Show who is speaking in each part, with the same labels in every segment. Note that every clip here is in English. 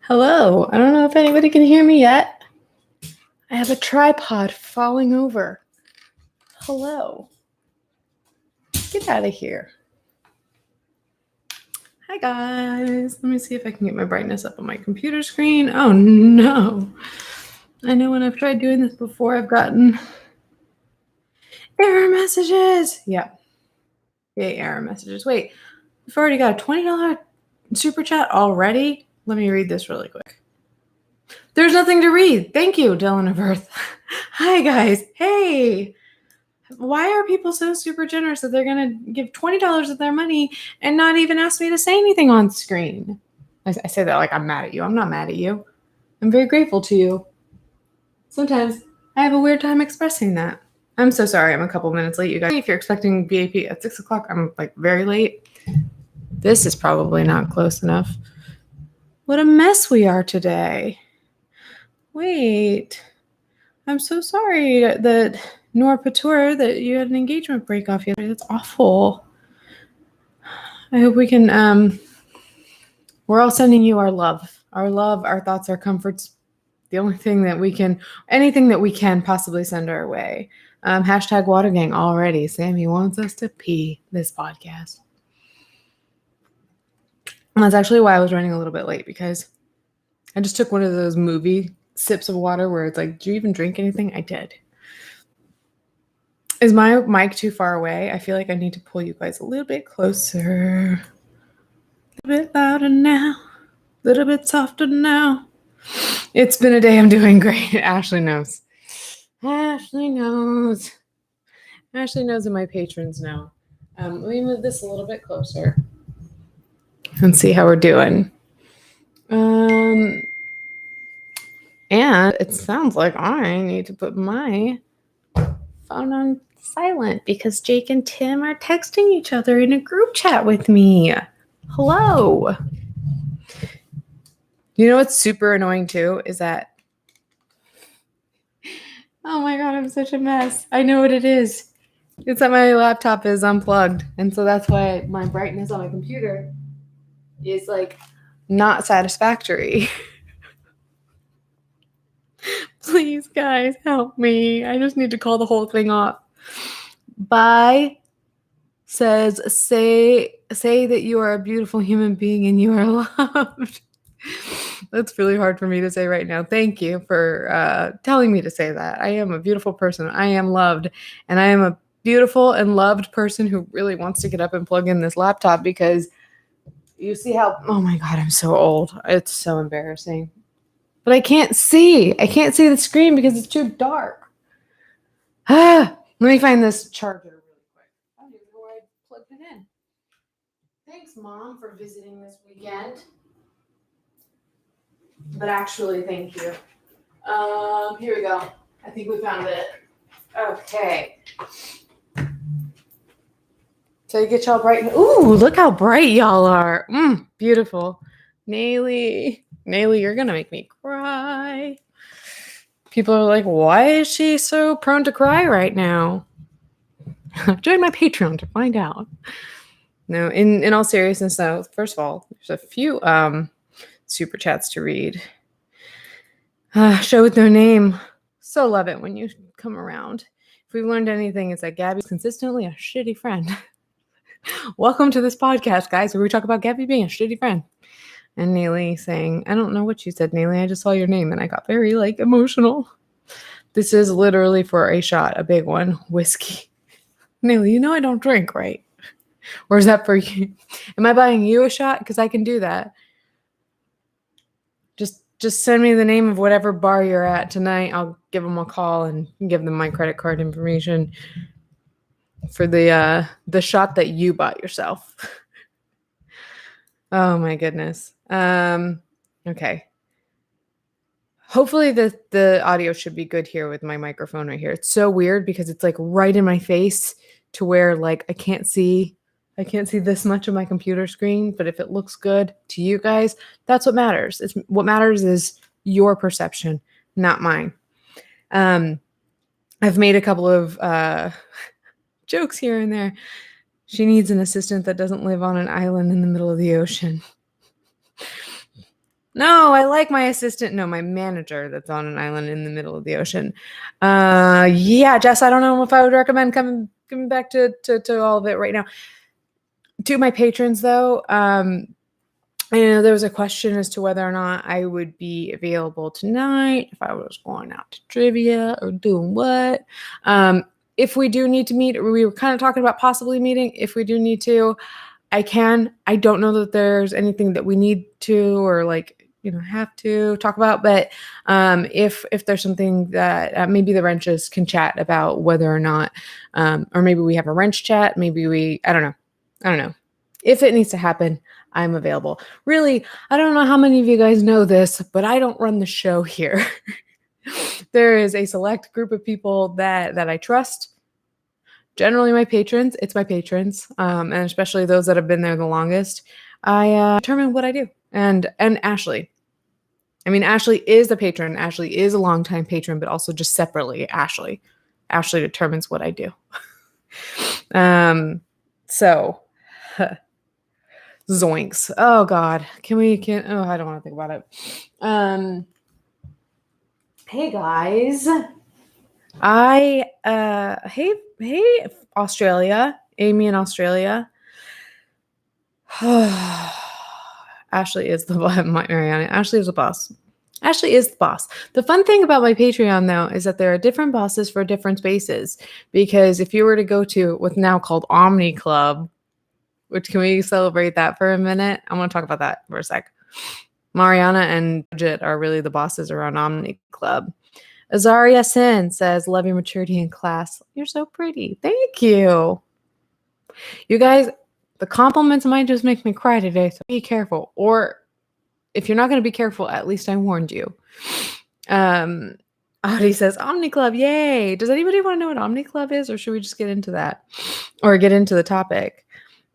Speaker 1: Hello. I don't know if anybody can hear me yet. I have a tripod falling over. Hello. Get out of here. Hi, guys. Let me see if I can get my brightness up on my computer screen. Oh, no. I know when I've tried doing this before, I've gotten error messages. Yep. Yay, error messages. Wait, we've already got a $20 super chat already? Let me read this really quick. There's nothing to read. Thank you, Dylan of Earth. Hi, guys. Hey. Why are people so super generous that they're going to give $20 of their money and not even ask me to say anything on screen? I say that like I'm mad at you. I'm not mad at you. I'm very grateful to you. Sometimes I have a weird time expressing that. I'm so sorry I'm a couple minutes late, you guys. If you're expecting BAP at 6 o'clock, I'm like very late. This is probably not close enough. What a mess we are today. Wait. I'm so sorry that Nora Patur, that you had an engagement break off yesterday. That's awful. I hope we can, we're all sending you our love, our thoughts, our comforts. The only thing that we can, anything that we can possibly send our way. Hashtag Watergang already. Sammy wants us to pee this podcast. And that's actually why I was running a little bit late, because I just took one of those movie sips of water where it's like, do you even drink anything? I did. Is my mic too far away? I feel like I need to pull you guys a little bit closer. A little bit louder now. A little bit softer now. It's been a day. I'm doing great. Ashley knows. Ashley knows. Ashley knows, and my patrons know. Let me move this a little bit closer and see how we're doing. And it sounds like I need to put my phone on silent because Jake and Tim are texting each other in a group chat with me. Hello. You know what's super annoying too is that, oh my God, I'm such a mess. I know what it is. It's that my laptop is unplugged. And so that's why my brightness on my computer is like not satisfactory. Please, guys, help me. I just need to call the whole thing off. Bye says, say that you are a beautiful human being and you are loved. That's really hard for me to say right now. Thank you for telling me to say that. I am a beautiful person. I am loved. And I am a beautiful and loved person who really wants to get up and plug in this laptop, because you see how, oh my God, I'm so old. It's so embarrassing. But I can't see. I can't see the screen because it's too dark. Let me find this charger really quick. I don't even know where I plugged it in. Thanks, Mom, for visiting this weekend. But actually, thank you. Here we go. I think we found it. Okay. So you get y'all bright. Ooh, look how bright y'all are. Beautiful. Nayli, you're going to make me cry. People are like, why is she so prone to cry right now? Join my Patreon to find out. No, in all seriousness, though, first of all, there's a few super chats to read. Show with no name. So love it when you come around. If we've learned anything, it's that Gabbie's consistently a shitty friend. Welcome to this podcast, guys, where we talk about Gabbie being a shitty friend. And Nayli saying, I don't know what you said, Nayli. I just saw your name and I got very emotional. This is literally for a shot, a big one, whiskey. Nayli, you know I don't drink, right? Or is that for you? Am I buying you a shot? Because I can do that. Just send me the name of whatever bar you're at tonight. I'll give them a call and give them my credit card information for the shot that you bought yourself. Oh my goodness. Okay. Hopefully the audio should be good here with my microphone right here. It's so weird because it's like right in my face to where like I can't see this much of my computer screen, but if it looks good to you guys, that's what matters. What matters is your perception, not mine. I've made a couple of jokes here and there. She needs an assistant that doesn't live on an island in the middle of the ocean. No, I like my assistant. No, my manager that's on an island in the middle of the ocean. Yeah, Jess, I don't know if I would recommend coming back to all of it right now. To my patrons, though, I know there was a question as to whether or not I would be available tonight, if I was going out to trivia or doing what. If we do need to meet, we were kind of talking about possibly meeting. If we do need to, I can. I don't know that there's anything that we need to or have to talk about. But if there's something that maybe the wrenches can chat about whether or not, or maybe we have a wrench chat. Maybe I don't know. If it needs to happen, I'm available. Really, I don't know how many of you guys know this, but I don't run the show here. There is a select group of people that I trust. Generally my patrons, it's my patrons, and especially those that have been there the longest. I determine what I do. And Ashley. I mean, Ashley is a patron. Ashley is a longtime patron, but also just separately, Ashley. Ashley determines what I do. So zoinks. Oh God. I don't want to think about it. Hey guys. Hey Australia, Amy in Australia. Ashley is the Mariana. Ashley is the boss. Ashley is the boss. The fun thing about my Patreon, though, is that there are different bosses for different spaces. Because if you were to go to what's now called Omni Club, which can we celebrate that for a minute? I want to talk about that for a sec. Mariana and Bridget are really the bosses around Omni Club. Azaria Sin says, love your maturity in class. You're so pretty. Thank you. You guys, the compliments might just make me cry today, so be careful. Or if you're not going to be careful, at least I warned you. Audie says, Omni Club, yay. Does anybody want to know what Omni Club is, or should we just get into that? Or get into the topic?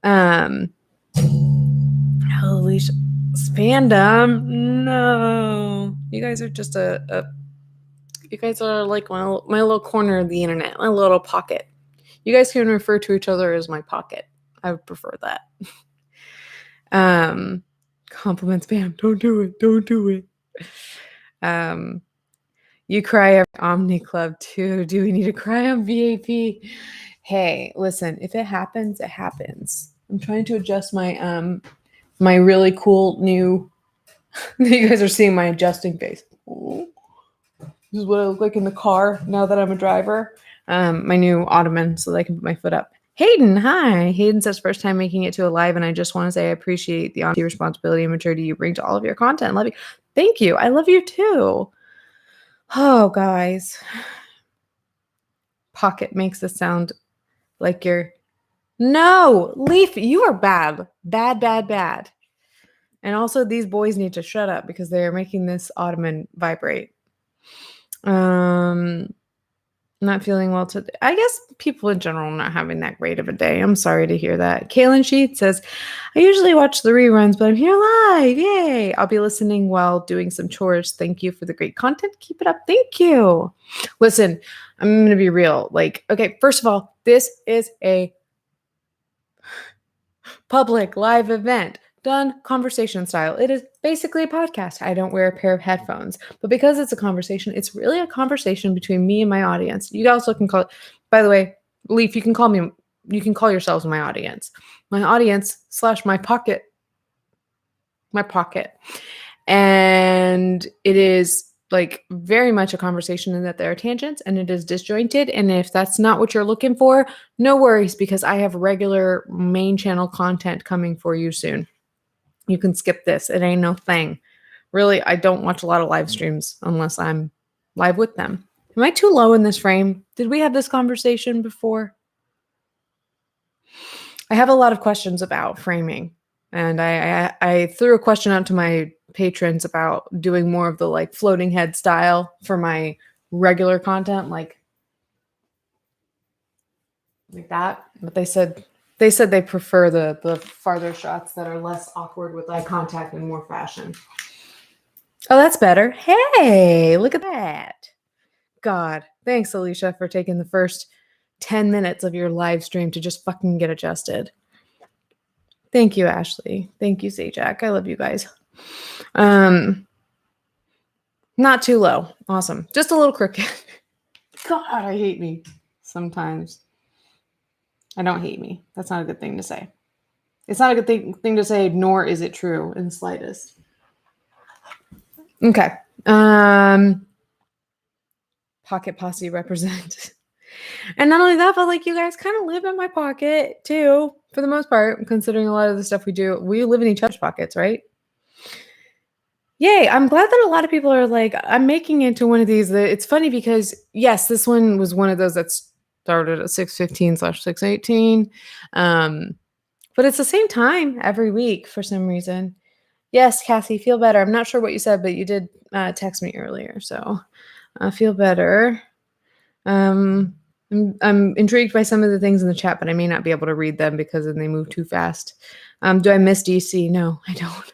Speaker 1: Holy fandom. No. You guys are just you guys are like my little corner of the internet, my little pocket. You guys can refer to each other as my pocket. I would prefer that. Compliments spam. Don't do it. Don't do it. You cry every Omni Club too. Do we need to cry on VAP? Hey, listen, if it happens, it happens. I'm trying to adjust my my really cool new you guys are seeing my adjusting face. Ooh. This is what I look like in the car now that I'm a driver. My new ottoman so that I can put my foot up. Hayden, hi. Hayden says, first time making it to a live, and I just want to say I appreciate the honesty, responsibility, and maturity you bring to all of your content. Love you. Thank you. I love you too. Oh, guys. Pocket makes this sound like you're... No, Leaf, you are bad. Bad, bad, bad. And also, these boys need to shut up because they are making this ottoman vibrate. Not feeling well today. I guess people in general are not having that great of a day. I'm sorry to hear that. Kaylin Sheets says, I usually watch the reruns, but I'm here live. Yay. I'll be listening while doing some chores. Thank you for the great content. Keep it up. Thank you. Listen, I'm going to be real. Okay, first of all, this is a public live event. Done conversation style. It is basically a podcast. I don't wear a pair of headphones, but because it's a conversation, it's really a conversation between me and my audience. You also can call it, by the way, Leaf, you can call yourselves my audience / my pocket. And it is very much a conversation in that there are tangents and it is disjointed. And if that's not what you're looking for, no worries, because I have regular main channel content coming for you soon. You can skip this. It ain't no thing. Really, I don't watch a lot of live streams unless I'm live with them. Am I too low in this frame? Did we have this conversation before? I have a lot of questions about framing. And I threw a question out to my patrons about doing more of the floating head style for my regular content, like that. But they said they prefer the farther shots that are less awkward with eye contact and more fashion. Oh, that's better. Hey, look at that. God, thanks, Alicia, for taking the first 10 minutes of your live stream to just fucking get adjusted. Thank you, Ashley. Thank you, Sajak. I love you guys. Not too low. Awesome. Just a little crooked. God, I hate me sometimes. I don't hate me. That's not a good thing to say. It's not a good thing to say, nor is it true in the slightest. Okay. Pocket posse represent. And not only that, but like you guys kind of live in my pocket too, for the most part, considering a lot of the stuff we do. We live in each other's pockets, right? Yay. I'm glad that a lot of people are like, I'm making it to one of these. It's funny because, yes, this one was one of those that started at 6:15/6:18. But it's the same time every week for some reason. Yes, Cassie, feel better. I'm not sure what you said, but you did text me earlier, so I feel better. I'm intrigued by some of the things in the chat, but I may not be able to read them because then they move too fast. Do I miss DC? No, I don't.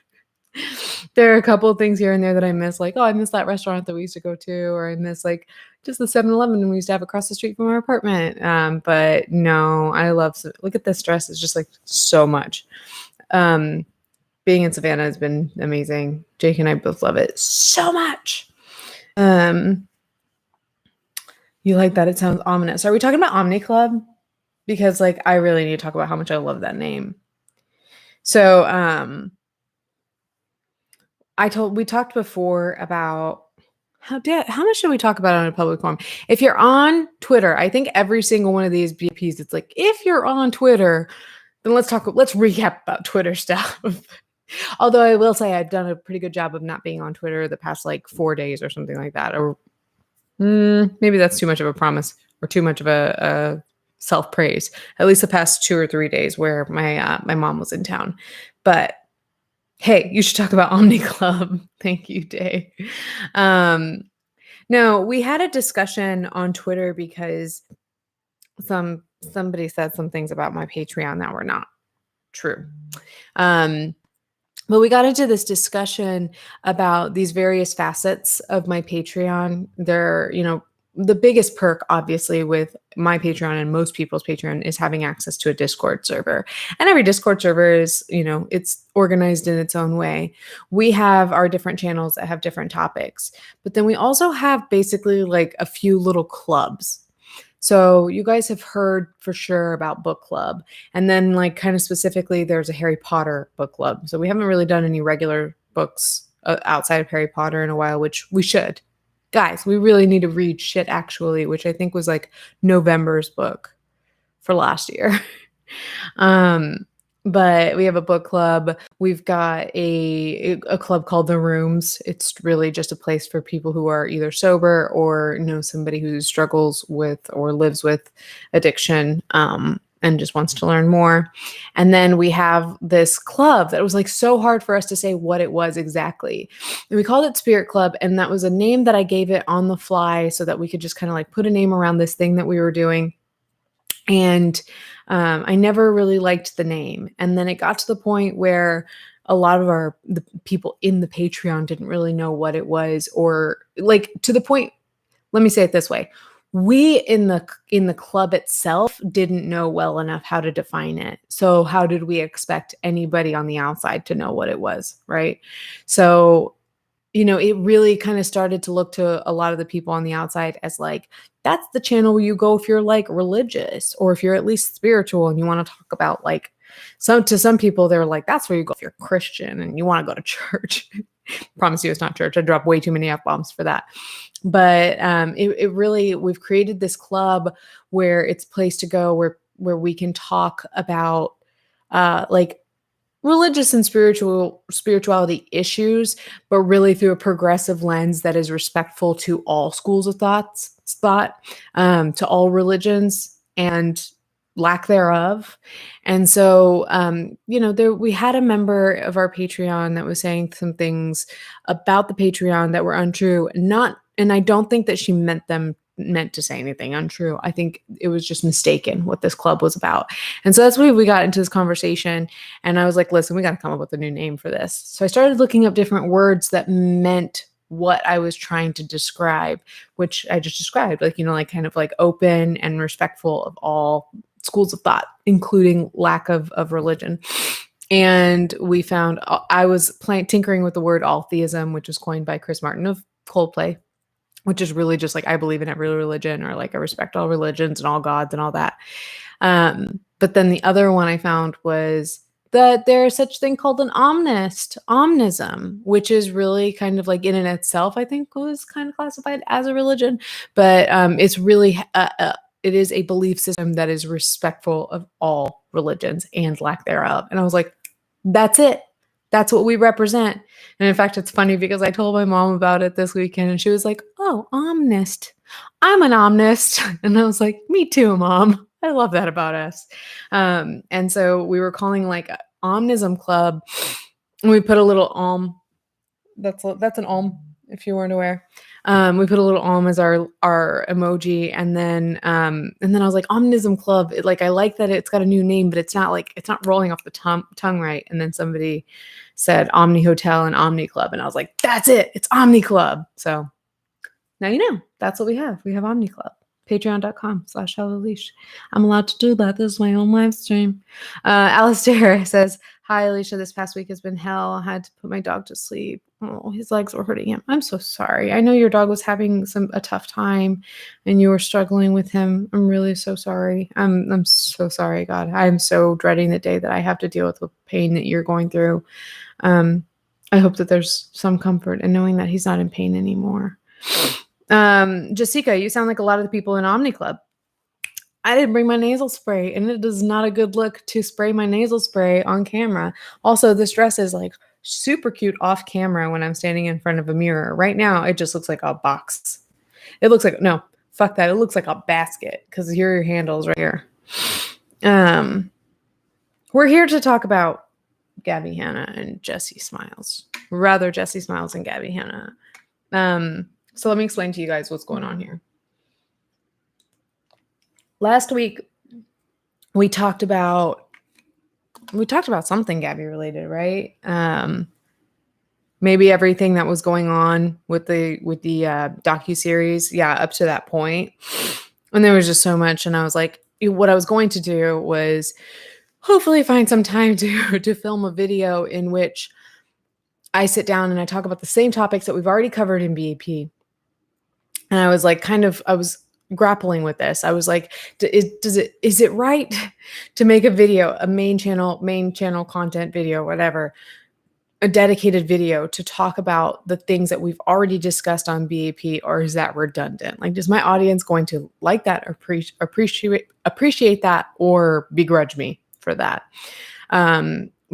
Speaker 1: There are a couple of things here and there that I miss, like, oh, I miss that restaurant that we used to go to, or I miss like just the 7-Eleven we used to have across the street from our apartment. But no, I love, look at this dress. It's just like so much. Being in Savannah has been amazing. Jake and I both love it so much. You like that? It sounds ominous. Are we talking about Omni Club? Because like, I really need to talk about how much I love that name. So, we talked before about how much should we talk about on a public forum? If you're on Twitter, I think every single one of these BPs, it's like, if you're on Twitter, then let's recap about Twitter stuff. Although I will say I've done a pretty good job of not being on Twitter the past like 4 days or something like that. Or maybe that's too much of a promise or too much of a self-praise. At least the past 2 or 3 days where my mom was in town. But hey, you should talk about Omni Club. Thank you, Day. No, we had a discussion on Twitter because somebody said some things about my Patreon that were not true. But we got into this discussion about these various facets of my Patreon. They're, the biggest perk, obviously, with my Patreon and most people's Patreon is having access to a Discord server. And every Discord server is, it's organized in its own way. We have our different channels that have different topics, but then we also have basically like a few little clubs. So you guys have heard for sure about book club. And then like kind of specifically, there's a Harry Potter book club. So we haven't really done any regular books outside of Harry Potter in a while, which we should. Guys, we really need to read Shit Actually, which I think was like November's book for last year. But we have a book club. We've got a club called The Rooms. It's really just a place for people who are either sober or somebody who struggles with or lives with addiction and just wants to learn more. And then we have this club that was like so hard for us to say what it was exactly. And we called it Spirit Club. And that was a name that I gave it on the fly so that we could just kind of like put a name around this thing that we were doing. And I never really liked the name. And then it got to the point where a lot of the people in the Patreon didn't really know what it was, or like to the point, let me say it this way. We in the club itself didn't know well enough how to define it. So how did we expect anybody on the outside to know what it was, right? So, it really kind of started to look to a lot of the people on the outside as like, that's the channel where you go if you're like religious or if you're at least spiritual and you want to talk about like, to some people, they're like, that's where you go if you're Christian and you want to go to church. Promise you it's not church. I dropped way too many F-bombs for that. But it really, we've created this club where it's a place to go where we can talk about like religious and spirituality issues, but really through a progressive lens that is respectful to all schools of thought, to all religions and lack thereof. And so, we had a member of our Patreon that was saying some things about the Patreon that were untrue. And I don't think that she meant to say anything untrue. I think it was just mistaken what this club was about. And so that's why we got into this conversation. And I was like, listen, we got to come up with a new name for this. So I started looking up different words that meant what I was trying to describe, which I just described, like, like kind of like open and respectful of all schools of thought, including lack of religion. And we found, I was tinkering with the word altheism, which was coined by Chris Martin of Coldplay, which is really just like, I believe in every religion, or like I respect all religions and all gods and all that. But then the other one I found was that there's such thing called an omnism, which is really kind of like in and itself, I think was kind of classified as a religion, but it's really, it is a belief system that is respectful of all religions and lack thereof. And I was like, that's it. That's what we represent. And in fact, it's funny because I told my mom about it this weekend and she was like, oh, omnist. I'm an omnist. And I was like, me too, Mom. I love that about us. And so we were calling like Omnism Club. And we put a little om. That's an om, if you weren't aware. We put a little om as our emoji, and then I was like, Omnism Club. I like that it's got a new name, but it's not rolling off the tongue right. And then somebody said Omni Hotel and Omni Club, and I was like, that's it. It's Omni Club. So now you know. That's what we have. We have Omni Club. Patreon.com/HelloLeash. I'm allowed to do that. This is my own live stream. Alistair says, hi, Alicia. This past week has been hell. I had to put my dog to sleep. Oh, his legs were hurting him. I'm so sorry. I know your dog was having a tough time and you were struggling with him. I'm really so sorry. I'm so sorry, God. I'm so dreading the day that I have to deal with the pain that you're going through. I hope that there's some comfort in knowing that he's not in pain anymore. Jessica, you sound like a lot of the people in Omni Club. I didn't bring my nasal spray, and it is not a good look to spray my nasal spray on camera. Also, this dress is like super cute off camera when I'm standing in front of a mirror. Right now, it just looks like a box. It looks like, no, fuck that. It looks like a basket because here are your handles right here. We're here to talk about Gabbie Hanna and Jessi Smiles. Rather, Jessi Smiles and Gabbie Hanna. So let me explain to you guys what's going on here. Last week, we talked about something Gabbie related, right? Maybe everything that was going on with the docuseries, yeah, up to that point. And there was just so much, and I was like, what I was going to do was hopefully find some time to film a video in which I sit down and I talk about the same topics that we've already covered in BAP. And I was like, I was grappling with this. I was like, is it right to make a video, a main channel content video, whatever, a dedicated video to talk about the things that we've already discussed on BAP, or is that redundant? Like, is my audience going to like that, or appreciate that, or begrudge me for that?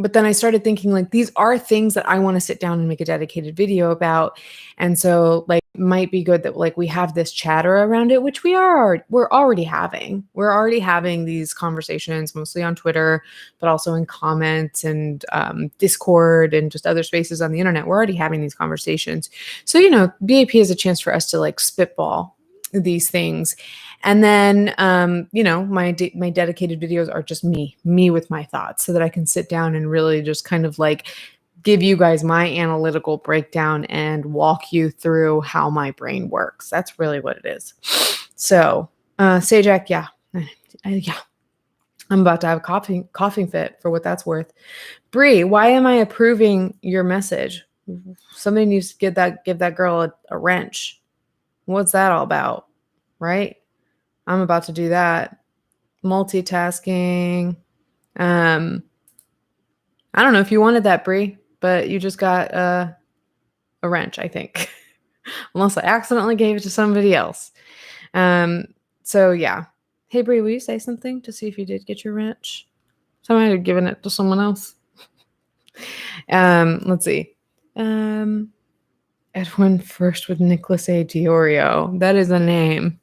Speaker 1: But then I started thinking, like, these are things that I want to sit down and make a dedicated video about. And so, like, it might be good that, like, we have this chatter around it, which we're already having. We're already having these conversations, mostly on Twitter, but also in comments and Discord and just other spaces on the internet. We're already having these conversations. So, BAP is a chance for us to, like, spitball these things. And then, my dedicated videos are just me with my thoughts, so that I can sit down and really just kind of like give you guys my analytical breakdown and walk you through how my brain works. That's really what it is. So, Sajak, yeah. I'm about to have a coughing fit for what that's worth. Bree, why am I approving your message? Somebody needs to give that girl a wrench. What's that all about? Right? I'm about to do that. Multitasking. I don't know if you wanted that, Bree, but you just got a wrench, I think. Unless I accidentally gave it to somebody else. So yeah. Hey, Bree, will you say something to see if you did get your wrench? Somebody had given it to someone else. Let's see. Edwin First with Nicholas A. Diorio. That is a name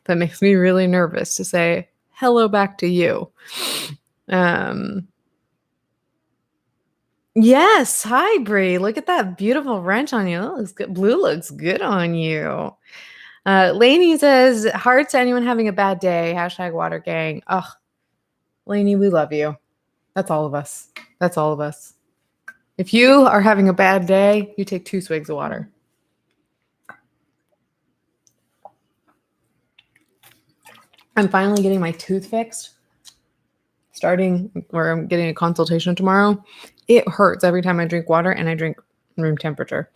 Speaker 1: that makes me really nervous to say hello back to you. Yes. Hi, Bree. Look at that beautiful wrench on you. That looks good. Blue looks good on you. Lainey says, hearts to anyone having a bad day. #water gang. Ugh. Lainey, we love you. That's all of us. That's all of us. If you are having a bad day, you take 2 swigs of water. I'm finally getting my tooth fixed. starting where I'm getting a consultation tomorrow, it hurts every time I drink water, and I drink room temperature.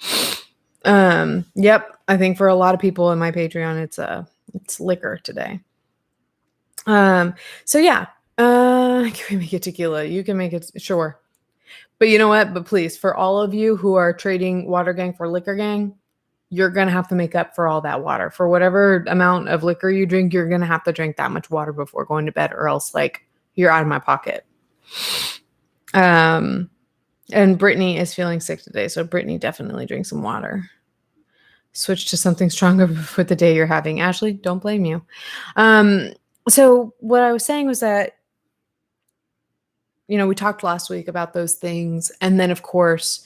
Speaker 1: Yep. I think for a lot of people in my Patreon, it's liquor today. So yeah, can we make it tequila? You can make it, sure. But you know what? But please, for all of you who are trading water gang for liquor gang, you're going to have to make up for all that water. For whatever amount of liquor you drink, you're going to have to drink that much water before going to bed, or else like you're out of my pocket. And Brittany is feeling sick today. So Brittany, definitely drink some water. Switch to something stronger for the day you're having. Ashley, don't blame you. So what I was saying was that, we talked last week about those things. And then, of course,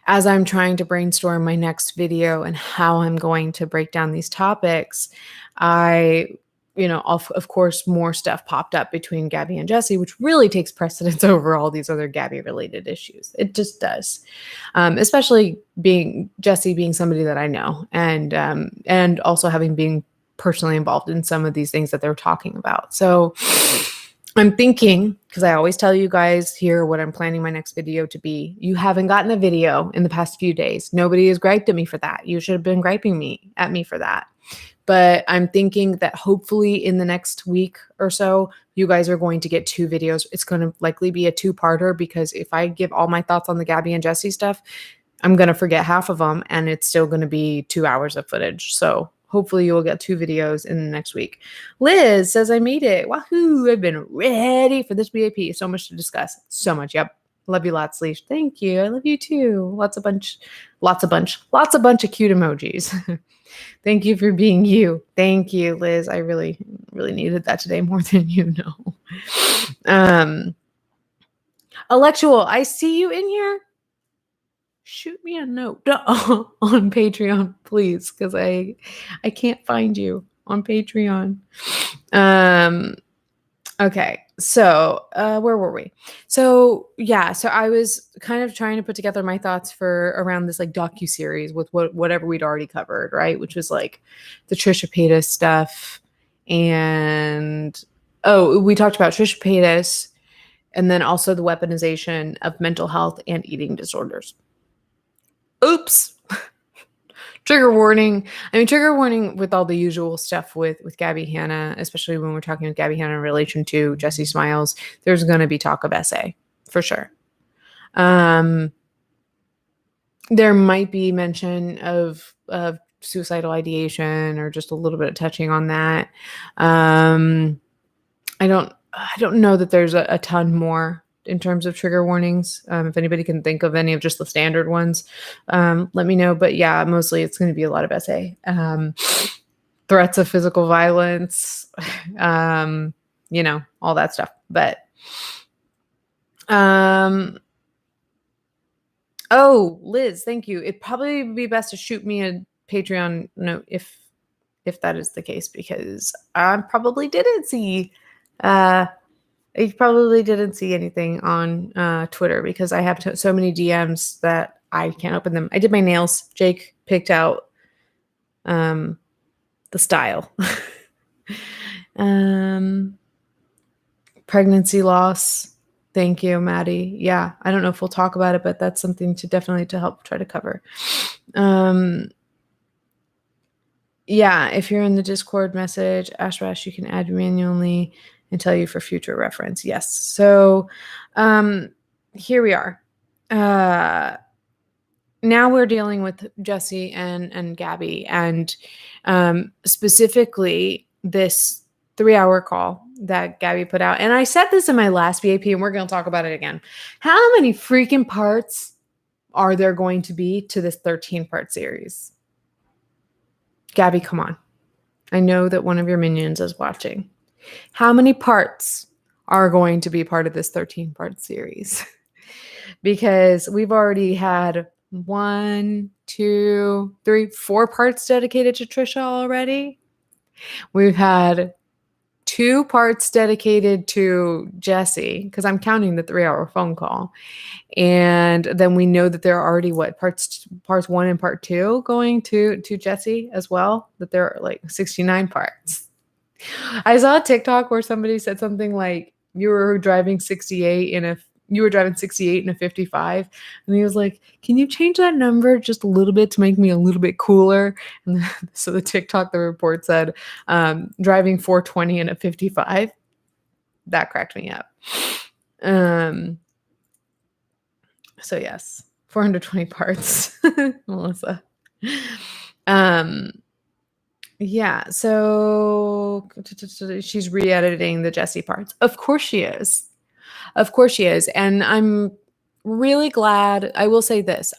Speaker 1: as I'm trying to brainstorm my next video and how I'm going to break down these topics, of course, more stuff popped up between Gabbie and Jessi, which really takes precedence over all these other Gabbie-related issues. It just does, especially Jessi being somebody that I know, and also having been personally involved in some of these things that they're talking about. So I'm thinking, because I always tell you guys here what I'm planning my next video to be. You haven't gotten a video in the past few days. Nobody has griped at me for that. You should have been griping at me for that. But I'm thinking that hopefully in the next week or so, you guys are going to get 2 videos. It's going to likely be a 2-parter, because if I give all my thoughts on the Gabbie and Jessi stuff, I'm going to forget half of them, and it's still going to be 2 hours of footage. So hopefully you will get 2 videos in the next week. Liz says, I made it. Wahoo. I've been ready for this BAP. So much to discuss. So much. Yep. Love you lots, Leash. Thank you. I love you too. Lots of bunch of cute emojis. Thank you for being you. Thank you, Liz. I really, really needed that today more than you know. Electual, I see you in here. Shoot me a note on Patreon, please, because I can't find you on Patreon. Okay, so where were we? So I was kind of trying to put together my thoughts for around this like docuseries with whatever we'd already covered, right? Which was like the Trisha Paytas stuff, and we talked about Trisha Paytas, and then also the weaponization of mental health and eating disorders. Oops. Trigger warning. I mean, trigger warning with all the usual stuff with Gabbie Hanna, especially when we're talking with Gabbie Hanna in relation to Jessi Smiles. There's going to be talk of SA for sure. There might be mention of suicidal ideation, or just a little bit of touching on that. I don't know that there's a ton more in terms of trigger warnings. If anybody can think of any of just the standard ones, let me know. But yeah, mostly it's going to be a lot of SA. Threats of physical violence, all that stuff. But Liz, thank you. It'd probably be best to shoot me a Patreon note if that is the case, because I probably didn't see anything on Twitter, because I have so many DMs that I can't open them. I did my nails. Jake picked out the style. Pregnancy loss. Thank you, Maddie. Yeah, I don't know if we'll talk about it, but that's something to help try to cover. Yeah, if you're in the Discord message, Ashrash, you can add manually and tell you for future reference. Yes. So here we are. Now we're dealing with Jessi and Gabbie, and specifically this 3-hour call that Gabbie put out. And I said this in my last BAP, and we're going to talk about it again. How many freaking parts are there going to be to this 13-part series? Gabbie, come on. I know that one of your minions is watching. How many parts are going to be part of this 13-part series? Because we've already had 1, 2, 3, 4 parts dedicated to Trisha already. We've had 2 parts dedicated to Jessi, because I'm counting the 3-hour phone call. And then we know that there are already parts 1 and part 2 going to Jessi as well, that there are like 69 parts. I saw a TikTok where somebody said something like, you were driving 68 in a 55. And he was like, can you change that number just a little bit to make me a little bit cooler? And so the report said, driving 420 in a 55. That cracked me up. So yes, 420 parts, Melissa. Yeah, so she's re-editing the Jessi parts. Of course she is. Of course she is. And I'm really glad. I will say this,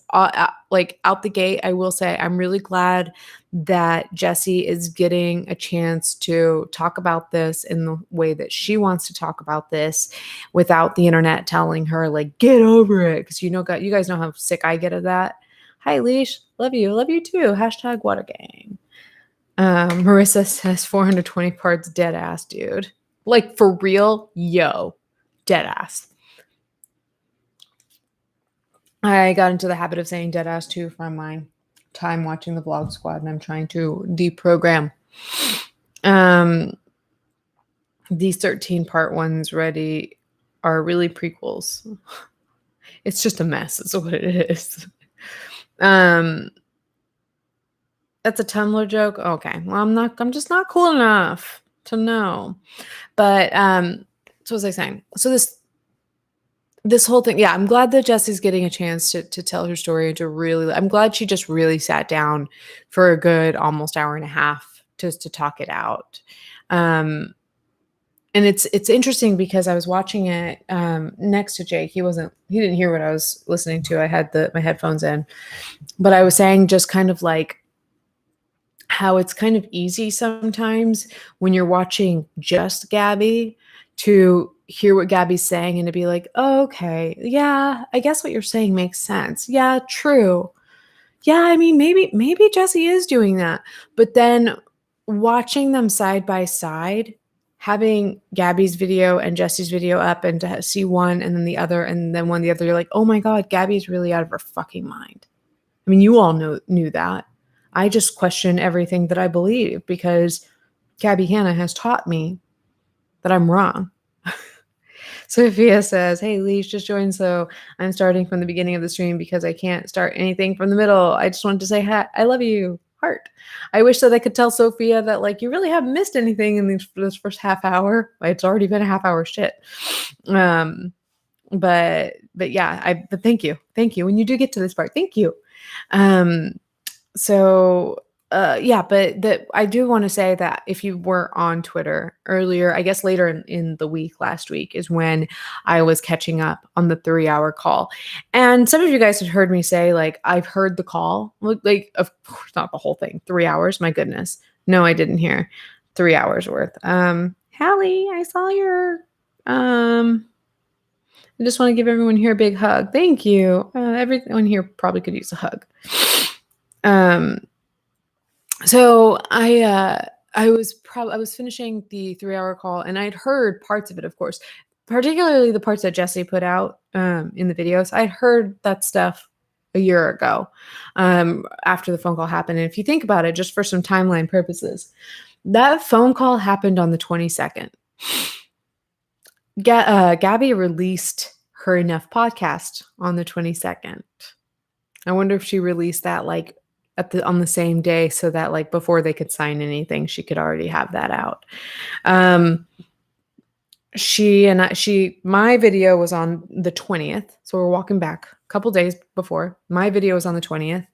Speaker 1: like out the gate, I will say I'm really glad that Jessi is getting a chance to talk about this in the way that she wants to talk about this without the internet telling her, like, get over it. Because you guys know how sick I get of that. Hi, Leash. Love you. Love you too. Hashtag Watergang. Marissa says 420 parts dead ass, dude. Like for real, yo, dead ass. I got into the habit of saying dead ass too from my time watching the Vlog Squad, and I'm trying to deprogram. These 13 part ones are really prequels. It's just a mess. That's what it is. That's a Tumblr joke. Okay. Well, I'm just not cool enough to know. But so what was I saying? So this whole thing, yeah, I'm glad that Jessi's getting a chance to tell her story and I'm glad she just really sat down for a good almost hour and a half just to talk it out. And it's interesting because I was watching it next to Jake. He didn't hear what I was listening to. I had my headphones in, but I was saying just kind of like how it's kind of easy sometimes when you're watching just Gabbie to hear what Gabbie's saying and to be like, oh, okay, yeah, I guess what you're saying makes sense. Yeah, true. Yeah, I mean, maybe Jessi is doing that. But then watching them side by side, having Gabbie's video and Jessi's video up and to see one and then the other and then one the other, you're like, oh my God, Gabbie's really out of her fucking mind. I mean, you all knew that. I just question everything that I believe because Gabbie Hanna has taught me that I'm wrong. Sophia says, hey, Leash just joined, so I'm starting from the beginning of the stream because I can't start anything from the middle. I just wanted to say, I love you, heart. I wish that I could tell Sophia that, like, you really haven't missed anything in this first half hour. It's already been a half hour shit. But yeah, but thank you. When you do get to this part, thank you. Yeah, but I do want to say that if you were on Twitter earlier, I guess later in the week, last week, is when I was catching up on the 3-hour call. And some of you guys had heard me say, like, I've heard the call, like, of course, not the whole thing, 3 hours, my goodness. No, I didn't hear 3 hours worth. Hallie, I saw your, I just want to give everyone here a big hug. Thank you. Everyone here probably could use a hug. So I was finishing the 3-hour call and I'd heard parts of it, of course, particularly the parts that Jessi put out in the videos. I'd heard that stuff a year ago after the phone call happened. And if you think about it, just for some timeline purposes, that phone call happened on the 22nd. Gabbie released her Enough podcast on the 22nd. I wonder if she released that like on the same day so that like before they could sign anything, she could already have that out. My video was on the 20th. So we're walking back a couple days before. My video was on the 20th.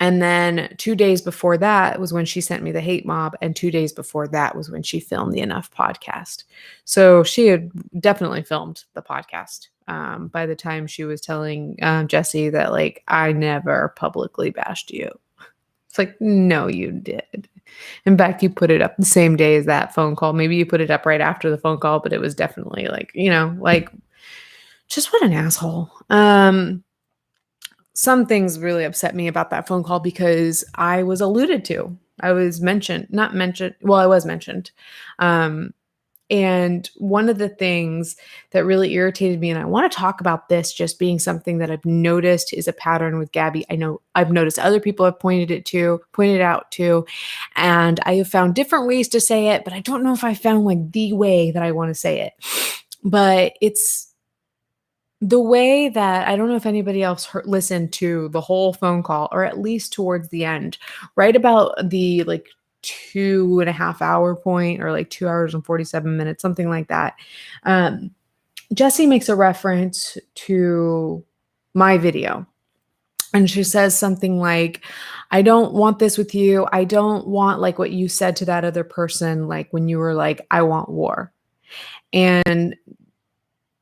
Speaker 1: And then 2 days before that was when she sent me the hate mob. And 2 days before that was when she filmed the Enough podcast. So she had definitely filmed the podcast by the time she was telling Jessi that, like, I never publicly bashed you. It's like, no, you did. In fact, you put it up the same day as that phone call. Maybe you put it up right after the phone call, but it was definitely like, like, just what an asshole. Some things really upset me about that phone call because I was alluded to. I was mentioned. And one of the things that really irritated me, and I want to talk about this just being something that I've noticed is a pattern with Gabbie. I know I've noticed other people have pointed it out too, and I have found different ways to say it, but I don't know if I found like the way that I want to say it. But it's the way that I don't know if anybody else listened to the whole phone call, or at least towards the end, right about the like 2.5 hour point, or like 2 hours and 47 minutes, something like that. Jessi makes a reference to my video. And she says something like, I don't want this with you. I don't want like what you said to that other person, like when you were like, I want war. And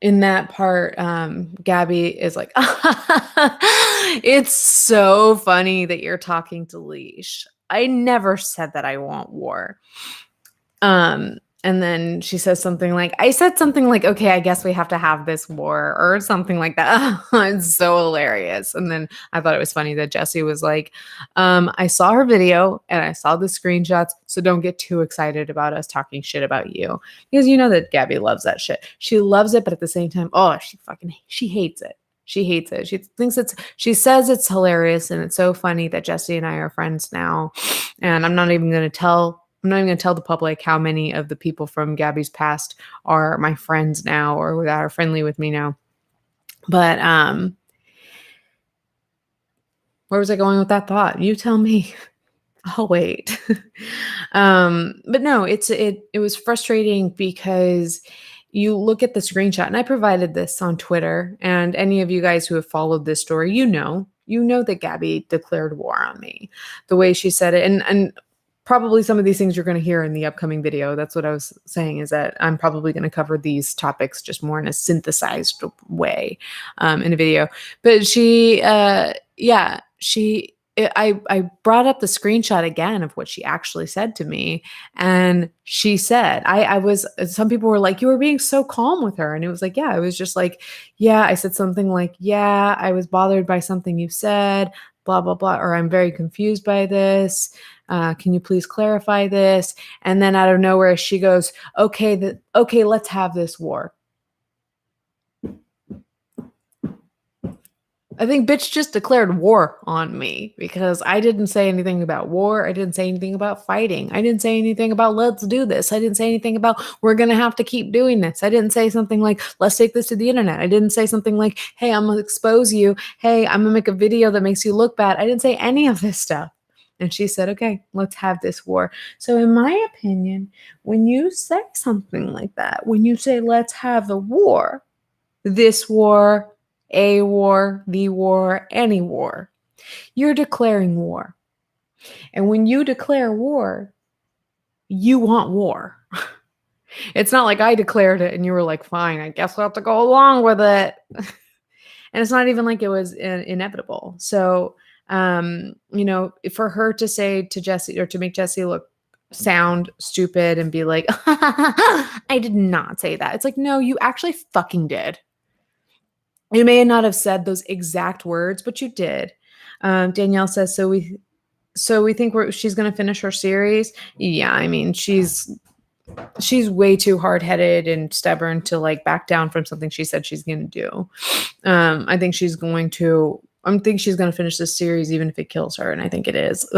Speaker 1: in that part, Gabbie is like, it's so funny that you're talking to Leash. I never said that I want war. And then she says something like, I said something like, okay, I guess we have to have this war, or something like that. It's so hilarious. And then I thought it was funny that Jessi was like, I saw her video and I saw the screenshots, so don't get too excited about us talking shit about you. Because you know that Gabbie loves that shit. She loves it, but at the same time, she hates it. She hates it. She says it's hilarious and it's so funny that Jessi and I are friends now. And I'm not even going to tell the public how many of the people from Gabbie's past are my friends now, or that are friendly with me now. But where was I going with that thought? You tell me. I'll wait. But no, it was frustrating because you look at the screenshot, and I provided this on Twitter, and any of you guys who have followed this story, you know that Gabbie declared war on me. The way she said it, and probably some of these things you're going to hear in the upcoming video. That's what I was saying, is that I'm probably going to cover these topics just more in a synthesized way in a video. But I brought up the screenshot again of what she actually said to me. And she said, some people were like, you were being so calm with her. And it was like, yeah, I was just like, yeah, I said something like, yeah, I was bothered by something you said, blah, blah, blah, or I'm very confused by this. Can you please clarify this? And then out of nowhere, she goes, okay, let's have this war. I think bitch just declared war on me, because I didn't say anything about war. I didn't say anything about fighting. I didn't say anything about let's do this. I didn't say anything about we're going to have to keep doing this. I didn't say something like let's take this to the internet. I didn't say something like, hey, I'm going to expose you. Hey, I'm going to make a video that makes you look bad. I didn't say any of this stuff. And she said, okay, let's have this war. So in my opinion, when you say something like that, when you say let's have the war, this war, a war, the war, any war, you're declaring war. And when you declare war, you want war. It's not like I declared it and you were like, fine, I guess we'll have to go along with it. And it's not even like it was inevitable. So, for her to say to Jessi, or to make Jessi sound stupid and be like, I did not say that. It's like, no, you actually fucking did. You may not have said those exact words, but you did. Danielle says, so we think she's going to finish her series. Yeah. I mean, she's way too hard-headed and stubborn to back down from something she said she's going to do. I think she's going to finish this series, even if it kills her. And I think it is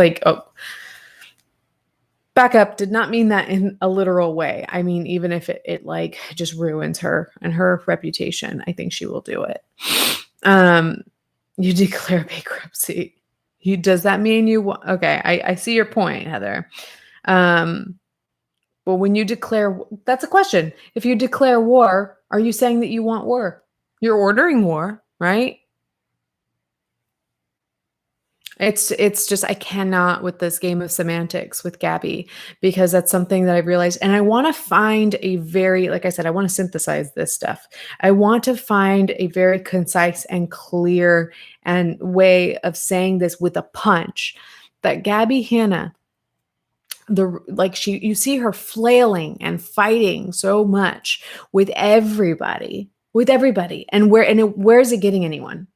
Speaker 1: back up, did not mean that in a literal way. I mean, even if it just ruins her and her reputation, I think she will do it. You declare bankruptcy. Does that mean you want? Okay, I see your point, Heather. Well, when you declare, that's a question. If you declare war, are you saying that you want war? You're ordering war, right? It's just, I cannot with this game of semantics with Gabbie, because that's something that I've realized. And I want to find like I said, I want to synthesize this stuff. I want to find a very concise and clear and way of saying this with a punch, that Gabbie Hanna, you see her flailing and fighting so much with everybody. And where is it getting anyone?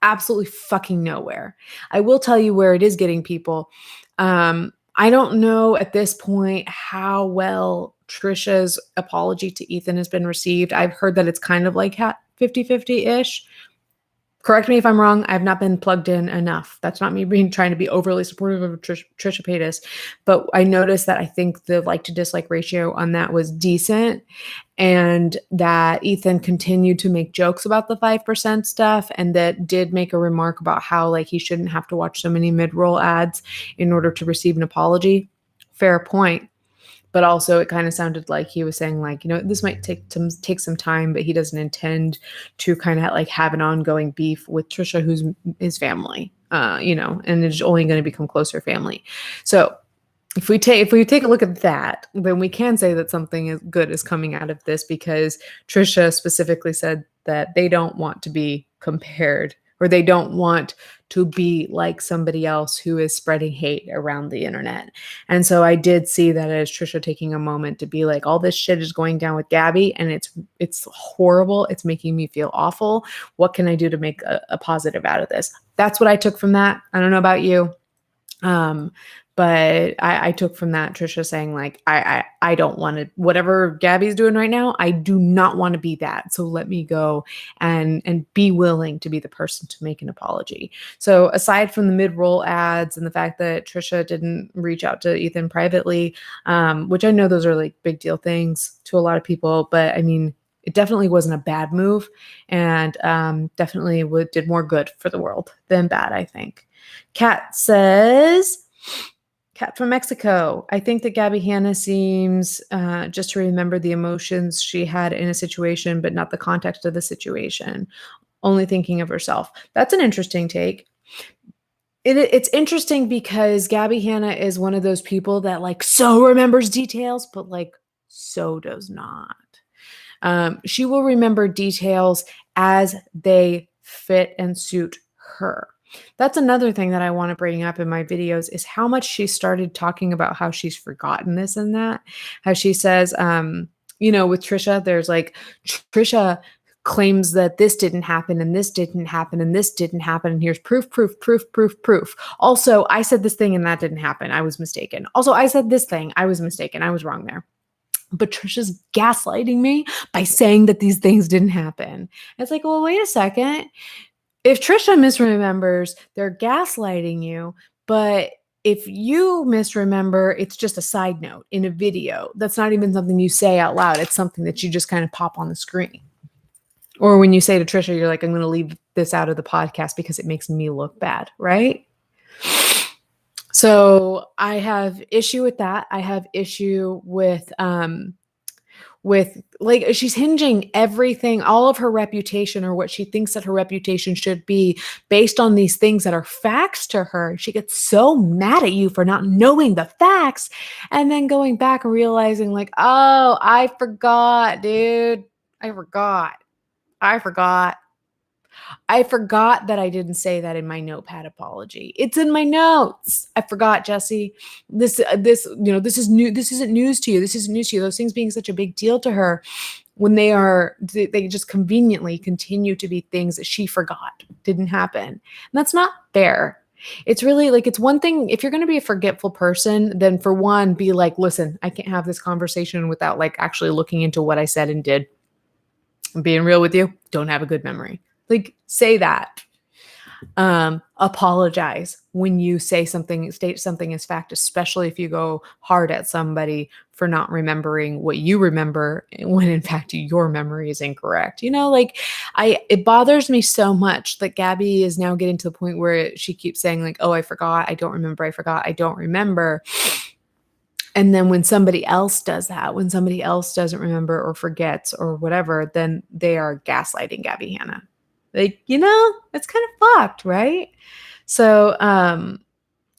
Speaker 1: Absolutely fucking nowhere. I will tell you where it is getting people. I don't know at this point how well Trisha's apology to Ethan has been received. I've heard that it's kind of like 50-50-ish. Correct me if I'm wrong. I've not been plugged in enough. That's not me trying to be overly supportive of Trisha Paytas, but I noticed that I think the like to dislike ratio on that was decent, and that Ethan continued to make jokes about the 5% stuff, and that did make a remark about how like he shouldn't have to watch so many mid-roll ads in order to receive an apology. Fair point. But also it kind of sounded like he was saying like, this might take some time, but he doesn't intend to kind of like have an ongoing beef with Trisha, who's his family, and it's only going to become closer family. So if we take a look at that, then we can say that something good is coming out of this, because Trisha specifically said that they don't want to be compared, or they don't want to be like somebody else who is spreading hate around the internet. And so I did see that as Trisha taking a moment to be like, all this shit is going down with Gabbie, and it's horrible. It's making me feel awful. What can I do to make a positive out of this? That's what I took from that. I don't know about you. But I took from that Trisha saying like, I don't want to, whatever Gabbie's doing right now, I do not want to be that. So let me go and be willing to be the person to make an apology. So aside from the mid-roll ads and the fact that Trisha didn't reach out to Ethan privately, which I know those are like big deal things to a lot of people, but I mean, it definitely wasn't a bad move, and definitely did more good for the world than bad, I think. Kat says, Kat from Mexico, I think that Gabbie Hanna seems just to remember the emotions she had in a situation, but not the context of the situation, only thinking of herself. That's an interesting take. It's interesting because Gabbie Hanna is one of those people that like so remembers details, but like so does not. She will remember details as they fit and suit her. That's another thing that I want to bring up in my videos is how much she started talking about how she's forgotten this and that. How she says, with Trisha, there's like, Trisha claims that this didn't happen and this didn't happen and this didn't happen. And here's proof. Also, I said this thing and that didn't happen. I was mistaken. Also, I said this thing. I was mistaken. I was wrong there. But Trisha's gaslighting me by saying that these things didn't happen. It's like, well, wait a second. If Trisha misremembers, they're gaslighting you. But if you misremember, it's just a side note in a video. That's not even something you say out loud. It's something that you just kind of pop on the screen. Or when you say to Trisha, you're like, I'm going to leave this out of the podcast because it makes me look bad, right? So I have issue with that. I have issue with like she's hinging everything, all of her reputation or what she thinks that her reputation should be based on these things that are facts to her. She gets so mad at you for not knowing the facts and then going back and realizing like, oh, I forgot, dude. I forgot that I didn't say that in my notepad apology. It's in my notes. I forgot, Jessi. This is new. This isn't news to you. This isn't news to you. Those things being such a big deal to her when they just conveniently continue to be things that she forgot didn't happen. And that's not fair. It's really like, it's one thing, if you're going to be a forgetful person, then for one, be like, listen, I can't have this conversation without like actually looking into what I said and did. I'm being real with you. Don't have a good memory. Like, say that. Apologize when you state something as fact, especially if you go hard at somebody for not remembering what you remember when in fact your memory is incorrect. It bothers me so much that Gabbie is now getting to the point where she keeps saying like, oh, I forgot. I don't remember. I forgot. I don't remember. And then when somebody else does that, when somebody else doesn't remember or forgets or whatever, then they are gaslighting Gabbie Hanna. Like, it's kind of fucked, right? So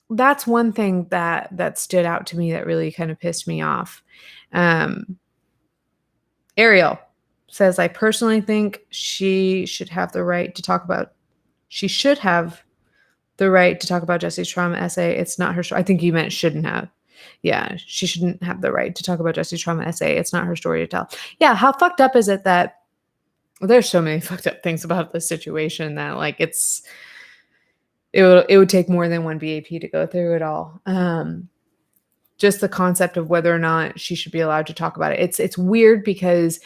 Speaker 1: that's one thing that stood out to me that really kind of pissed me off. Ariel says, I personally think she should have the right to talk about Jessi's trauma essay. It's not her story. I think you meant shouldn't have. Yeah, she shouldn't have the right to talk about Jessi's trauma essay. It's not her story to tell. Yeah, how fucked up is it that there's so many fucked up things about this situation that like it would take more than one BAP to go through it all. Just the concept of whether or not she should be allowed to talk about it. It's weird because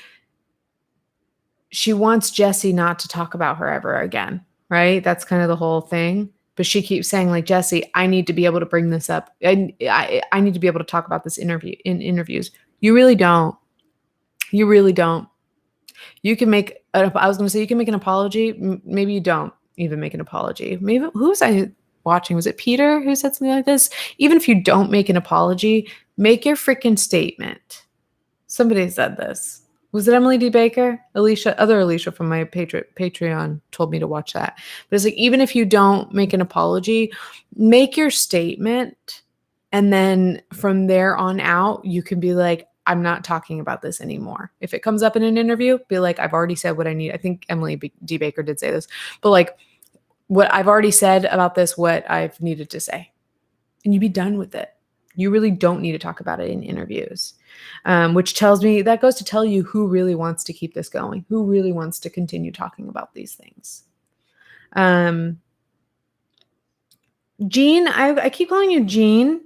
Speaker 1: she wants Jessi not to talk about her ever again. right? That's kind of the whole thing. But she keeps saying, like, Jessi, I need to be able to bring this up. I need to be able to talk about this in interviews. You really don't. You really don't. You can make, I was going to say you can make an apology. Maybe you don't even make an apology. Maybe, who was I watching? Was it Peter who said something like this? Even if you don't make an apology, make your freaking statement. Somebody said this. Was it Emily D. Baker? Other Alicia from my Patreon told me to watch that. But it's like, even if you don't make an apology, make your statement. And then from there on out, you can be like, I'm not talking about this anymore. If it comes up in an interview, be like, I've already said what I need. I think Emily D. Baker did say this. But like, what I've already said about this, what I've needed to say. And you be done with it. You really don't need to talk about it in interviews, which tells me, that goes to tell you who really wants to keep this going, who really wants to continue talking about these things. Jean, I keep calling you Jean,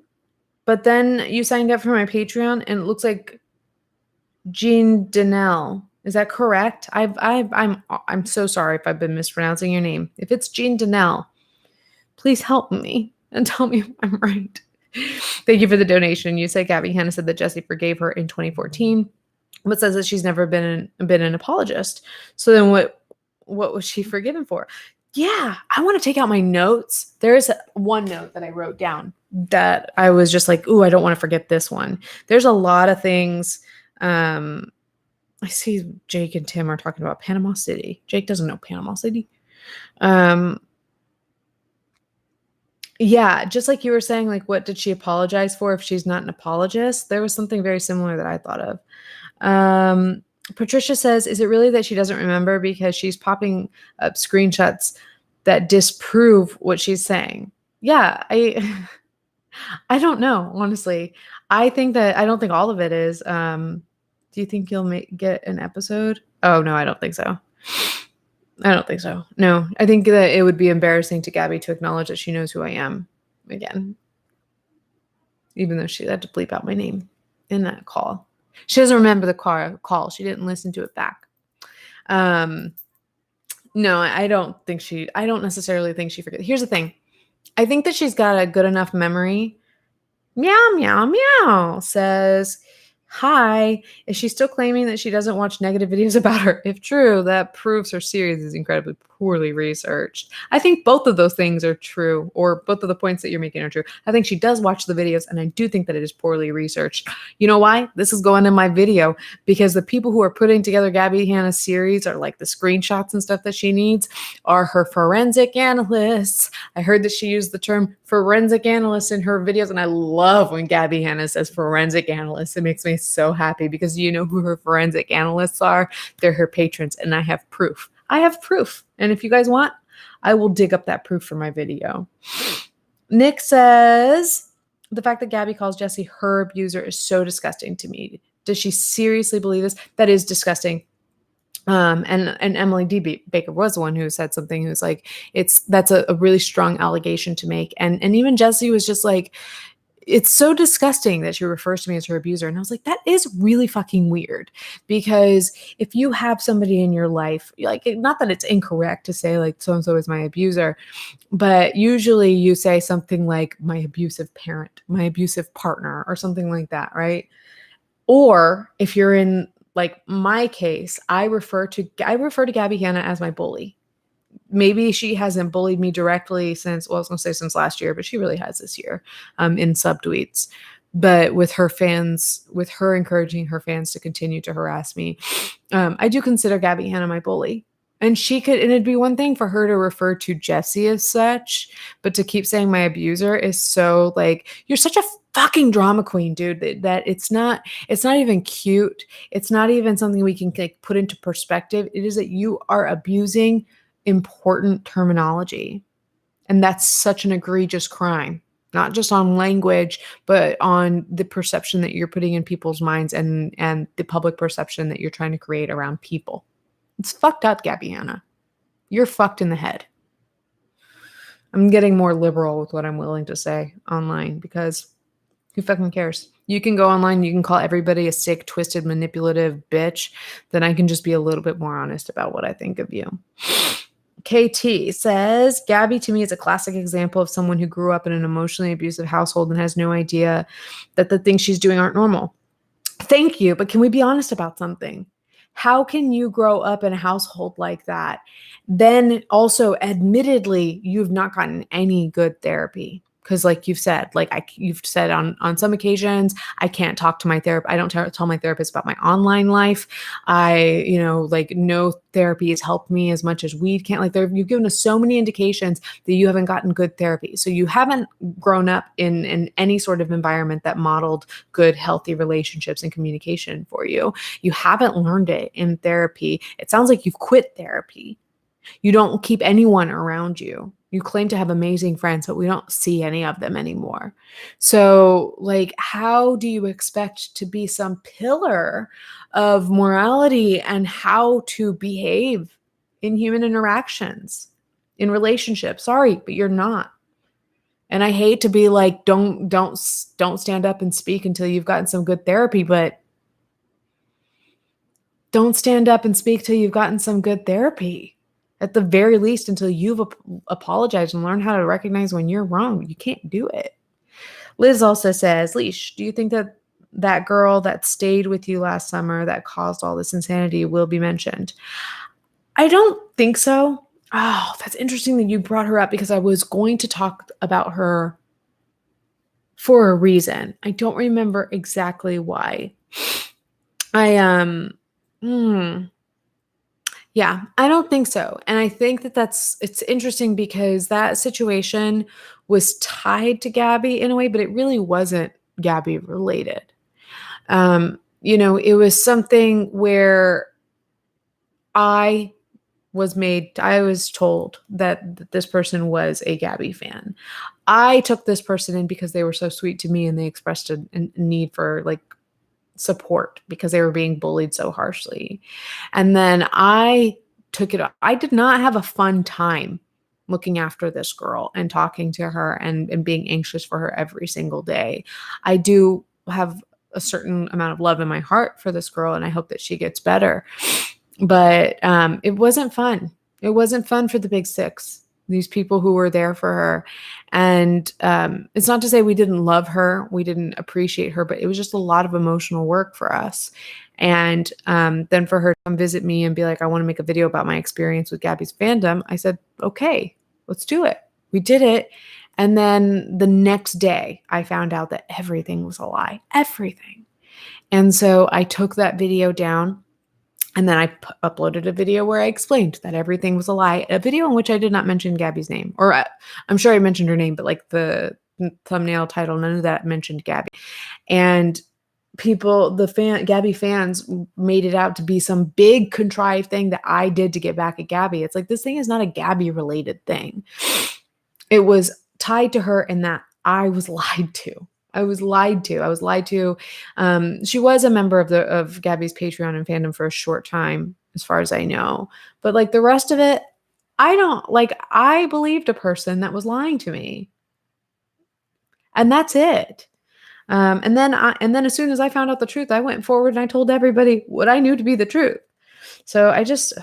Speaker 1: but then you signed up for my Patreon and it looks like Jean Donnell. Is that correct? I'm so sorry if I've been mispronouncing your name. If it's Jean Donnell, please help me and tell me if I'm right. Thank you for the donation. You say Gabbie Hanna said that Jessi forgave her in 2014, but says that she's never been an apologist. So then what was she forgiven for? Yeah, I want to take out my notes. There is one note that I wrote down that I was just like, ooh, I don't want to forget this one. There's a lot of things. I see Jake and Tim are talking about Panama City. Jake doesn't know Panama City. Yeah, just like you were saying, like, what did she apologize for if she's not an apologist? There was something very similar that I thought of. Patricia says, is it really that she doesn't remember because she's popping up screenshots that disprove what she's saying? Yeah, I don't know, honestly. I don't think all of it is. Do you think you'll get an episode? Oh, no, I don't think so. I don't think so. No, I think that it would be embarrassing to Gabbie to acknowledge that she knows who I am again, even though she had to bleep out my name in that call. She doesn't remember the call. She didn't listen to it back. No, I don't necessarily think she forgets. Here's the thing. I think that she's got a good enough memory. Meow, meow, meow, says, hi. Is she still claiming that she doesn't watch negative videos about her? If true, that proves her series is incredibly poorly researched. I think both of those things are true, or both of the points that you're making are true. I think she does watch the videos, and I do think that it is poorly researched. You know why? This is going in my video, because the people who are putting together Gabbie Hanna's series are like the screenshots and stuff that she needs are her forensic analysts. I heard that she used the term forensic analyst in her videos, and I love when Gabbie Hanna says forensic analyst. It makes me so happy, because you know who her forensic analysts are? They're her patrons, and I have proof. And if you guys want, I will dig up that proof for my video. Nick says, the fact that Gabbie calls Jessi her abuser is so disgusting to me. Does she seriously believe this? That is disgusting. And Emily D. Baker was the one who said something who's like, that's a really strong allegation to make. And even Jessi was just like, it's so disgusting that she refers to me as her abuser. And I was like, that is really fucking weird, because if you have somebody in your life, like, not that it's incorrect to say like, so-and-so is my abuser, but usually you say something like my abusive parent, my abusive partner, or something like that. Right. Or if you're in like my case, I refer to Gabbie Hanna as my bully. Maybe she hasn't bullied me directly since, well, I was going to say since last year, but she really has this year in subtweets. But with her fans, with her encouraging her fans to continue to harass me, I do consider Gabbie Hanna my bully. And it'd be one thing for her to refer to Jessi as such, but to keep saying my abuser is so like, you're such a fucking drama queen, dude, that it's not even cute. It's not even something we can like put into perspective. It is that you are abusing important terminology. And that's such an egregious crime, not just on language, but on the perception that you're putting in people's minds and the public perception that you're trying to create around people. It's fucked up, Gabbie Hanna. You're fucked in the head. I'm getting more liberal with what I'm willing to say online, because who fucking cares? You can go online, you can call everybody a sick, twisted, manipulative bitch. Then I can just be a little bit more honest about what I think of you. KT says, Gabbie to me is a classic example of someone who grew up in an emotionally abusive household and has no idea that the things she's doing aren't normal. Thank you, but can we be honest about something? How can you grow up in a household like that? Then also, admittedly, you've not gotten any good therapy. Because like you've said, you've said on some occasions, I can't talk to my therapist. I don't tell my therapist about my online life. No therapy has helped me as much as weed can't. You've given us so many indications that you haven't gotten good therapy. So you haven't grown up in any sort of environment that modeled good, healthy relationships and communication for you. You haven't learned it in therapy. It sounds like you've quit therapy. You don't keep anyone around you. You claim to have amazing friends, but we don't see any of them anymore. So, how do you expect to be some pillar of morality and how to behave in human interactions, in relationships? Sorry, but you're not. And I hate to be like, don't stand up and speak until you've gotten some good therapy, but don't stand up and speak till you've gotten some good therapy. At the very least, until you've apologized and learned how to recognize when you're wrong. You can't do it. Liz also says, Leash, do you think that that girl that stayed with you last summer that caused all this insanity will be mentioned? I don't think so. Oh, that's interesting that you brought her up because I was going to talk about her for a reason. I don't remember exactly why. Yeah, I don't think so. And I think that it's interesting because that situation was tied to Gabbie in a way, but it really wasn't Gabbie related. It was something where I was told that this person was a Gabbie fan. I took this person in because they were so sweet to me and they expressed a need for support because they were being bullied so harshly. And then I took it. I did not have a fun time looking after this girl and talking to her and being anxious for her every single day. I do have a certain amount of love in my heart for this girl and I hope that she gets better. But it wasn't fun. It wasn't fun for the big six. These people who were there for her. And it's not to say we didn't love her, we didn't appreciate her, but it was just a lot of emotional work for us. And then for her to come visit me and be like, I want to make a video about my experience with Gabbie's fandom, I said, okay, let's do it. We did it. And then the next day, I found out that everything was a lie. Everything. And so I took that video down. And then I uploaded a video where I explained that everything was a lie. A video in which I did not mention Gabbie's name. Or I'm sure I mentioned her name, but the thumbnail title, none of that mentioned Gabbie. And Gabbie fans made it out to be some big contrived thing that I did to get back at Gabbie. It's like, this thing is not a Gabbie related thing. It was tied to her in that I was lied to. I was lied to. She was a member of Gabbie's Patreon and fandom for a short time, as far as I know. But the rest of it, I believed a person that was lying to me. And that's it. And then as soon as I found out the truth, I went forward and I told everybody what I knew to be the truth. So I just,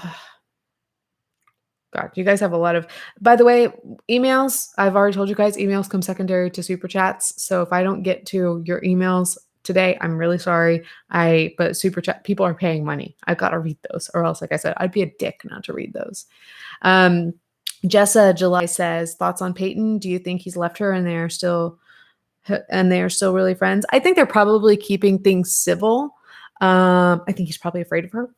Speaker 1: God, you guys have a lot of, by the way, emails. I've already told you guys, emails come secondary to super chats. So if I don't get to your emails today, I'm really sorry. But super chat, people are paying money. I've got to read those, or else, like I said, I'd be a dick not to read those. Jessa July says, thoughts on Peyton? Do you think he's left her and they are still really friends? I think they're probably keeping things civil. I think he's probably afraid of her.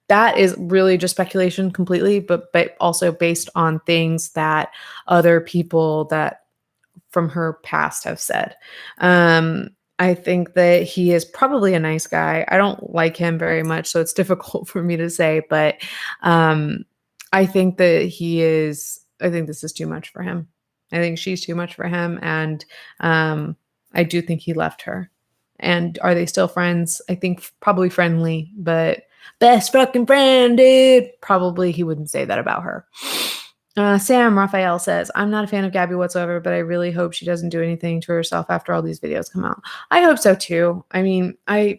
Speaker 1: That is really just speculation completely, but also based on things that other people that from her past have said. I think that he is probably a nice guy. I don't like him very much, so it's difficult for me to say, but I think that I think this is too much for him. I think she's too much for him, and I do think he left her. And are they still friends? I think probably friendly, but best fucking friend, dude. Probably he wouldn't say that about her. Sam Raphael says, I'm not a fan of Gabbie whatsoever, but I really hope she doesn't do anything to herself after all these videos come out. I hope so too. I mean, I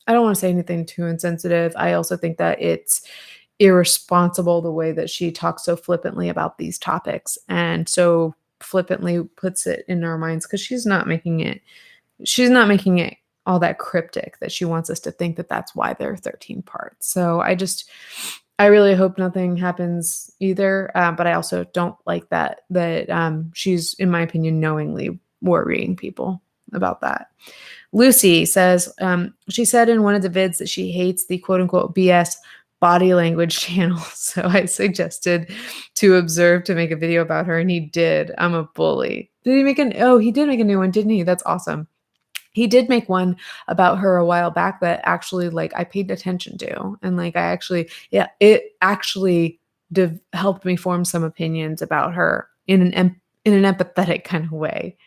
Speaker 1: don't want to say anything too insensitive. I also think that irresponsible the way that she talks so flippantly about these topics and so flippantly puts it in our minds, because she's not making it all that cryptic that she wants us to think that that's why there are 13 parts. So I really hope nothing happens either. But I also don't like that she's, in my opinion, knowingly worrying people about that. Lucy says, she said in one of the vids that she hates the quote unquote BS body language channel. So I suggested to Observe to make a video about her, and he did. I'm a bully. He did make a new one, didn't he? That's awesome. He did make one about her a while back that actually, like, I paid attention to, and like it actually helped me form some opinions about her in an empathetic kind of way.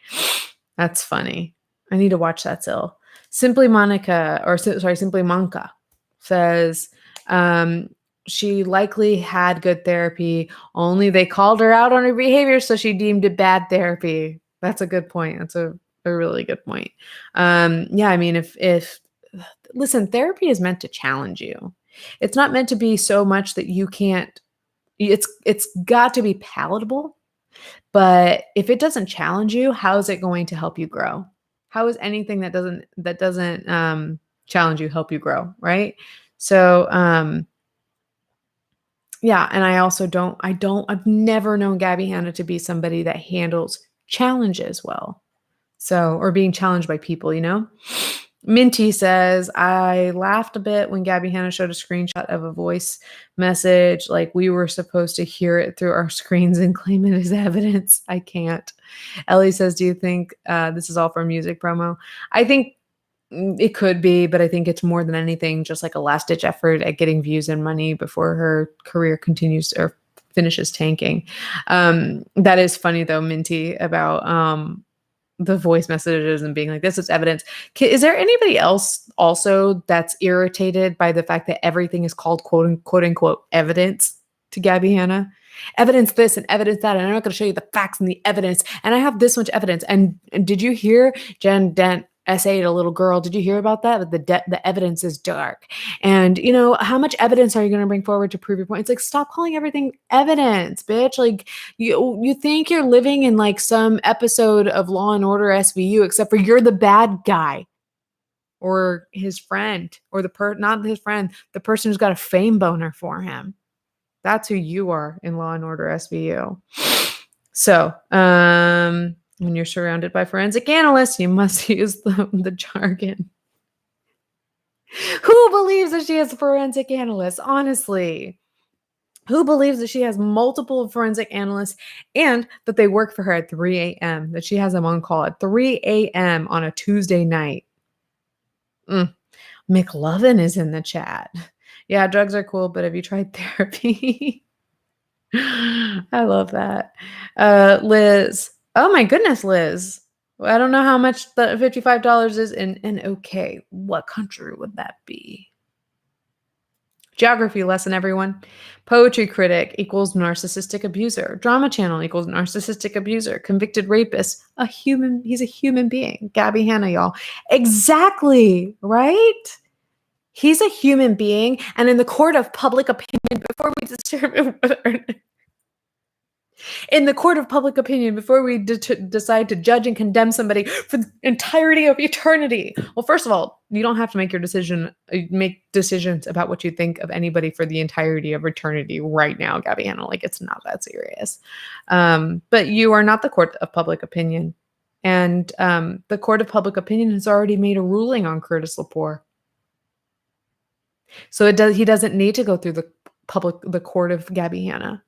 Speaker 1: That's funny. I need to watch that still. Simply Monica says she likely had good therapy, only they called her out on her behavior, so she deemed it bad therapy. That's a good point. That's a really good point. Yeah, I mean, if listen, therapy is meant to challenge you. It's not meant to be so much that you can't, it's got to be palatable, but if it doesn't challenge you, how is it going to help you grow? How is anything that doesn't challenge you help you grow, right? So, yeah, and I've never known Gabbie Hanna to be somebody that handles challenges well. So, or being challenged by people, Minty says, I laughed a bit when Gabbie Hanna showed a screenshot of a voice message, like we were supposed to hear it through our screens and claim it as evidence. I can't. Ellie says, do you think this is all for music promo? I think it could be, but I think it's more than anything just like a last-ditch effort at getting views and money before her career continues or finishes tanking. That is funny, though, Minty, about the voice messages and being like, this is evidence. Is there anybody else also that's irritated by the fact that everything is called quote unquote evidence to Gabbie Hanna? Evidence this and evidence that, and I'm not going to show you the facts and the evidence, and I have this much evidence. And did you hear Jen Dent essayed a little girl? Did you hear about that? The evidence is dark. And how much evidence are you going to bring forward to prove your point? It's like, stop calling everything evidence, bitch. Like you think you're living in like some episode of Law and Order SVU, except for you're the bad guy or his friend or not his friend, the person who's got a fame boner for him. That's who you are in Law and Order SVU. So, when you're surrounded by forensic analysts, you must use the jargon. Who believes that she has a forensic analyst? Honestly, who believes that she has multiple forensic analysts and that they work for her at 3 a.m., that she has them on call at 3 a.m. on a Tuesday night? McLovin is in the chat. Yeah, drugs are cool, but have you tried therapy? I love that. Liz. Oh my goodness, Liz. I don't know how much the $55 is in okay. What country would that be? Geography lesson, everyone. Poetry critic equals narcissistic abuser. Drama channel equals narcissistic abuser. Convicted rapist, he's a human being. Gabbie Hanna, y'all. Exactly, right? He's a human being, and in the court of public opinion, before we determine whether in the court of public opinion, before we decide to judge and condemn somebody for the entirety of eternity. Well, first of all, you don't have to make make decisions about what you think of anybody for the entirety of eternity right now, Gabbie Hanna. Like, it's not that serious. But you are not the court of public opinion. And the court of public opinion has already made a ruling on Curtis Lepore. So he doesn't need to go through the court of Gabbie Hanna.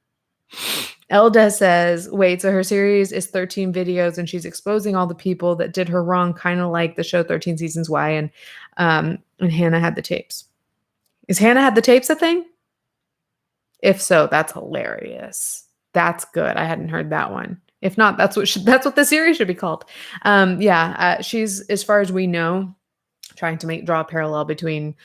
Speaker 1: Elda says, wait, so her series is 13 videos and she's exposing all the people that did her wrong, kind of like the show 13 Reasons Why, and Hannah had the tapes. Is Hannah had the tapes a thing? If so, that's hilarious. That's good. I hadn't heard that one. If not, that's what the series should be called. She's, as far as we know, trying to draw a parallel between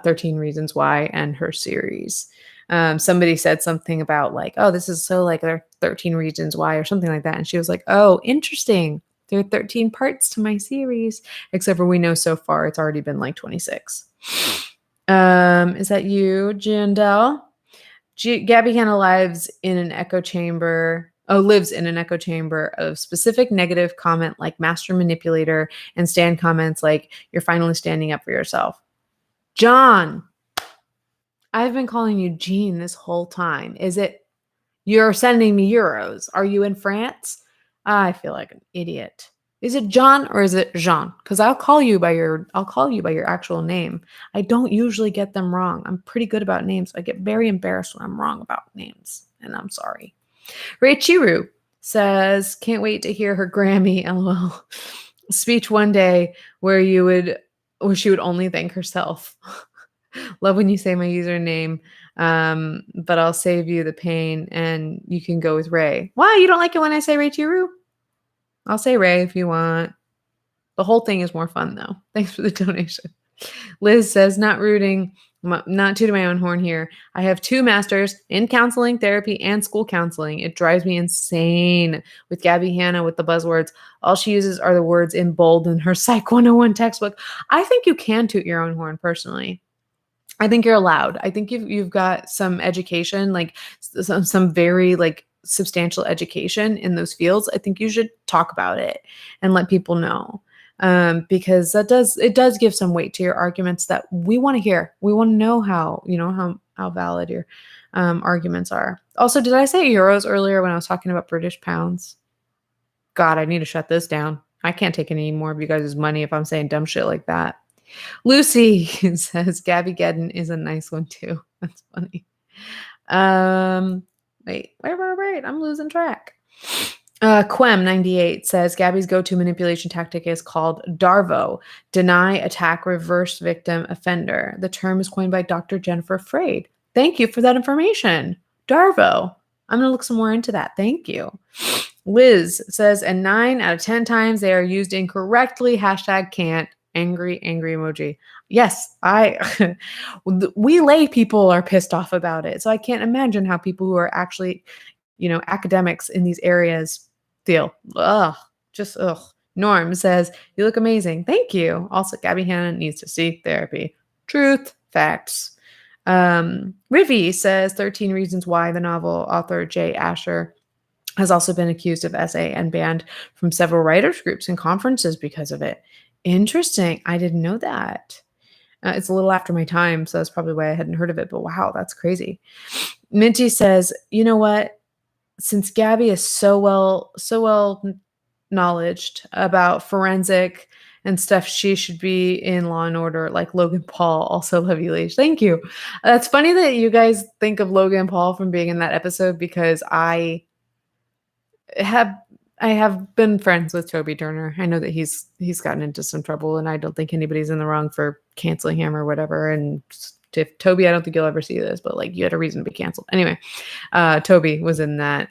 Speaker 1: 13 Reasons Why and her series. Somebody said something about like, oh, this is so like there are 13 Reasons Why or something like that. And she was like, oh, interesting. There are 13 parts to my series, except for we know so far it's already been like 26. Is that you, Jandel? Gabbie Hanna lives in an echo chamber. Oh, lives in an echo chamber of specific negative comment like master manipulator and stand comments like you're finally standing up for yourself. John, I've been calling you Jean this whole time. Is it you're sending me euros? Are you in France? I feel like an idiot. Is it John or is it Jean? Because I'll call you by your actual name. I don't usually get them wrong. I'm pretty good about names. I get very embarrassed when I'm wrong about names, and I'm sorry. Ray Chiru says, "Can't wait to hear her Grammy LOL speech one day where she would only thank herself. Love when you say my username, but I'll save you the pain and you can go with Ray." Why? You don't like it when I say Ray Chiru? I'll say Ray if you want. The whole thing is more fun, though. Thanks for the donation. Liz says, not tooting my own horn here. I have 2 masters in counseling, therapy, and school counseling. It drives me insane with Gabbie Hanna with the buzzwords. All she uses are the words in bold in her Psych 101 textbook. I think you can toot your own horn, personally. I think you're allowed. I think you've got some education, like some very like substantial education in those fields. I think you should talk about it and let people know, because it does give some weight to your arguments that we want to hear. We want to know how valid your arguments are. Also, did I say euros earlier when I was talking about British pounds? God, I need to shut this down. I can't take any more of you guys' money if I'm saying dumb shit like that. Lucy says Gabbie Geddon is a nice one too. That's funny. Wait, I'm losing track. Quem98 says Gabbie's go-to manipulation tactic is called DARVO, deny, attack, reverse victim, offender. The term is coined by Dr. Jennifer Freyd. Thank you for that information. DARVO. I'm going to look some more into that. Thank you. Liz says, and 9 out of 10 times they are used incorrectly. #can't. Angry emoji. Yes, we lay people are pissed off about it. So I can't imagine how people who are actually, academics in these areas feel. Ugh. Norm says, you look amazing. Thank you. Also, Gabbie Hanna needs to seek therapy. Truth, facts. Rivi says 13 reasons why the novel author Jay Asher has also been accused of SA and banned from several writers groups and conferences because of it. Interesting. I didn't know that. It's a little after my time, so that's probably why I hadn't heard of it. But wow, that's crazy. Minty says, you know what? Since Gabbie is so well knowledged about forensic and stuff, she should be in Law and Order, like Logan Paul. Also, love you, Leish. Thank you. That's funny that you guys think of Logan Paul from being in that episode, because I have been friends with Toby Turner. I know that he's gotten into some trouble, and I don't think anybody's in the wrong for canceling him or whatever. And if Toby, I don't think you'll ever see this, but like, you had a reason to be canceled. Anyway, Toby was in that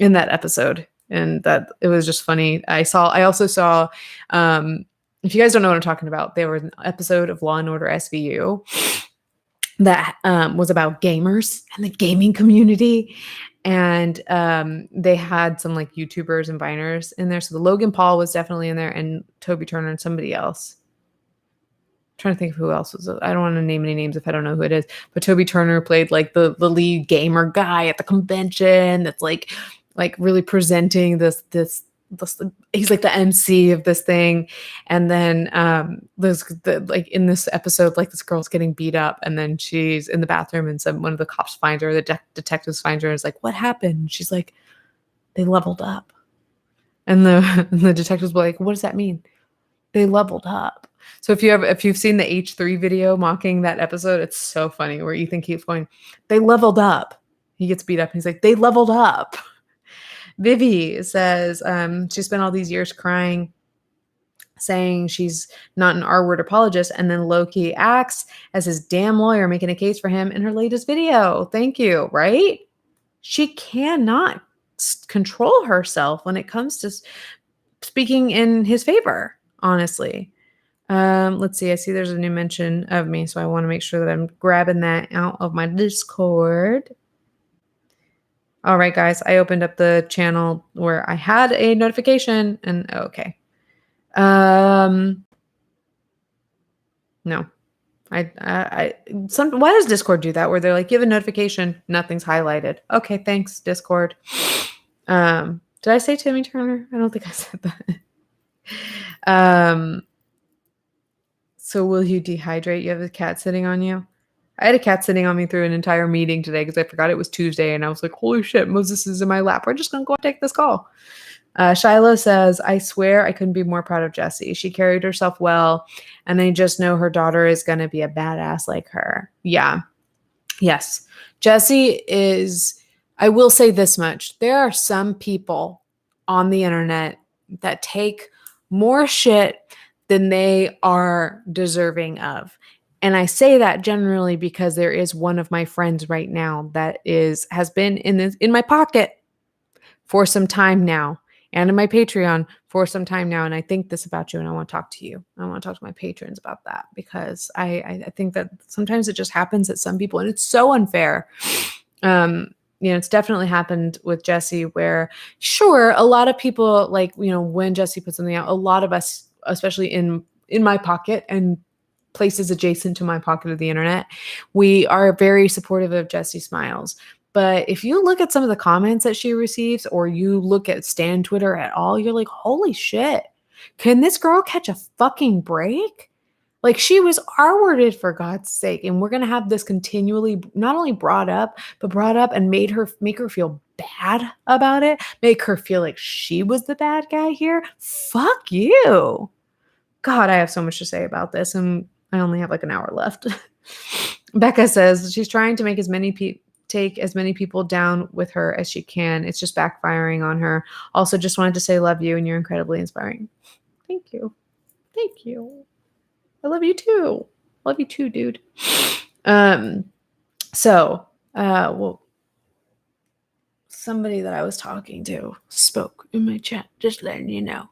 Speaker 1: episode, and that it was just funny. I also saw, if you guys don't know what I'm talking about, there was an episode of Law and Order SVU that was about gamers and the gaming community. And they had some like YouTubers and Viners in there. So the Logan Paul was definitely in there, and Toby Turner and somebody else. I'm trying to think of who else was. I don't want to name any names if I don't know who it is. But Toby Turner played like the lead gamer guy at the convention that's like really presenting this he's like the MC of this thing. And then in this episode, like, this girl's getting beat up, and then she's in the bathroom, and one of the cops finds her, the detectives find her, and is like, what happened? And she's like, they leveled up. And the detectives were like, what does that mean? They leveled up. So if you've seen the H3 video mocking that episode, it's so funny, where Ethan keeps going, they leveled up. He gets beat up, and he's like, they leveled up. Vivi says she spent all these years crying, saying she's not an R-word apologist, and then Loki acts as his damn lawyer making a case for him in her latest video. Thank you, right? She cannot control herself when it comes to speaking in his favor, honestly. Let's see. I see there's a new mention of me, so I want to make sure that I'm grabbing that out of my Discord. All right, guys, I opened up the channel where I had a notification, and okay. No. Why does Discord do that? Where they're like, give a notification, nothing's highlighted. Okay, thanks, Discord. Did I say Timmy Turner? I don't think I said that. So will you dehydrate? You have a cat sitting on you? I had a cat sitting on me through an entire meeting today because I forgot it was Tuesday, and I was like, holy shit, Moses is in my lap. We're just going to go and take this call. Shiloh says, I swear I couldn't be more proud of Jessi. She carried herself well, and I just know her daughter is going to be a badass like her. Yeah. Yes. Jessi is, I will say this much. There are some people on the internet that take more shit than they are deserving of. And I say that generally because there is one of my friends right now that has been in my pocket for some time now, and in my Patreon for some time now. And I think this about you, and I want to talk to you. I want to talk to my patrons about that, because I think that sometimes it just happens at some people, and it's so unfair. It's definitely happened with Jessi, where sure, a lot of people, like, when Jessi puts something out, a lot of us, especially in my pocket and places adjacent to my pocket of the internet, we are very supportive of Jessi Smiles. But if you look at some of the comments that she receives, or you look at Stan Twitter at all, you're like, holy shit, can this girl catch a fucking break? Like, she was R-worded, for God's sake. And we're going to have this continually not only brought up and make her feel bad about it, make her feel like she was the bad guy here. Fuck you. God, I have so much to say about this, and I only have like an hour left. Becca says she's trying to make take as many people down with her as she can. It's just backfiring on her. Also, just wanted to say love you, and you're incredibly inspiring. Thank you. Thank you. I love you too. Love you too, dude. Well, somebody that I was talking to spoke in my chat, just letting you know.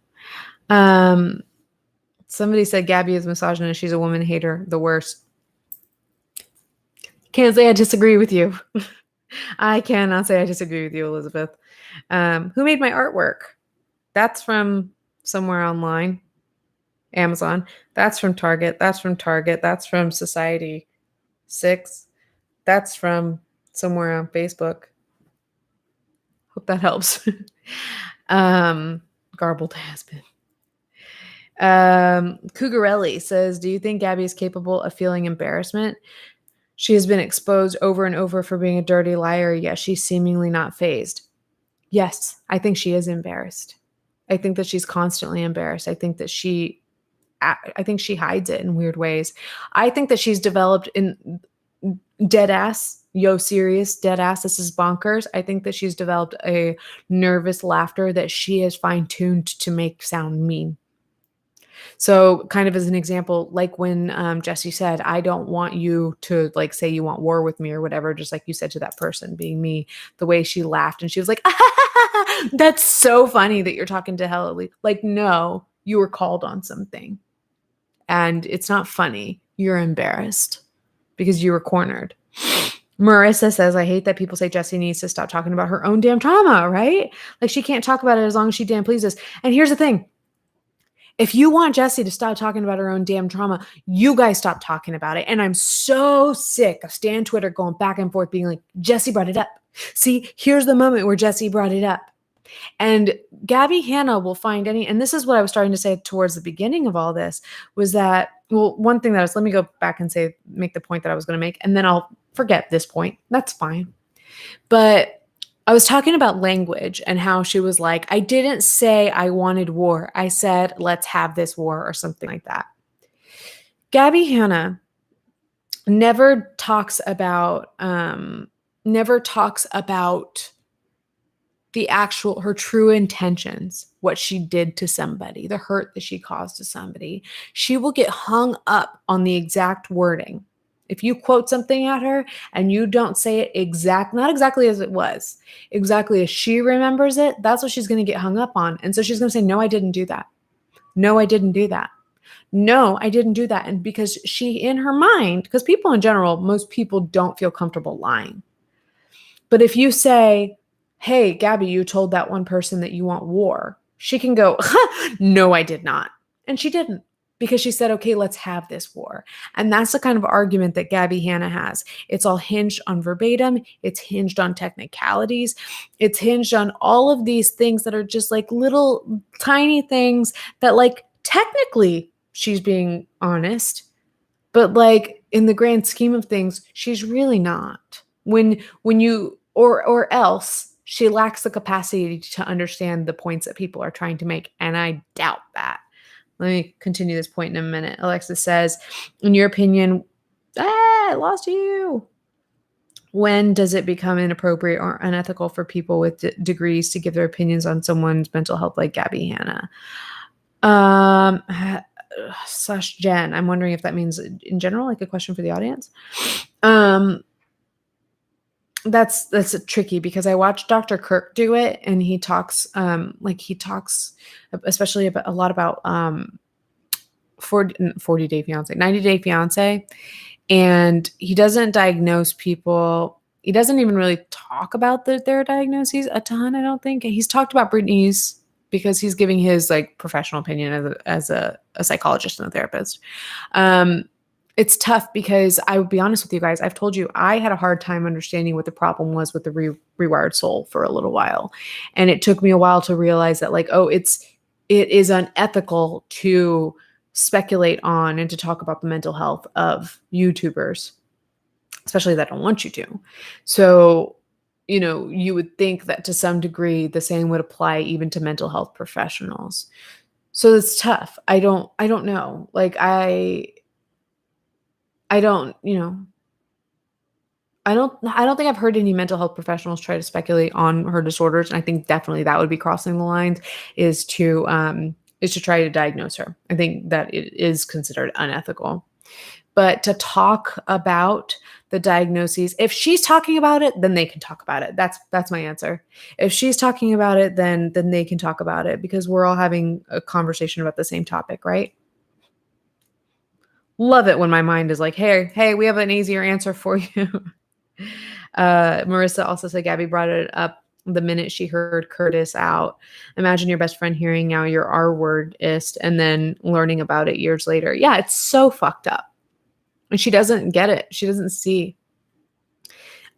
Speaker 1: Somebody said Gabbie is misogynist. She's a woman hater. The worst. Can't say I disagree with you. I cannot say I disagree with you, Elizabeth. Who made my artwork? That's from somewhere online. Amazon. That's from Target. That's from Target. That's from Society 6. That's from somewhere on Facebook. Hope that helps. Garbled has been. Cougarelli says, do you think Gabbie is capable of feeling embarrassment? She has been exposed over and over for being a dirty liar, yet she's seemingly not fazed. Yes, I think she is embarrassed. I think that she's constantly embarrassed. I think she hides it in weird ways. I think that she's developed in dead ass, serious, dead ass, this is bonkers. I think that she's developed a nervous laughter that she has fine-tuned to make sound mean. So kind of as an example, like when Jessi said, I don't want you to like say you want war with me or whatever, just like you said to that person, being me, the way she laughed and she was like, that's so funny that you're talking to Hella. Like, no, you were called on something and it's not funny. You're embarrassed because you were cornered. Marissa says, I hate that people say Jessi needs to stop talking about her own damn trauma, right? Like, she can't talk about it as long as she damn pleases. And here's the thing. If you want Jessi to stop talking about her own damn trauma, you guys stop talking about it. And I'm so sick of Stan Twitter going back and forth being like, Jessi brought it up. See, here's the moment where Jessi brought it up. And Gabbie Hanna will find and this is what I was starting to say towards the beginning of all this, was that, well, one thing let me go back and make the point that I was going to make, and then I'll forget this point. That's fine. But I was talking about language and how she was like, I didn't say I wanted war. I said, let's have this war or something like that. Gabbie Hanna never talks about her true intentions, what she did to somebody, the hurt that she caused to somebody. She will get hung up on the exact wording. If you quote something at her and you don't say it not exactly as it was, exactly as she remembers it, that's what she's going to get hung up on. And so she's going to say, no, I didn't do that. No, I didn't do that. No, I didn't do that. And because she, in her mind, because people in general, most people don't feel comfortable lying. But if you say, hey, Gabbie, you told that one person that you want war, she can go, no, I did not. And she didn't. because she said, okay, let's have this war. And that's the kind of argument that Gabbie Hanna has. It's all hinged on verbatim. It's hinged on technicalities. It's hinged on all of these things that are just like little tiny things that like technically she's being honest, but like in the grand scheme of things, she's really not. When you or else she lacks the capacity to understand the points that people are trying to make. And I doubt that. Let me continue this point in a minute. Alexis says, in your opinion, I lost you. When does it become inappropriate or unethical for people with degrees to give their opinions on someone's mental health like Gabbie Hanna? Slash Jen. I'm wondering if that means in general, like a question for the audience. That's tricky because I watched Dr. Kirk do it, and he talks especially about a lot about 40 Day Fiance, 90 Day Fiance, and he doesn't diagnose people. He doesn't even really talk about their diagnoses a ton. I don't think he's talked about Brittany's because he's giving his like professional opinion as a psychologist and a therapist. It's tough because I would be honest with you guys. I've told you I had a hard time understanding what the problem was with the rewired soul for a little while. And it took me a while to realize that like, it is unethical to speculate on and to talk about the mental health of YouTubers, especially that don't want you to. So, you would think that to some degree, the same would apply even to mental health professionals. So it's tough. I don't know. Like I don't think I've heard any mental health professionals try to speculate on her disorders. And I think definitely that would be crossing the lines is to try to diagnose her. I think that it is considered unethical. But to talk about the diagnoses, if she's talking about it, then they can talk about it. That's my answer. If she's talking about it, then they can talk about it because we're all having a conversation about the same topic, right? Love it when my mind is like, hey, we have an easier answer for you. Marissa also said Gabbie brought it up the minute she heard Curtis out. Imagine your best friend hearing now your R-wordist and then learning about it years later. Yeah, it's so fucked up. And she doesn't get it. She doesn't see.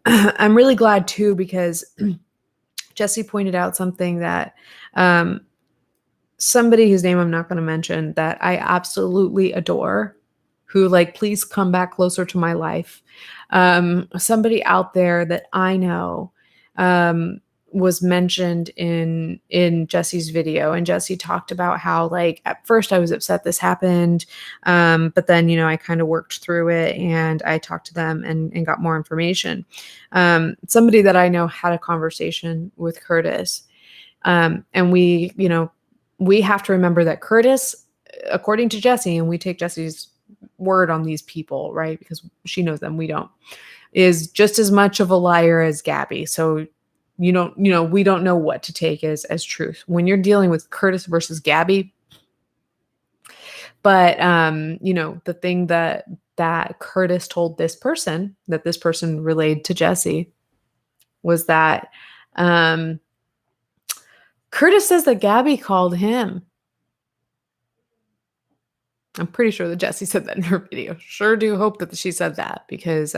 Speaker 1: I'm really glad too because Jessi pointed out something that somebody whose name I'm not going to mention that I absolutely adore, who like, please come back closer to my life. Somebody out there that I know was mentioned in Jessi's video, and Jessi talked about how like at first I was upset this happened, but then I kind of worked through it and I talked to them and got more information. Somebody that I know had a conversation with Curtis, and we have to remember that Curtis, according to Jessi, and we take Jessi's word on these people, right? Because she knows them, we don't, is just as much of a liar as Gabbie. So we don't know what to take as truth when you're dealing with Curtis versus Gabbie. But the thing that Curtis told this person, that this person relayed to Jessi, was that Curtis says that Gabbie called him. I'm pretty sure that Jessi said that in her video. Sure do hope that she said that because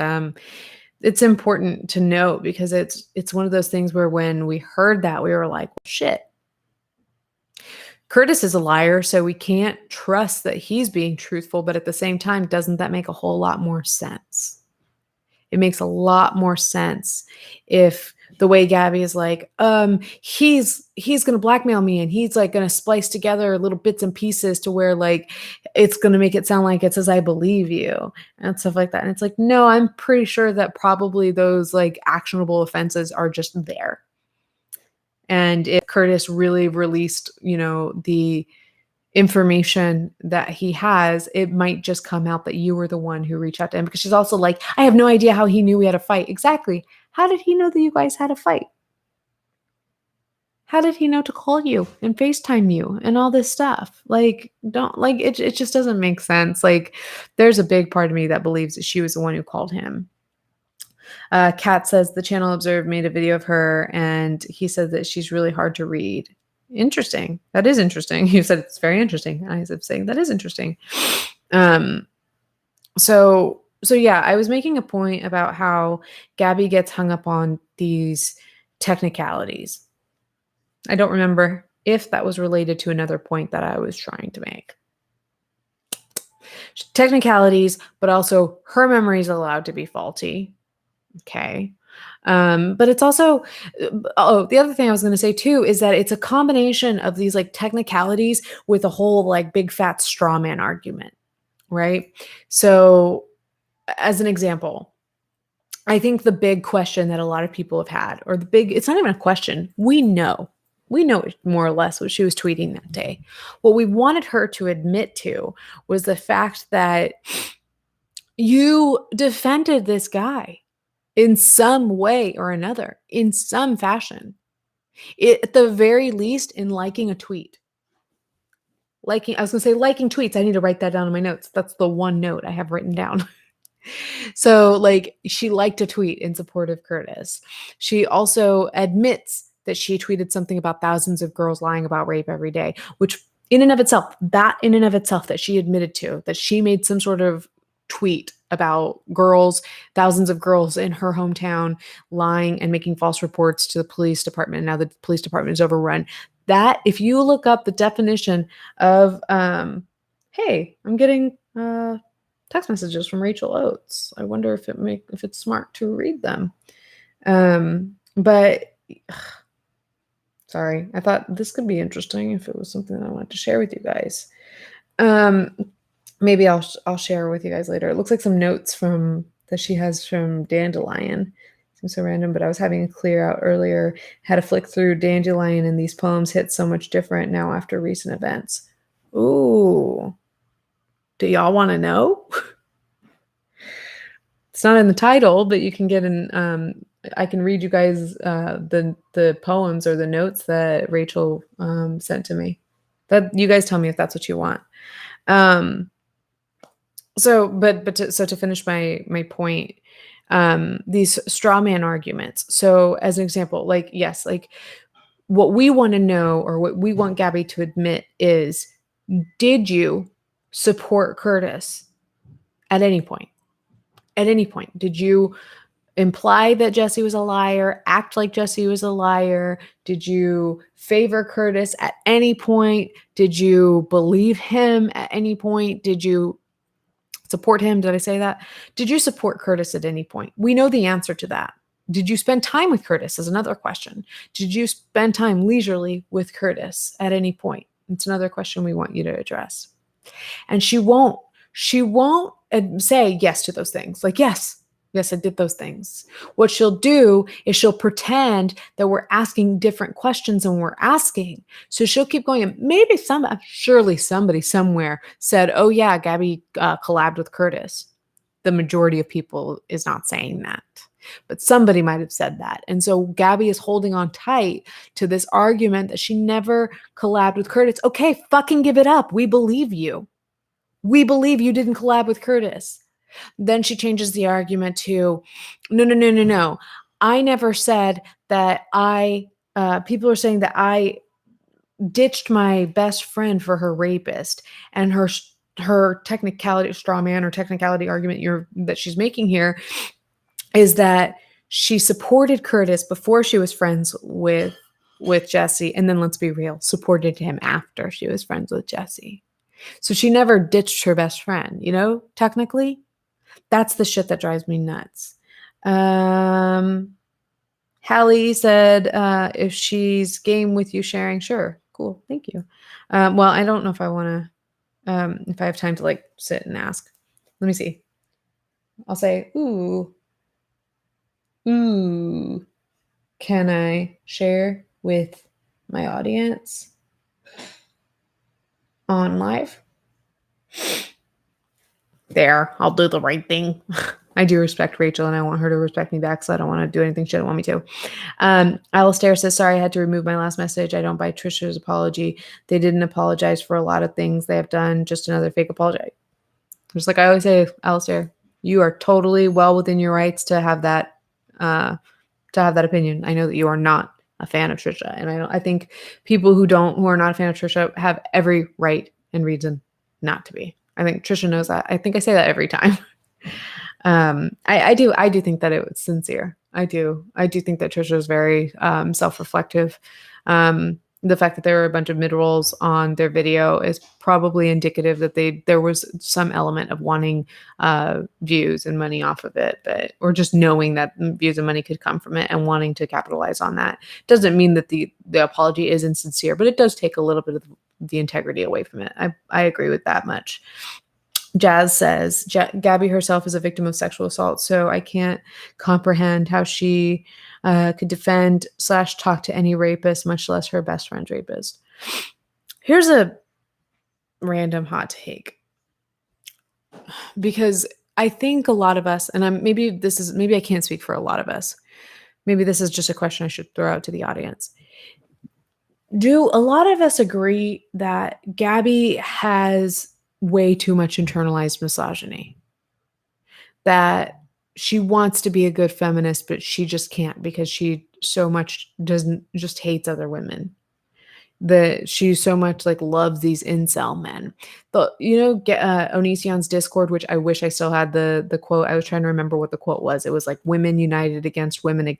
Speaker 1: it's important to note because it's one of those things where when we heard that, we were like, well, shit. Curtis is a liar, so we can't trust that he's being truthful. But at the same time, doesn't that make a whole lot more sense? It makes a lot more sense if the way Gabbie is like, he's going to blackmail me and he's like going to splice together little bits and pieces to where like, it's going to make it sound like it says, I believe you and stuff like that. And it's like, no, I'm pretty sure that probably those like actionable offenses are just there. And if Curtis really released, the information that he has, it might just come out that you were the one who reached out to him, because she's also like, I have no idea how he knew we had a fight. Exactly. How did he know that you guys had a fight? How did he know to call you and FaceTime you and all this stuff? Like, it just doesn't make sense. Like, there's a big part of me that believes that she was the one who called him. Kat says the channel observed made a video of her and he said that she's really hard to read. Interesting. That is interesting. You said it's very interesting. I was saying that is interesting. So yeah, I was making a point about how Gabbie gets hung up on these technicalities. I don't remember if that was related to another point that I was trying to make. Technicalities, but also her memory is allowed to be faulty. Okay. But it's also, the other thing I was going to say too is that it's a combination of these like technicalities with a whole like big fat straw man argument, right? So, as an example, I think the big question that a lot of people have had, or it's not even a question, we know more or less what she was tweeting that day. What we wanted her to admit to was the fact that you defended this guy in some way or another, in some fashion. At the very least, in liking a tweet. I was going to say liking tweets. I need to write that down in my notes. That's the one note I have written down. So, like, she liked a tweet in support of Curtis. She also admits that she tweeted something about thousands of girls lying about rape every day, which in and of itself, that she admitted to, that she made some sort of tweet about thousands of girls in her hometown lying and making false reports to the police department. Now the police department is overrun. That, if you look up the definition of, hey, I'm getting text messages from Rachel Oates. I wonder if it's smart to read them. But sorry, I thought this could be interesting if it was something that I wanted to share with you guys. Maybe I'll share with you guys later. It looks like some notes that she has from Dandelion. Seems so random, but I was having a clear out earlier. Had to flick through Dandelion, and these poems hit so much different now after recent events. Ooh. Do y'all want to know? It's not in the title, but you can get I can read you guys the poems or the notes that Rachel sent to me. That you guys tell me if that's what you want. So to finish my point, these straw man arguments. So as an example, like, yes, like what we want to know, or what we want Gabbie to admit is, did you support Curtis at any point? At any point, did you imply that Jessi was a liar, act like Jessi was a liar? Did you favor Curtis at any point? Did you believe him at any point? Did you support him? Did I say that? Did you support Curtis at any point? We know the answer to that. Did you spend time with Curtis is another question. Did you spend time leisurely with Curtis at any point? It's another question we want you to address. And she won't say yes to those things. Like, yes, I did those things. What she'll do is she'll pretend that we're asking different questions than we're asking. So she'll keep going. And maybe surely somebody somewhere said, oh yeah, Gabbie collabed with Curtis. The majority of people is not saying that, but somebody might have said that. And so Gabbie is holding on tight to this argument that she never collabed with Curtis. Okay, fucking give it up. We believe you. We believe you didn't collab with Curtis. Then she changes the argument to, no. I never said that people are saying that I ditched my best friend for her rapist. And her technicality, straw man or technicality argument that she's making here is that she supported Curtis before she was friends with Jessi. And then, let's be real, supported him after she was friends with Jessi. So she never ditched her best friend, technically. That's the shit that drives me nuts. Hallie said, if she's game with you sharing, sure. Cool. Thank you. Well, I don't know if I want to, if I have time to like sit and ask. Let me see. I'll say, ooh, can I share with my audience on live? There, I'll do the right thing. I do respect Rachel, and I want her to respect me back, so I don't want to do anything she doesn't want me to. Alistair says, sorry, I had to remove my last message. I don't buy Trisha's apology. They didn't apologize for a lot of things they have done. Just another fake apology. Just like I always say, Alistair, you are totally well within your rights to have that opinion. I know that you are not a fan of Trisha. And I think people who are not a fan of Trisha have every right and reason not to be. I think Trisha knows that. I think I say that every time. I do think that it was sincere. I do think that Trisha is very self-reflective. The fact that there were a bunch of mid-rolls on their video is probably indicative that there was some element of wanting views and money off of it, or just knowing that views and money could come from it and wanting to capitalize on that. Doesn't mean that the apology is insincere, but it does take a little bit of the integrity away from it. I agree with that much. Jazz says, Gabbie herself is a victim of sexual assault, so I can't comprehend how she could defend / talk to any rapist, much less her best friend's rapist. Here's a random hot take. Because I think a lot of us, and maybe I can't speak for a lot of us. Maybe this is just a question I should throw out to the audience. Do a lot of us agree that Gabbie has way too much internalized misogyny? That she wants to be a good feminist, but she just can't because she so much just hates other women. That she so much loves these incel men. But Onision's Discord, which I wish I still had the quote. I was trying to remember what the quote was. It was like women united against women,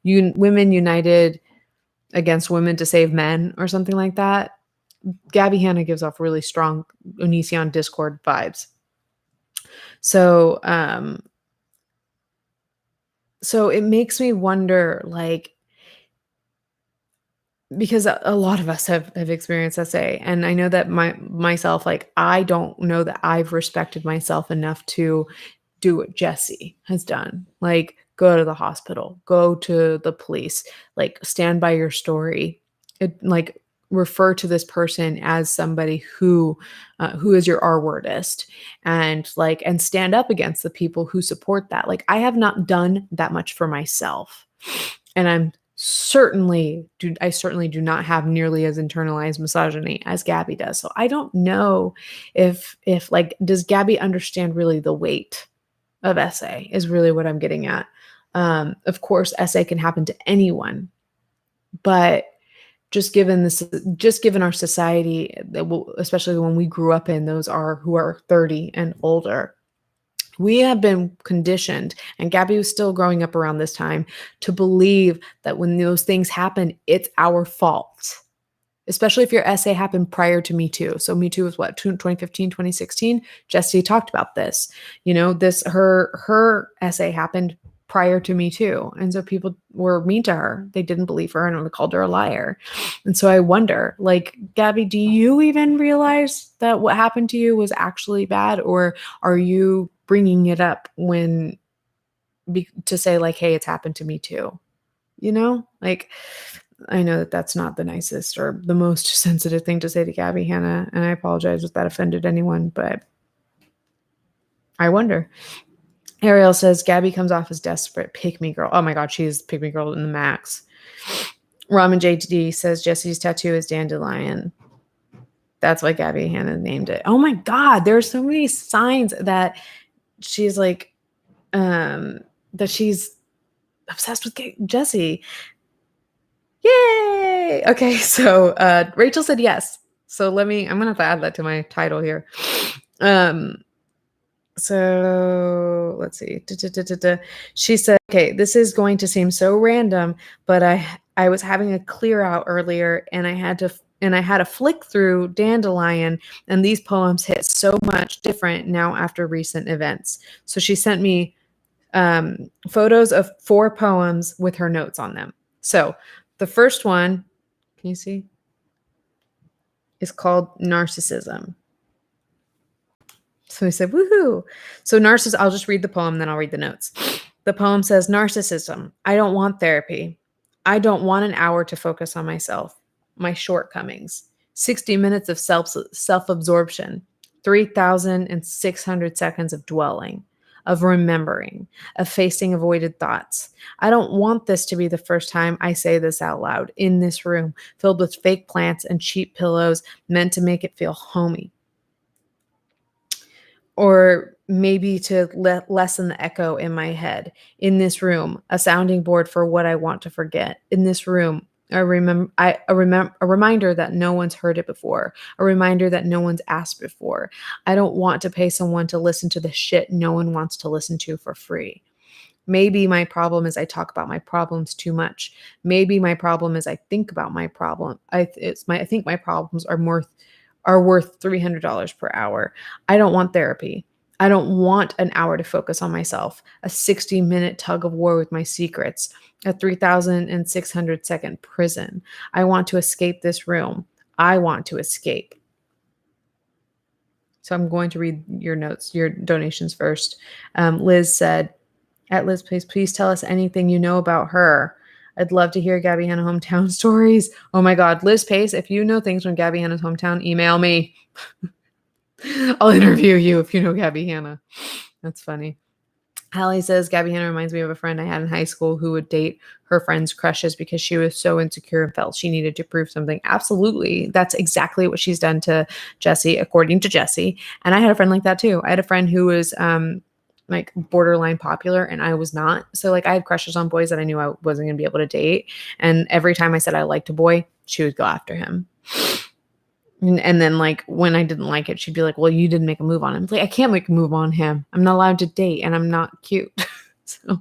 Speaker 1: women united against women to save men, or something like that. Gabbie Hanna gives off really strong Onision Discord vibes. So it makes me wonder, because a lot of us have experienced SA, and I know that myself, I don't know that I've respected myself enough to do what Jessi has done. Go to the hospital, go to the police, stand by your story. Refer to this person as somebody who is your R-wordist, and stand up against the people who support that. I have not done that much for myself, and I certainly do not have nearly as internalized misogyny as Gabbie does. So I don't know if does Gabbie understand really the weight of SA is really what I'm getting at. Of course, SA can happen to anyone, but just given our society, especially when we grew up in those who are 30 and older, we have been conditioned, and Gabbie was still growing up around this time, to believe that when those things happen, it's our fault. Especially if your SA happened prior to Me Too. So Me Too was what, 2015, 2016? Jessi talked about this. Her SA happened prior to Me Too. And so people were mean to her. They didn't believe her and called her a liar. And so I wonder, Gabbie, do you even realize that what happened to you was actually bad? Or are you bringing it up to say hey, it's happened to me too? I know that that's not the nicest or the most sensitive thing to say to Gabbie Hanna, and I apologize if that offended anyone, but I wonder. Ariel says, Gabbie comes off as desperate, pick me girl. Oh my God, she's pick me girl in the max. Ramen JD says, Jessi's tattoo is dandelion. That's why Gabbie Hanna named it. Oh my God, there are so many signs that she's that she's obsessed with Jessi. Yay! Okay, so Rachel said yes. So I'm gonna have to add that to my title here. So let's see. She said, okay, this is going to seem so random, but I was having a clear out earlier, and I had to flick through Dandelion, and these poems hit so much different now after recent events. So she sent me photos of 4 poems with her notes on them. So the first one, can you see, is called Narcissism. So he said, woohoo. So I'll just read the poem, then I'll read the notes. The poem says, Narcissism. I don't want therapy. I don't want an hour to focus on myself, my shortcomings, 60 minutes of self-absorption, 3,600 seconds of dwelling, of remembering, of facing avoided thoughts. I don't want this to be the first time I say this out loud in this room, filled with fake plants and cheap pillows meant to make it feel homey. Or maybe to lessen the echo in my head. In this room, a sounding board for what I want to forget. In this room, A reminder that no one's heard it before. A reminder that no one's asked before. I don't want to pay someone to listen to the shit no one wants to listen to for free. Maybe my problem is I talk about my problems too much. Maybe my problem is I think about my problem. I think my problems are worth $300 per hour. I don't want therapy. I don't want an hour to focus on myself, a 60-minute tug of war with my secrets, a 3,600-second prison. I want to escape this room. I want to escape. So I'm going to read your notes, your donations first. Liz said, at Liz, please tell us anything you know about her. I'd love to hear Gabbie Hanna hometown stories. Oh my God, Liz Pace, if you know things from Gabbie Hanna's hometown, email me. I'll interview you if you know Gabbie Hanna. That's funny. Hallie says, Gabbie Hanna reminds me of a friend I had in high school who would date her friends' crushes because she was so insecure and felt she needed to prove something. Absolutely. That's exactly what she's done to Jessi, according to Jessi. And I had a friend like that too. I had a friend who was like borderline popular and I was not. So like I had crushes on boys that I knew I wasn't going to be able to date. And every time I said I liked a boy, she would go after him. And then like when I didn't like it, she'd be like, well, you didn't make a move on him. Like, I can't make a move on him. I'm not allowed to date and I'm not cute. So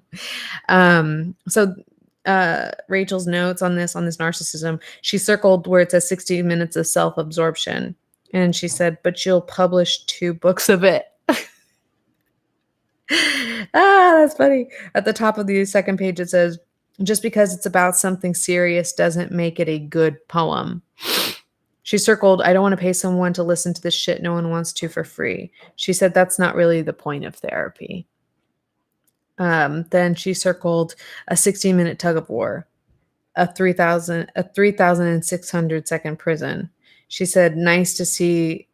Speaker 1: Rachel's notes on this narcissism, she circled where it says 60 minutes of self-absorption. And she said, but you'll publish 2 books of it. That's funny. At the top of the second page, it says, just because it's about something serious doesn't make it a good poem. She circled, I don't want to pay someone to listen to this shit no one wants to for free. She said that's not really the point of therapy. Then she circled a 60-minute tug of war, a 3,600-second prison. She said, nice to see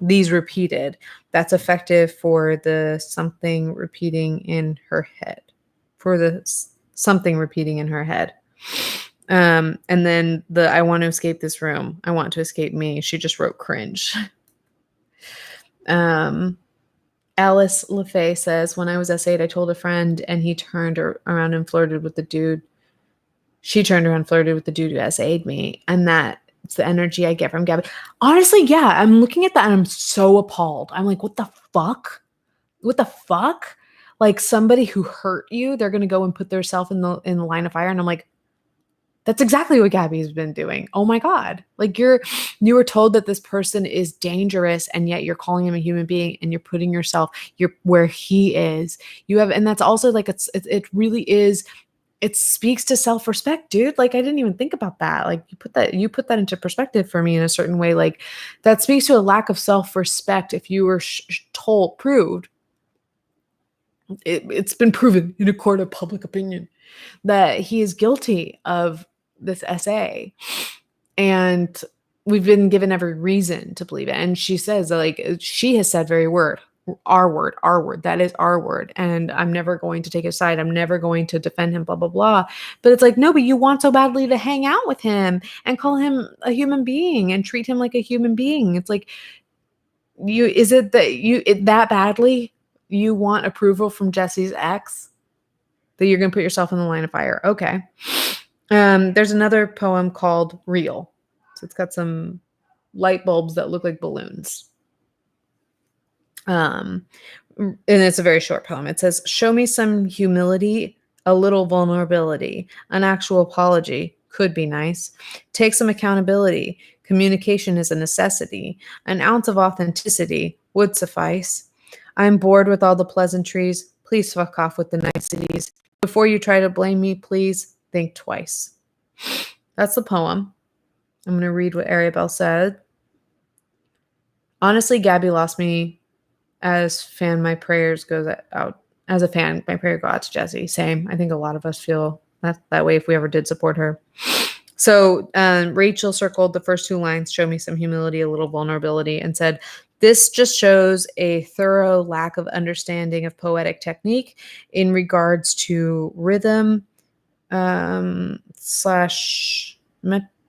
Speaker 1: these repeated. That's effective for the something repeating in her head. And then I want to escape this room. I want to escape me. She just wrote cringe. Alice LaFay says, when I was S8, I told a friend and he turned around and flirted with the dude. She turned around and flirted with the dude who S8'd me. And that's the energy I get from Gabbie. Honestly, yeah, I'm looking at that and I'm so appalled. I'm like, what the fuck? What the fuck? Like somebody who hurt you, they're going to go and put themselves in the line of fire. And I'm like, that's exactly what Gabbie's been doing. Oh my God. Like you were told that this person is dangerous and yet you're calling him a human being and you're putting yourself where he is. And that's also like, it really is, it speaks to self-respect, dude. Like I didn't even think about that. Like you put that into perspective for me in a certain way. Like that speaks to a lack of self-respect. If you were proved, it's been proven in a court of public opinion that he is guilty of this SA, and we've been given every reason to believe it. And she says like she has said our word, that is our word, and I'm never going to take his side. I'm never going to defend him, blah blah blah. But it's like, no, but you want so badly to hang out with him and call him a human being and treat him like a human being. It's like, that badly you want approval from Jessi's ex that you're going to put yourself in the line of fire. Okay. There's another poem called Real. So it's got some light bulbs that look like balloons. And it's a very short poem. It says, show me some humility, a little vulnerability, an actual apology could be nice. Take some accountability. Communication is a necessity. An ounce of authenticity would suffice. I'm bored with all the pleasantries. Please fuck off with the niceties. Before you try to blame me, please think twice. That's the poem. I'm going to read what Arabelle said. Honestly, Gabbie lost me as fan. My prayers goes out. As a fan, my prayer go out to Jessi. Same. I think a lot of us feel that way if we ever did support her. So Rachel circled the first 2 lines, show me some humility, a little vulnerability, and said, this just shows a thorough lack of understanding of poetic technique in regards to rhythm /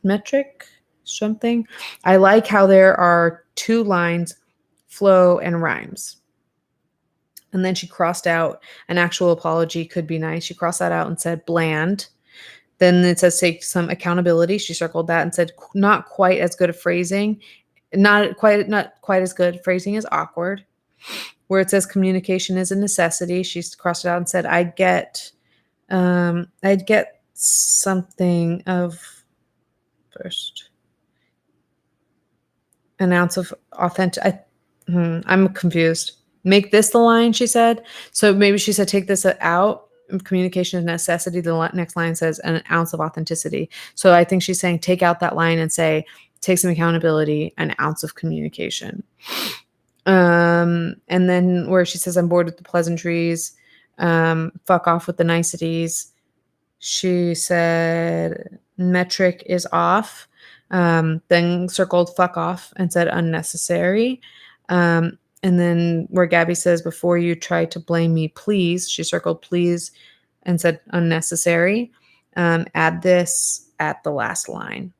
Speaker 1: metric something. I like how there are 2 lines, flow and rhymes. And then she crossed out an actual apology could be nice. She crossed that out and said bland. Then it says take some accountability. She circled that and said not quite as good a phrasing. Not quite as good. Phrasing is awkward. Where it says communication is a necessity, she's crossed it out and said, I'd get something of first an ounce of authentic. I'm confused. Make this the line, she said. So maybe she said, take this out. Communication is necessity. The next line says an ounce of authenticity. So I think she's saying take out that line and say, take some accountability, an ounce of communication. And then where she says, I'm bored with the pleasantries, fuck off with the niceties. She said, metric is off. Then circled fuck off and said unnecessary. And then where Gabbie says, before you try to blame me, please, she circled please and said unnecessary. Add this at the last line.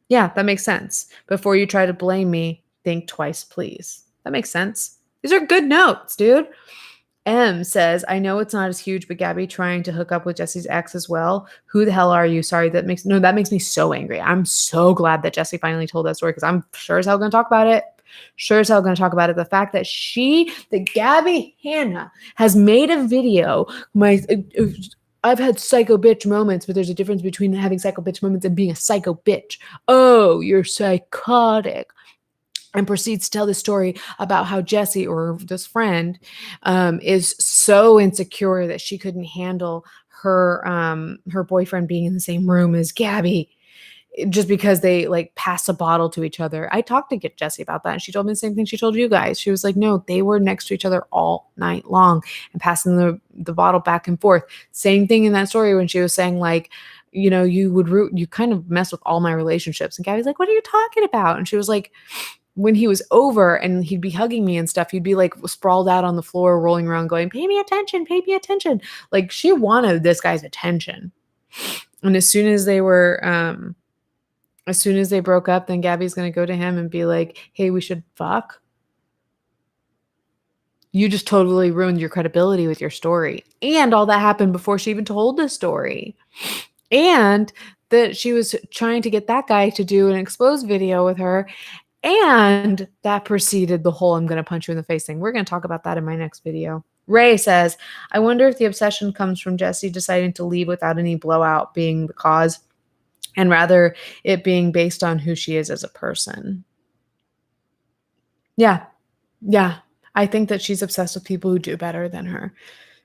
Speaker 1: Yeah, that makes sense. Before you try to blame me, think twice, please. That makes sense. These are good notes, dude. M says, I know it's not as huge, but Gabbie trying to hook up with Jessi's ex as well. Who the hell are you? Sorry, that makes me so angry. I'm so glad that Jessi finally told that story because I'm sure as hell going to talk about it. The fact that Gabbie Hanna has made a video. I've had psycho bitch moments, but there's a difference between having psycho bitch moments and being a psycho bitch. Oh, you're psychotic. And proceeds to tell the story about how Jessi, or this friend, is so insecure that she couldn't handle her boyfriend being in the same room as Gabbie, just because they like pass a bottle to each other. I talked to Jessi about that, and she told me the same thing she told you guys. She was like, no, they were next to each other all night long and passing the bottle back and forth. Same thing in that story when she was saying like, you kind of mess with all my relationships. And Gabbie's like, what are you talking about? And she was like, when he was over and he'd be hugging me and stuff, he'd be like sprawled out on the floor, rolling around going, pay me attention, pay me attention. Like she wanted this guy's attention. And as soon as they broke up, then Gabbie's going to go to him and be like, hey, we should fuck. You just totally ruined your credibility with your story. And all that happened before she even told the story. And that she was trying to get that guy to do an exposed video with her. And that preceded the whole I'm going to punch you in the face thing. We're going to talk about that in my next video. Ray says, I wonder if the obsession comes from Jessi deciding to leave without any blowout being the cause, and rather it being based on who she is as a person. Yeah. I think that she's obsessed with people who do better than her.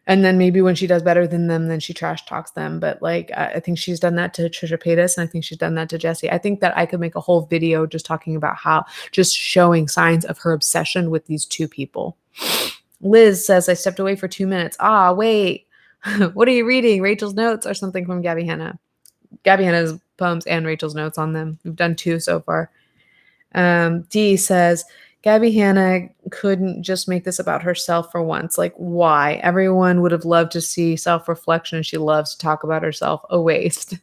Speaker 1: And then maybe when she does better than them, then she trash talks them. But like, I think she's done that to Trisha Paytas, and I think she's done that to Jessi. I think that I could make a whole video just talking about just showing signs of her obsession with these two people. Liz says, I stepped away for 2 minutes. Wait. What are you reading? Rachel's notes or something from Gabbie Hanna? Gabbie Hanna's poems and Rachel's notes on them. We've done 2 so far. D says, Gabbie Hanna couldn't just make this about herself for once. Like, why? Everyone would have loved to see self-reflection, and she loves to talk about herself. A waste.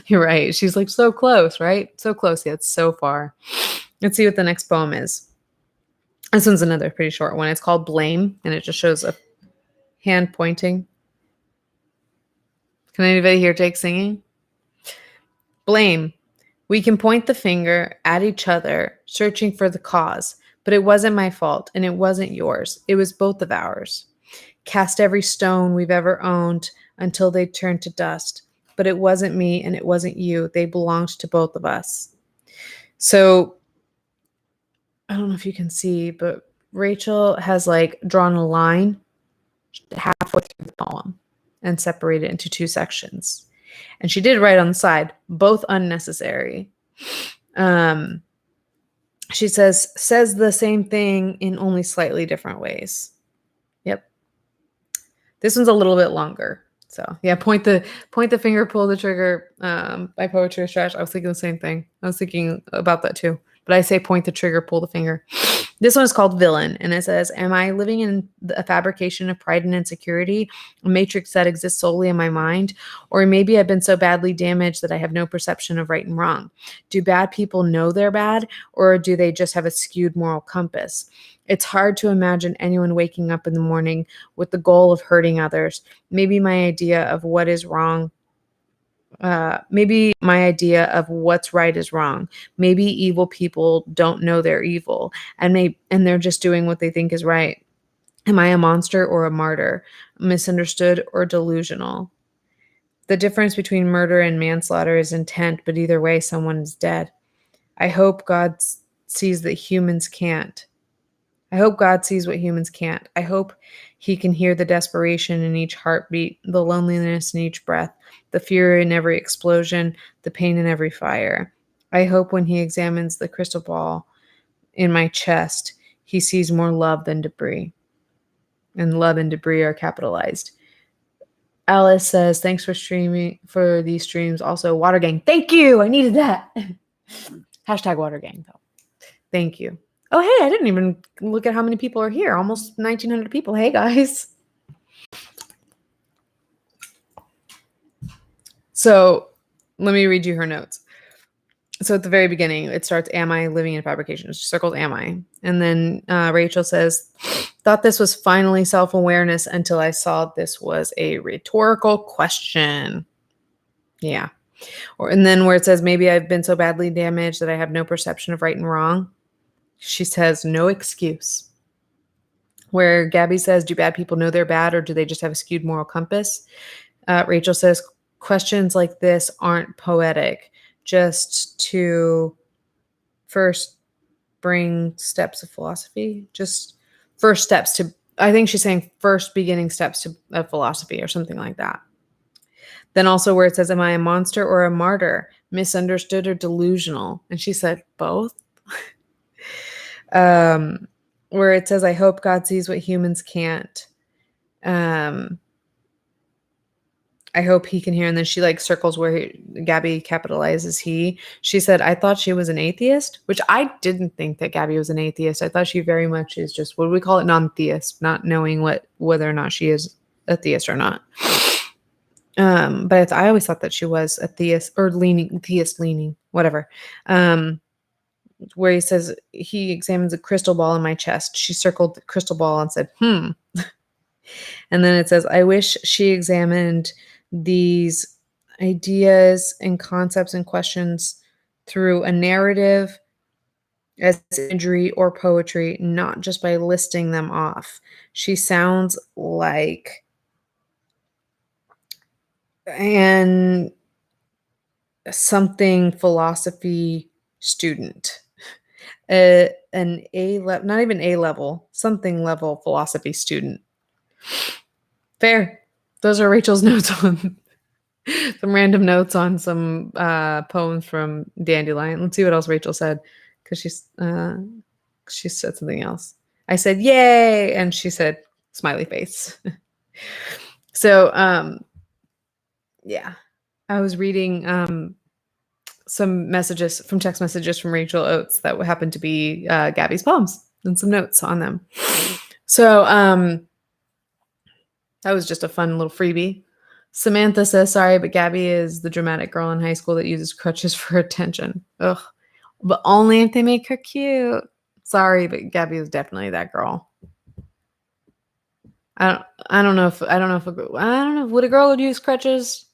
Speaker 1: You're right. She's like so close, right? So close, yet so far. Let's see what the next poem is. This one's another pretty short one. It's called Blame, and it just shows a hand pointing. Can anybody hear Jake singing? Blame. We can point the finger at each other, searching for the cause. But it wasn't my fault, and it wasn't yours. It was both of ours. Cast every stone we've ever owned until they turned to dust. But it wasn't me, and it wasn't you. They belonged to both of us. So, I don't know if you can see, but Rachel has like drawn a line halfway through the poem and separated it into 2 sections. And she did write on the side, both unnecessary. She says the same thing in only slightly different ways. Yep. This one's a little bit longer. So yeah, point the finger, pull the trigger, by Poetry is Trash. I was thinking the same thing. I was thinking about that too. But I say point the trigger, pull the finger. This one is called Villain, and it says, am I living in a fabrication of pride and insecurity, a matrix that exists solely in my mind? Or maybe I've been so badly damaged that I have no perception of right and wrong. Do bad people know they're bad, or do they just have a skewed moral compass? It's hard to imagine anyone waking up in the morning with the goal of hurting others. Maybe my idea of what is wrong Maybe my idea of what's right is wrong. Maybe evil people don't know they're evil, and they're just doing what they think is right. Am I a monster or a martyr? Misunderstood or delusional? The difference between murder and manslaughter is intent, but either way, someone is dead. I hope God sees that humans can't. I hope God sees what humans can't. I hope he can hear the desperation in each heartbeat, the loneliness in each breath, the fear in every explosion, the pain in every fire. I hope when he examines the crystal ball in my chest, he sees more love than debris. And love and debris are capitalized. Alice says, thanks for streaming for these streams. Also, Water Gang. Thank you. I needed that. Hashtag Water Gang, though. Thank you. Oh, hey, I didn't even look at how many people are here. Almost 1,900 people. Hey, guys. So let me read you her notes. So at the very beginning, it starts, am I living in fabrication? She circles, am I? And then Rachel says, thought this was finally self-awareness until I saw this was a rhetorical question. Yeah. And then where it says, maybe I've been so badly damaged that I have no perception of right and wrong. She says, no excuse. Where Gabbie says, do bad people know they're bad, or do they just have a skewed moral compass? Rachel says, questions like this aren't poetic, just to first bring steps of philosophy, just first steps to, I think she's saying first beginning steps of philosophy or something like that. Then also where it says, am I a monster or a martyr? Misunderstood or delusional? And she said, both. Where it says, I hope God sees what humans can't. I hope he can hear. And then she like circles where Gabbie capitalizes he. She said, I thought she was an atheist, which I didn't think that Gabbie was an atheist. I thought she very much is just, what do we call it? Non-theist, not knowing whether or not she is a theist or not. But I always thought that she was a theist or theist leaning, whatever. Where he says he examines a crystal ball in my chest. She circled the crystal ball and said, And then it says, I wish she examined these ideas and concepts and questions through a narrative as imagery or poetry, not just by listing them off. She sounds like an something philosophy student. An A-level, not even A-level, something level philosophy student. Fair. Those are Rachel's notes on some random notes on some poems from Dandelion. Let's see what else Rachel said, because she said something else. I said, yay, and she said, smiley face. So, yeah. I was reading some messages from text messages from Rachel Oates that happened to be Gabbie's poems and some notes on them. So that was just a fun little freebie. Samantha says, sorry, but Gabbie is the dramatic girl in high school that uses crutches for attention. Ugh. But only if they make her cute. Sorry, but Gabbie is definitely that girl. I don't know if would a girl would use crutches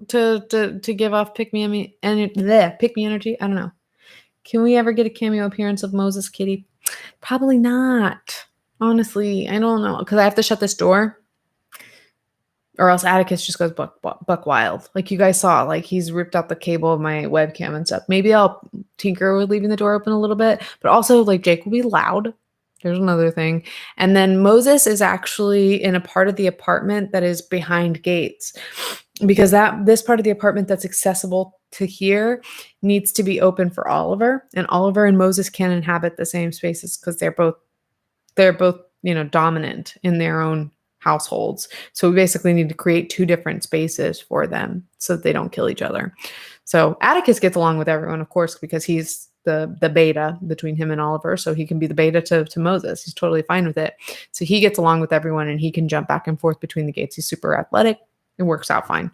Speaker 1: to give off pick me energy? I don't know. Can we ever get a cameo appearance of Moses Kitty? Probably not. Honestly, I don't know, because I have to shut this door, or else Atticus just goes buck wild. Like you guys saw, like he's ripped out the cable of my webcam and stuff. Maybe I'll tinker with leaving the door open a little bit, but also like Jake will be loud. There's another thing. And then Moses is actually in a part of the apartment that is behind gates, because this part of the apartment that's accessible to here needs to be open for Oliver, and Oliver and Moses can't inhabit the same spaces because they're both, dominant in their own households. So we basically need to create two different spaces for them so that they don't kill each other. So Atticus gets along with everyone, of course, because he's the beta between him and Oliver. So he can be the beta to Moses. He's totally fine with it. So he gets along with everyone and he can jump back and forth between the gates. He's super athletic. It works out fine.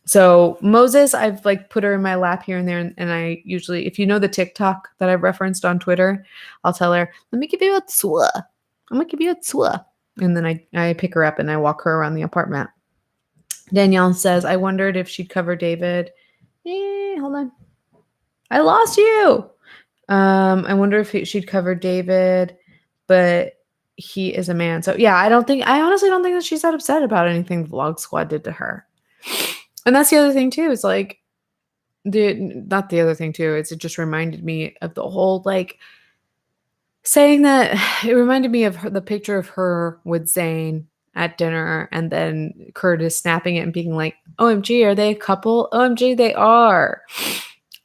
Speaker 1: So Moses, I've like put her in my lap here and there. And I usually, if you know the TikTok that I've referenced on Twitter, I'll tell her, let me give you a tour. I'm going to give you a tour. And then I pick her up and I walk her around the apartment. Danielle says, I wondered if she'd cover David. Hold on. I lost you. I wonder if she'd cover David, but he is a man. So yeah, I honestly don't think that she's that upset about anything the Vlog Squad did to her. And that's the other thing too, is like, not the other thing too, it just reminded me of the whole, like, saying that it reminded me of the picture of her with Zayn at dinner, and then Curtis snapping it and being like, OMG, are they a couple? OMG, they are.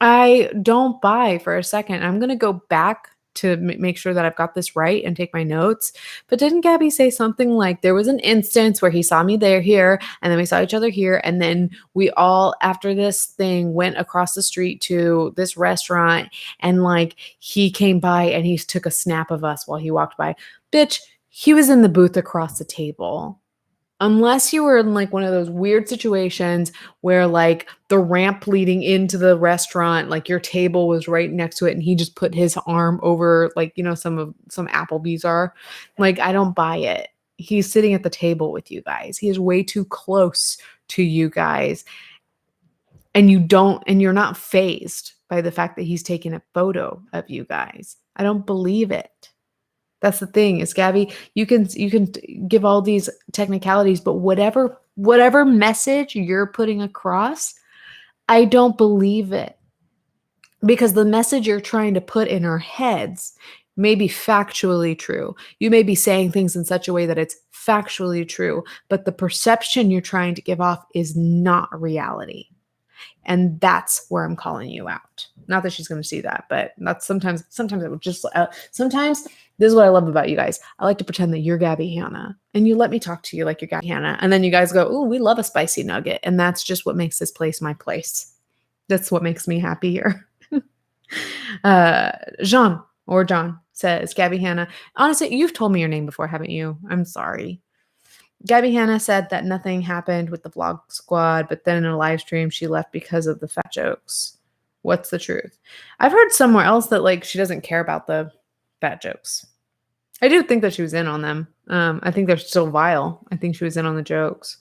Speaker 1: I don't buy for a second. I'm going to go back to make sure that I've got this right and take my notes. But didn't Gabbie say something like, there was an instance where he saw me here, and then we saw each other here, and then we all, after this thing, went across the street to this restaurant, and like he came by and he took a snap of us while he walked by. Bitch, he was in the booth across the table. Unless you were in like one of those weird situations where like the ramp leading into the restaurant, like your table was right next to it and he just put his arm over, like, you know, some Applebee's are. Like, I don't buy it. He's sitting at the table with you guys. He is way too close to you guys. And you're not fazed by the fact that he's taking a photo of you guys. I don't believe it. That's the thing, is Gabbie, you can give all these technicalities, but whatever message you're putting across, I don't believe it. Because the message you're trying to put in our heads may be factually true. You may be saying things in such a way that it's factually true, but the perception you're trying to give off is not reality. And that's where I'm calling you out. Not that she's going to see that, but that's sometimes I would just, sometimes this is what I love about you guys. I like to pretend that you're Gabbie Hanna, and you let me talk to you like you're Gabbie Hanna. And then you guys go, ooh, we love a spicy nugget. And that's just what makes this place my place. That's what makes me happy here. John says, Gabbie Hanna. Honestly, you've told me your name before, haven't you? I'm sorry. Gabbie Hanna said that nothing happened with the Vlog Squad, but then in a live stream, she left because of the fat jokes. What's the truth? I've heard somewhere else that like she doesn't care about the fat jokes. I do think that she was in on them. I think they're still vile. I think she was in on the jokes.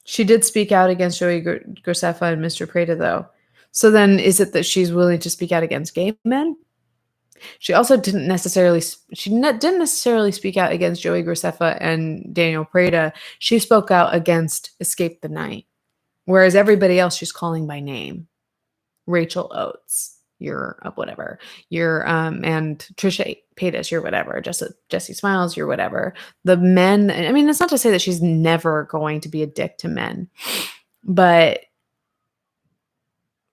Speaker 1: She did speak out against Joey Graceffa and Mr. Prada, though. So then is it that she's willing to speak out against gay men? She also didn't necessarily speak out against Joey Graceffa and Daniel Prada. She spoke out against Escape the Night, whereas everybody else she's calling by name. Rachel Oates, you're whatever. You're and Trisha Paytas, you're whatever. Jessi Smiles, you're whatever. The men. I mean, it's not to say that she's never going to be a dick to men, but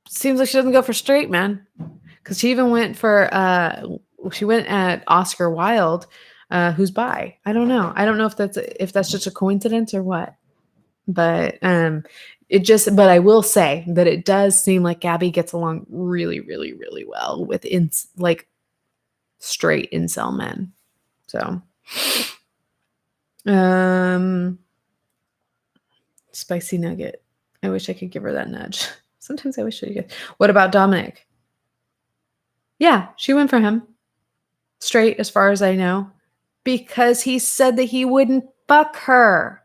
Speaker 1: seems like she doesn't go for straight men. Because she even went for, she went at Oscar Wilde, who's bi. I don't know. I don't know if that's just a coincidence or what. But but I will say that it does seem like Gabbie gets along really, really, really well with like straight incel men. So, spicy nugget. I wish I could give her that nudge. Sometimes I wish I could. What about Dominic? Yeah, she went for him. Straight, as far as I know. Because he said that he wouldn't fuck her.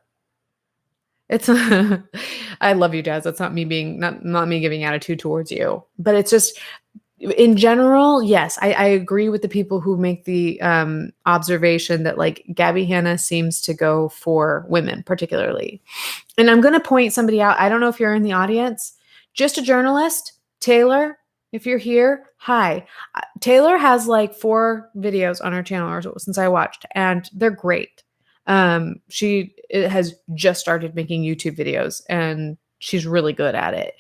Speaker 1: It's I love you, Jazz. That's not me being not me giving attitude towards you. But it's just in general, yes, I agree with the people who make the observation that like Gabbie Hanna seems to go for women, particularly. And I'm gonna point somebody out. I don't know if you're in the audience, just a journalist, Taylor. If you're here, hi. Taylor has like 4 videos on her channel or so, since I watched, and they're great. She has just started making YouTube videos, and she's really good at it.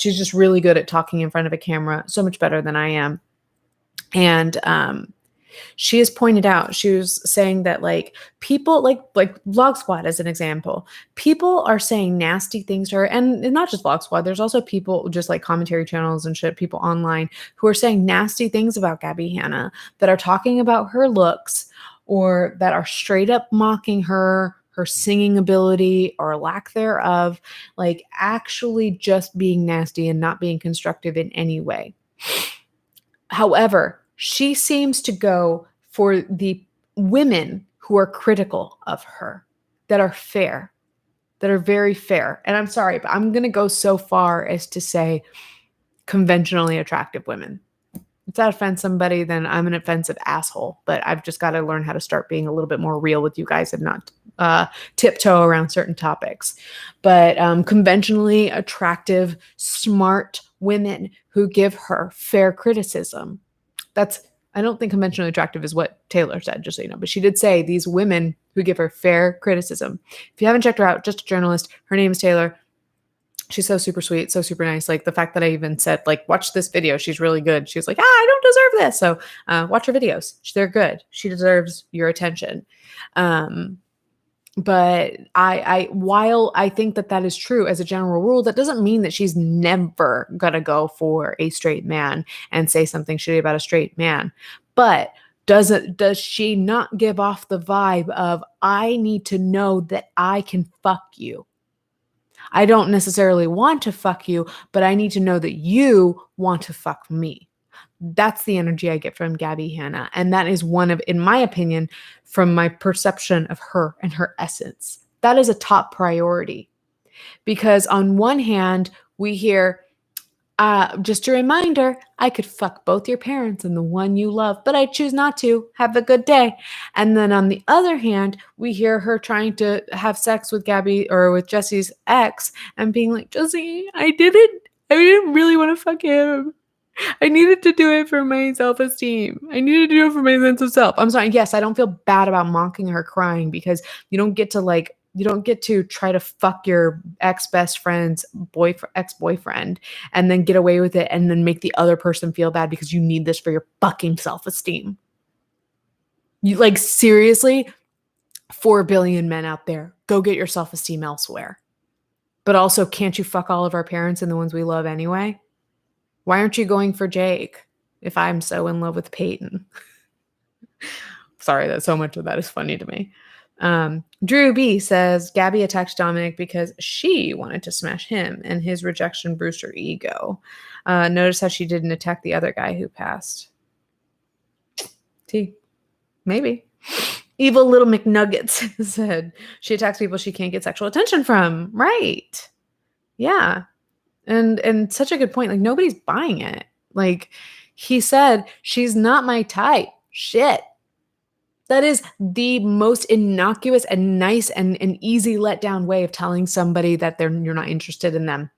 Speaker 1: She's just really good at talking in front of a camera, so much better than I am. And she has pointed out, she was saying that like people like Vlog Squad as an example, people are saying nasty things to her, and not just Vlog Squad, there's also people just like commentary channels and shit, people online who are saying nasty things about Gabbie Hanna, that are talking about her looks, or that are straight up mocking her singing ability or lack thereof, like actually just being nasty and not being constructive in any way. However, she seems to go for the women who are critical of her, that are fair, that are very fair. And I'm sorry, but I'm going to go so far as to say conventionally attractive women. If that offends somebody, then I'm an offensive asshole. But I've just got to learn how to start being a little bit more real with you guys and not tiptoe around certain topics. But conventionally attractive, smart women who give her fair criticism. I don't think conventionally attractive is what Taylor said, just so you know. But she did say these women who give her fair criticism. If you haven't checked her out, just a journalist. Her name is Taylor. She's so super sweet, so super nice. Like the fact that I even said, like, watch this video. She's really good. She was like, I don't deserve this. So watch her videos. They're good. She deserves your attention. But while I think that is true as a general rule, that doesn't mean that she's never going to go for a straight man and say something shitty about a straight man. But does she not give off the vibe of, I need to know that I can fuck you? I don't necessarily want to fuck you, but I need to know that you want to fuck me. That's the energy I get from Gabbie Hanna. And that is one of, in my opinion, from my perception of her and her essence, that is a top priority. Because on one hand, we hear, just a reminder, I could fuck both your parents and the one you love, but I choose not to. Have a good day. And then on the other hand, we hear her trying to have sex with Gabbie or with Jessi's ex and being like, Jessi, I didn't really want to fuck him. I needed to do it for my self-esteem. I needed to do it for my sense of self. I'm sorry. Yes, I don't feel bad about mocking her crying because you don't get to try to fuck your ex-best friend's ex-boyfriend and then get away with it and then make the other person feel bad because you need this for your fucking self-esteem. You, like, seriously, 4 billion men out there, go get your self-esteem elsewhere. But also, can't you fuck all of our parents and the ones we love anyway? Why aren't you going for Jake if I'm so in love with Peyton? Sorry that so much of that is funny to me. Drew B says Gabbie attacked Dominic because she wanted to smash him and his rejection bruised her ego. Notice how she didn't attack the other guy who passed. Maybe. Evil little McNuggets said she attacks people she can't get sexual attention from. Right. Yeah. And such a good point. Like, nobody's buying it. Like, he said, she's not my type. Shit. That is the most innocuous and nice and easy letdown way of telling somebody that you're not interested in them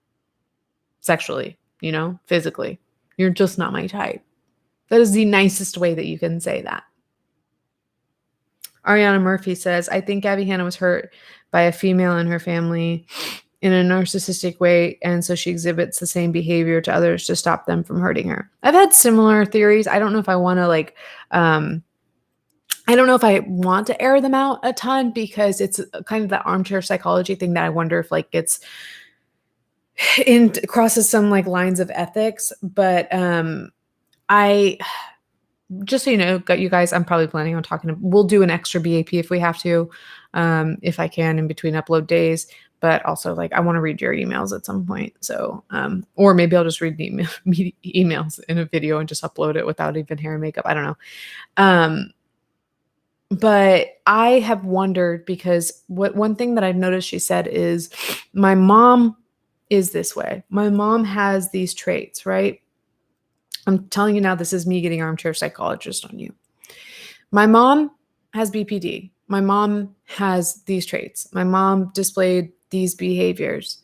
Speaker 1: sexually, physically. You're just not my type. That is the nicest way that you can say that. Ariana Murphy says, I think Gabbie Hanna was hurt by a female in her family in a narcissistic way, and so she exhibits the same behavior to others to stop them from hurting her. I've had similar theories. I don't know if I want to I don't know if I want to air them out a ton because it's kind of the armchair psychology thing that I wonder if crosses some lines of ethics. But I just so you know, you guys, I'm probably planning on we'll do an extra BAP if we have to, if I can in between upload days. But also, I want to read your emails at some point. So, or maybe I'll just read the emails in a video and just upload it without even hair and makeup. I don't know. But I have wondered because one thing that I've noticed she said is, my mom is this way. My mom has these traits, right? I'm telling you now, this is me getting armchair psychologist on you. My mom has BPD. My mom has these traits. My mom displayed these behaviors.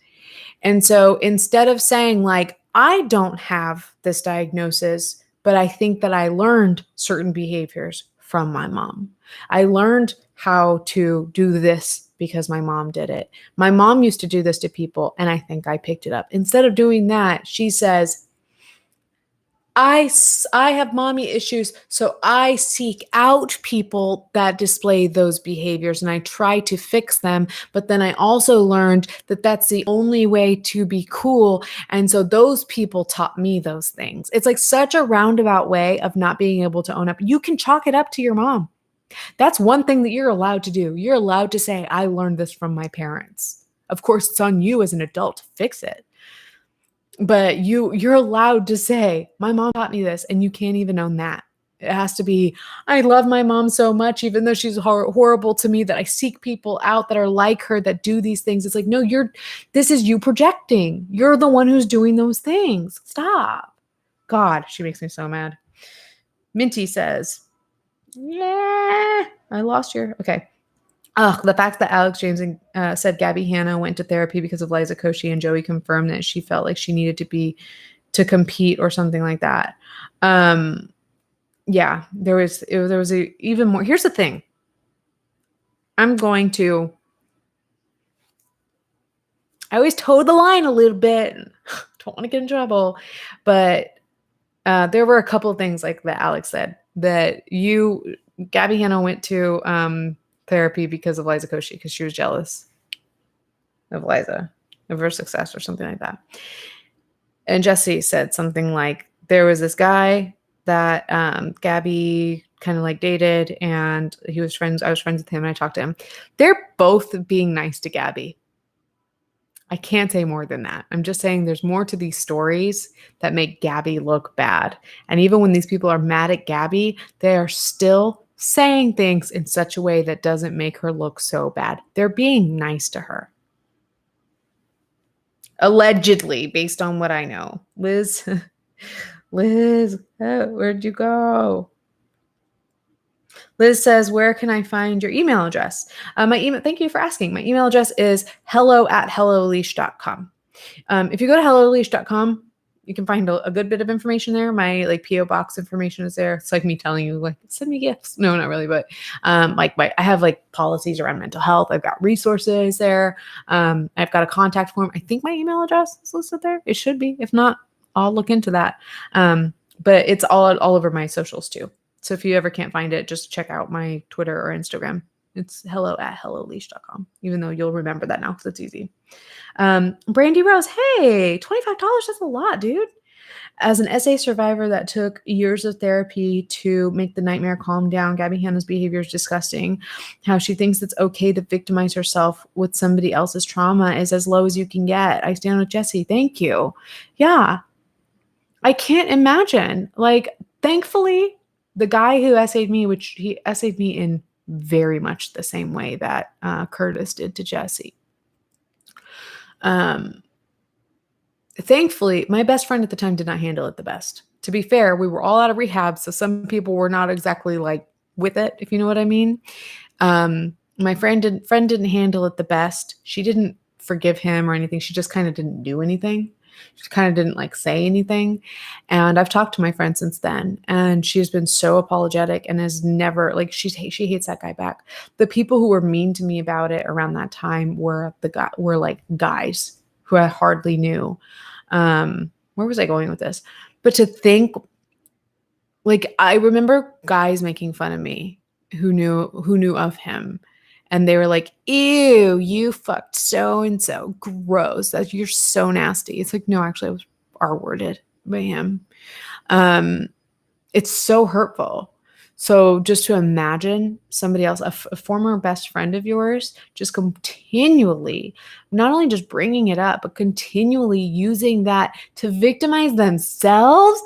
Speaker 1: And so instead of saying I don't have this diagnosis, but I think that I learned certain behaviors from my mom. I learned how to do this because my mom did it. My mom used to do this to people, and I think I picked it up. Instead of doing that, she says, I have mommy issues, so I seek out people that display those behaviors and I try to fix them. But then I also learned that that's the only way to be cool. And so those people taught me those things. It's such a roundabout way of not being able to own up. You can chalk it up to your mom. That's one thing that you're allowed to do. You're allowed to say, I learned this from my parents. Of course, it's on you as an adult to fix it. But you're allowed to say, my mom taught me this, and you can't even own that. It has to be, I love my mom so much, even though she's horrible to me, that I seek people out that are like her, that do these things. It's like, no, this is you projecting. You're the one who's doing those things. Stop. God, she makes me so mad. Minty says, yeah, I lost okay. The fact that Alex James said Gabbie Hanna went to therapy because of Liza Koshy, and Joey confirmed that she felt like she needed to compete or something like that. Yeah, there was even more. Here's the thing. I always toe the line a little bit. Don't want to get in trouble, but there were a couple of things like that Alex said that Gabbie Hanna went to therapy because of Liza Koshy, because she was jealous of Liza, of her success or something like that. And Jessi said something like, there was this guy that Gabbie kind of like dated, and I was friends with him, and I talked to him. They're both being nice to Gabbie. I can't say more than that. I'm just saying there's more to these stories that make Gabbie look bad. And even when these people are mad at Gabbie, they are still saying things in such a way that doesn't make her look so bad. They're being nice to her. Allegedly, based on what I know. Liz, where'd you go? Liz says, where can I find your email address? Thank you for asking. My email address is hello@helloleash.com. If you go to helloleash.com, you can find a good bit of information there. My like PO box information is there. It's like me telling you, like, send me gifts. No, not really, but I have like policies around mental health. I've got resources there. I've got a contact form. I think my email address is listed there. It should be. If not, I'll look into that. But it's all over my socials too. So if you ever can't find it, just check out my Twitter or Instagram. It's hello@helloleash.com, even though you'll remember that now because it's easy. Brandy Rose, hey, $25, that's a lot, dude. As an SA survivor that took years of therapy to make the nightmare calm down, Gabbie Hanna's behavior is disgusting. How she thinks it's okay to victimize herself with somebody else's trauma is as low as you can get. I stand with Jessi. Thank you. Yeah. I can't imagine. Like, thankfully, the guy who essayed me, which he essayed me in very much the same way that Curtis did to Jessi. Thankfully, my best friend at the time did not handle it the best. To be fair, we were all out of rehab, so some people were not exactly like with it, if you know what I mean. My friend didn't handle it the best. She didn't forgive him or anything. She just kind of didn't do anything. She kind of didn't like say anything. And I've talked to my friend since then, and she's been so apologetic and has never, like, she hates that guy back. The people who were mean to me about it around that time were like guys who I hardly knew. Where was I going with this? But to think, like, I remember guys making fun of me who knew of him. And they were like, ew, you fucked so-and-so. Gross. You're so nasty. It's like, no, actually, I was R-worded by him. It's so hurtful. So just to imagine somebody else, a former best friend of yours, just continually, not only just bringing it up, but continually using that to victimize themselves.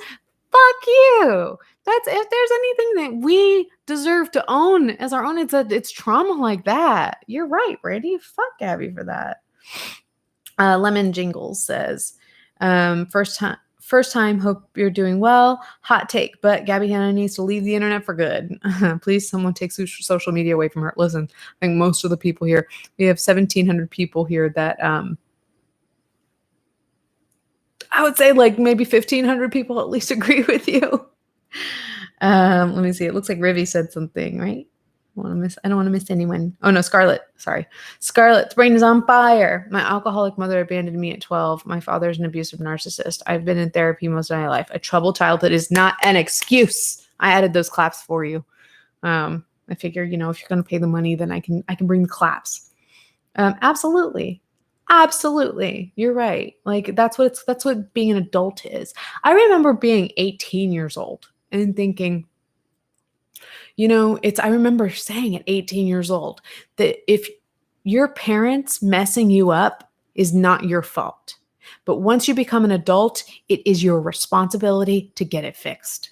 Speaker 1: Fuck you. That's, if there's anything that we deserve to own as our own, it's trauma like that. You're right, Brandy. Fuck Gabbie for that. Lemon Jingles says, first time, hope you're doing well. Hot take, but Gabbie Hanna needs to leave the internet for good. Please, someone take social media away from her. Listen, I think most of the people here, we have 1,700 people here that, I would say like maybe 1,500 people at least agree with you. Let me see. It looks like Rivy said something, right? I don't want to miss anyone. Oh no, Scarlett. Sorry. Scarlett's brain is on fire. My alcoholic mother abandoned me at 12. My father's an abusive narcissist. I've been in therapy most of my life. A troubled childhood is not an excuse. I added those claps for you. I figure, if you're going to pay the money, then I can bring the claps. Absolutely. Absolutely. You're right. Like that's what being an adult is. I remember being 18 years old and thinking, I remember saying at 18 years old that if your parents messing you up is not your fault, but once you become an adult, it is your responsibility to get it fixed.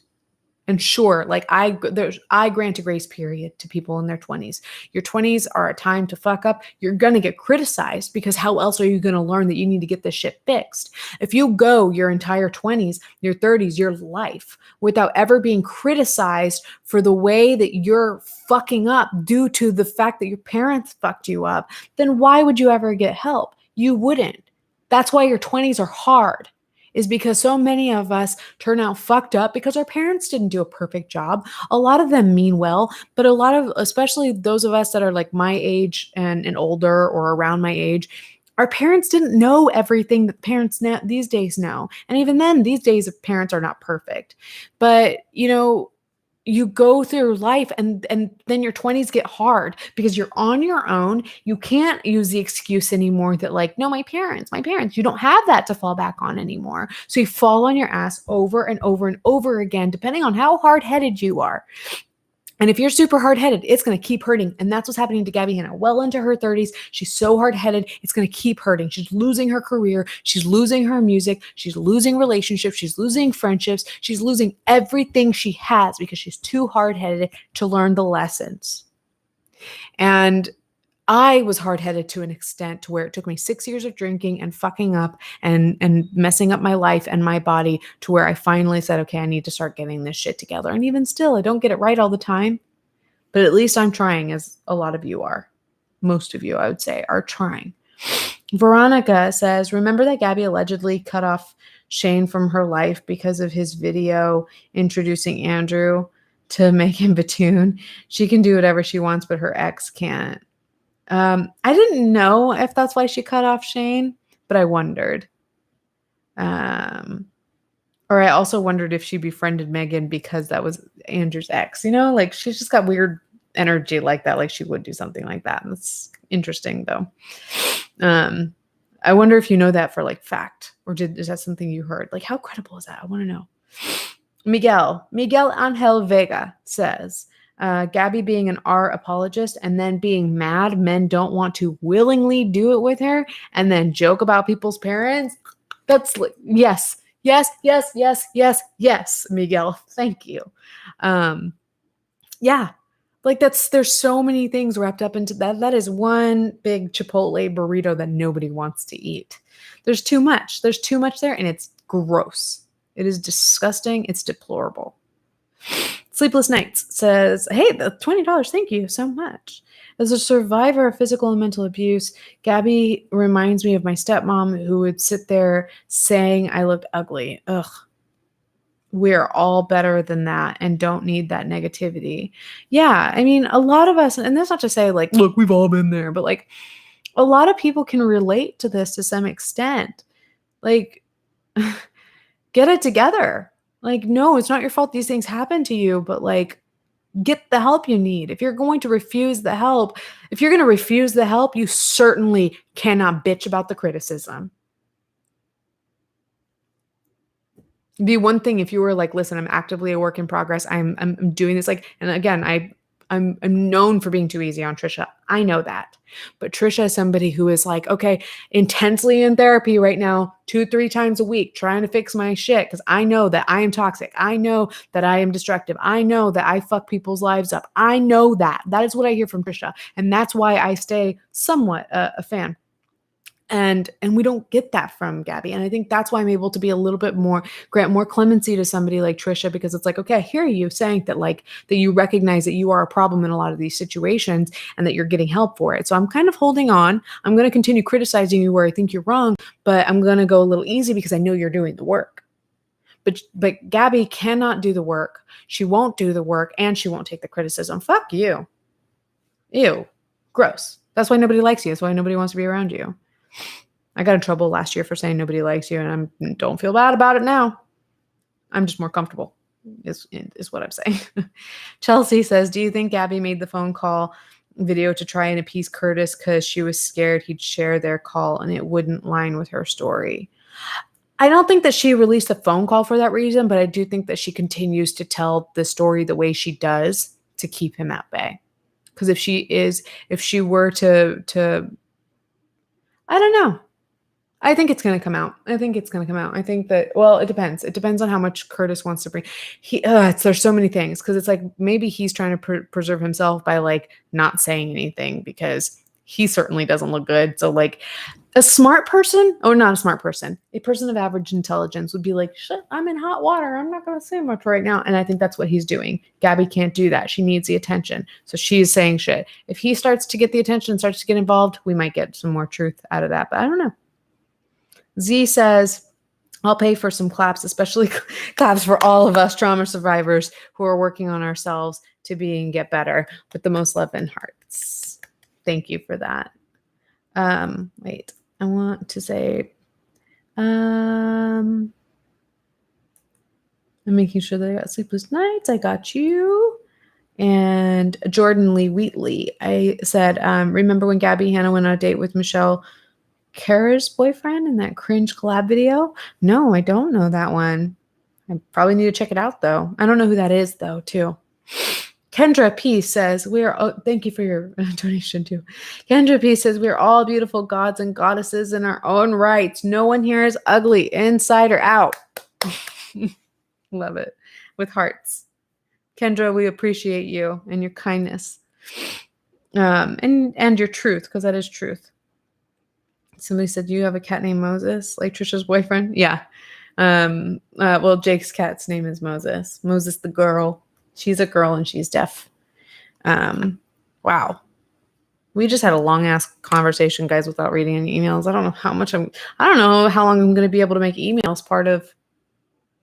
Speaker 1: And sure, like I grant a grace period to people in their 20s. Your 20s are a time to fuck up. You're going to get criticized because how else are you going to learn that you need to get this shit fixed? If you go your entire 20s, your 30s, your life without ever being criticized for the way that you're fucking up due to the fact that your parents fucked you up, then why would you ever get help? You wouldn't. That's why your 20s are hard. Is because so many of us turn out fucked up because our parents didn't do a perfect job. A lot of them mean well, but a lot of, especially those of us that are like my age and older or around my age, our parents didn't know everything that parents now these days know. And even then, these days, parents are not perfect. But, you go through life and then your 20s get hard because you're on your own. You can't use the excuse anymore that like, no, my parents, you don't have that to fall back on anymore. So you fall on your ass over and over and over again, depending on how hard-headed you are. And if you're super hard-headed, it's going to keep hurting. And that's what's happening to Gabbie Hanna. Well into her 30s, she's so hard-headed, it's going to keep hurting. She's losing her career. She's losing her music. She's losing relationships. She's losing friendships. She's losing everything she has because she's too hard-headed to learn the lessons. And I was hard-headed to an extent to where it took me 6 years of drinking and fucking up and messing up my life and my body to where I finally said, okay, I need to start getting this shit together. And even still, I don't get it right all the time, but at least I'm trying, as a lot of you are. Most of you, I would say, are trying. Veronica says, remember that Gabbie allegedly cut off Shane from her life because of his video introducing Andrew to make him Batoon? She can do whatever she wants, but her ex can't. I didn't know if that's why she cut off Shane, but I wondered. Or I also wondered if she befriended Megan because that was Andrew's ex, like she's just got weird energy like that. Like she would do something like that. And that's interesting though. I wonder if you know that for like fact, or is that something you heard? Like how credible is that? I want to know. Miguel Angel Vega says, Gabbie being an art apologist and then being mad men don't want to willingly do it with her and then joke about people's parents. That's like, yes, Miguel. Thank you. Yeah. Like there's so many things wrapped up into that. That is one big Chipotle burrito that nobody wants to eat. There's too much. There's too much there and it's gross. It is disgusting. It's deplorable. Sleepless Nights says, hey, the $20, thank you so much. As a survivor of physical and mental abuse, Gabbie reminds me of my stepmom who would sit there saying I looked ugly. Ugh. We're all better than that and don't need that negativity. Yeah, I mean, a lot of us, and that's not to say like, look, we've all been there, but like a lot of people can relate to this to some extent. Like, get it together. Like, no, it's not your fault these things happen to you, but like, get the help you need. If you're going to refuse the help, you certainly cannot bitch about the criticism. It'd be one thing if you were like, listen, I'm actively a work in progress. I'm doing this. Like, and again, I'm known for being too easy on Trisha. I know that. But Trisha is somebody who is like, okay, intensely in therapy right now, 2-3 times a week, trying to fix my shit because I know that I am toxic. I know that I am destructive. I know that I fuck people's lives up. I know that. That is what I hear from Trisha. And that's why I stay somewhat a fan. And we don't get that from Gabbie. And I think that's why I'm able to be a little bit more, grant more clemency to somebody like Trisha, because it's like, okay, I hear you saying that, like, that you recognize that you are a problem in a lot of these situations and that you're getting help for it. So I'm kind of holding on. I'm going to continue criticizing you where I think you're wrong, but I'm going to go a little easy because I know you're doing the work. But Gabbie cannot do the work. She won't do the work and she won't take the criticism. Fuck you. Ew. Gross. That's why nobody likes you. That's why nobody wants to be around you. I got in trouble last year for saying nobody likes you, and I don't feel bad about it now. I'm just more comfortable, is what I'm saying. Chelsea says, do you think Gabbie made the phone call video to try and appease Curtis because she was scared he'd share their call and it wouldn't line with her story? I don't think that she released a phone call for that reason, but I do think that she continues to tell the story the way she does to keep him at bay. Because if she were to I don't know. I think it's gonna come out. I think it's gonna come out. I think that well, it depends. It depends on how much Curtis wants to bring. There's so many things because it's like maybe he's trying to preserve himself by like not saying anything because he certainly doesn't look good. So like a smart person, or not a smart person, a person of average intelligence would be like, shit, I'm in hot water. I'm not gonna say much right now. And I think that's what he's doing. Gabbie can't do that. She needs the attention. So she's saying shit. If he starts to get the attention, starts to get involved, we might get some more truth out of that. But I don't know. Z says, I'll pay for some claps, especially claps for all of us trauma survivors who are working on ourselves to be and get better with the most love and hearts. Thank you for that. Wait, I want to say, I'm making sure that I got sleepless nights. I got you. And Jordan Lee Wheatley, I said, remember when Gabbie Hanna went on a date with Michelle Kara's boyfriend in that cringe collab video? No, I don't know that one. I probably need to check it out though. I don't know who that is though, too. Kendra P says, thank you for your donation too. Kendra P says, we're all beautiful gods and goddesses in our own rights. No one here is ugly, inside or out. Love it. With hearts. Kendra, we appreciate you and your kindness. And your truth, because that is truth. Somebody said, you have a cat named Moses, like Trisha's boyfriend? Yeah. Well, Jake's cat's name is Moses. Moses the girl. She's a girl and she's deaf. Wow. We just had a long ass conversation, guys, without reading any emails. I don't know how long I'm going to be able to make emails part of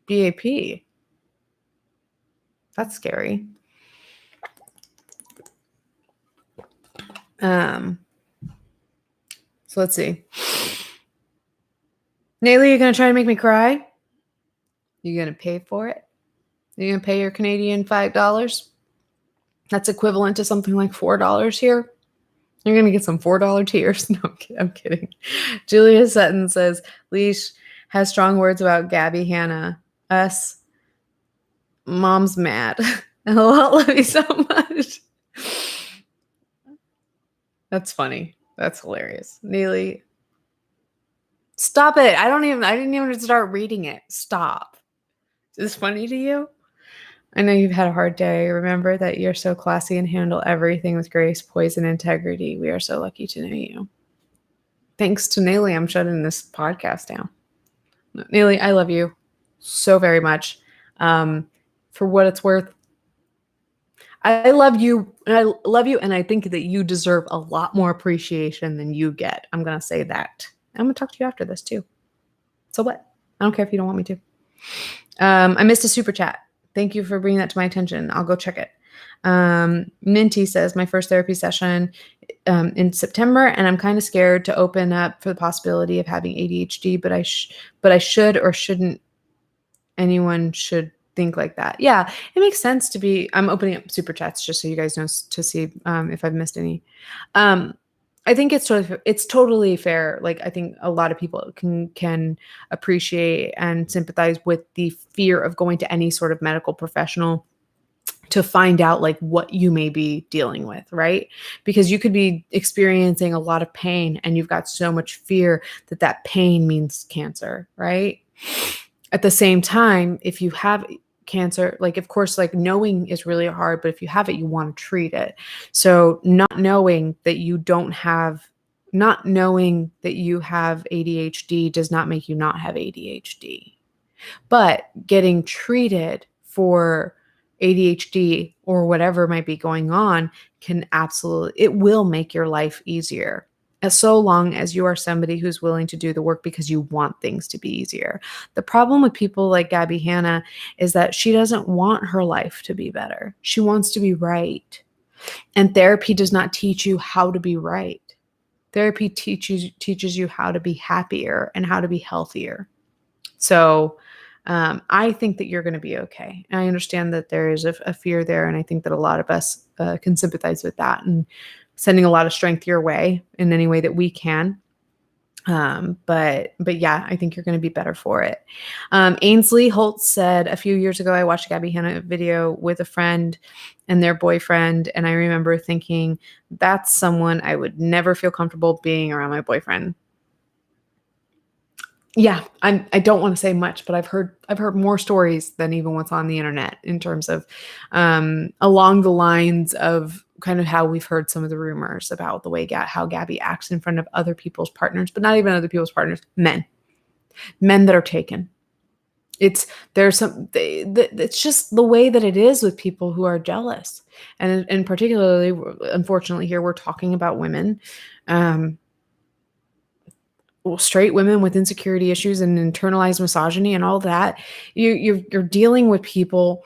Speaker 1: BAP. That's scary. So let's see. Nayli, you're going to try to make me cry? You're going to pay for it? You're going to pay your Canadian $5? That's equivalent to something like $4 here. You're going to get some $4 tears. No, I'm kidding. Julia Sutton says, Leash has strong words about Gabbie Hanna. Us. Mom's mad. LOL, love you so much. That's funny. That's hilarious. Neely. Stop it. I didn't even start reading it. Stop. Is this funny to you? I know you've had a hard day. Remember that you're so classy and handle everything with grace, poise, and integrity. We are so lucky to know you. Thanks to Neely, I'm shutting this podcast down. Neely, I love you so very much. For what it's worth, I love you, and I think that you deserve a lot more appreciation than you get. I'm going to say that. I'm going to talk to you after this too. So what? I don't care if you don't want me to. I missed a super chat. Thank you for bringing that to my attention. I'll go check it. Minty says, my first therapy session in September, and I'm kind of scared to open up for the possibility of having ADHD, but I should or shouldn't. Anyone should think like that. Yeah, it makes sense to be. I'm opening up super chats just so you guys know to see if I've missed any. I think it's totally fair. Like, I think a lot of people can appreciate and sympathize with the fear of going to any sort of medical professional to find out like what you may be dealing with, right? Because you could be experiencing a lot of pain and you've got so much fear that pain means cancer, right? At the same time, if you have cancer, like, of course, like, knowing is really hard, but if you have it, you want to treat it. So not knowing that you have ADHD does not make you not have ADHD. But getting treated for ADHD or whatever might be going on it will make your life easier. As so long as you are somebody who's willing to do the work because you want things to be easier. The problem with people like Gabbie Hanna is that she doesn't want her life to be better. She wants to be right. And therapy does not teach you how to be right. Therapy teaches you how to be happier and how to be healthier. So I think that you're going to be okay. And I understand that there is a fear there. And I think that a lot of us can sympathize with that and sending a lot of strength your way in any way that we can. But yeah, I think you're going to be better for it. Ainsley Holtz said, a few years ago, I watched a Gabbie Hanna video with a friend and their boyfriend. And I remember thinking, that's someone I would never feel comfortable being around my boyfriend. yeah, I don't want to say much, but I've heard more stories than even what's on the internet in terms of along the lines of kind of how we've heard some of the rumors about the way how Gabbie acts in front of other people's partners, but not even other people's partners, men that are taken. It's it's just the way that it is with people who are jealous, and particularly, unfortunately, here we're talking about women. Straight women with insecurity issues and internalized misogyny and all that. You're dealing with people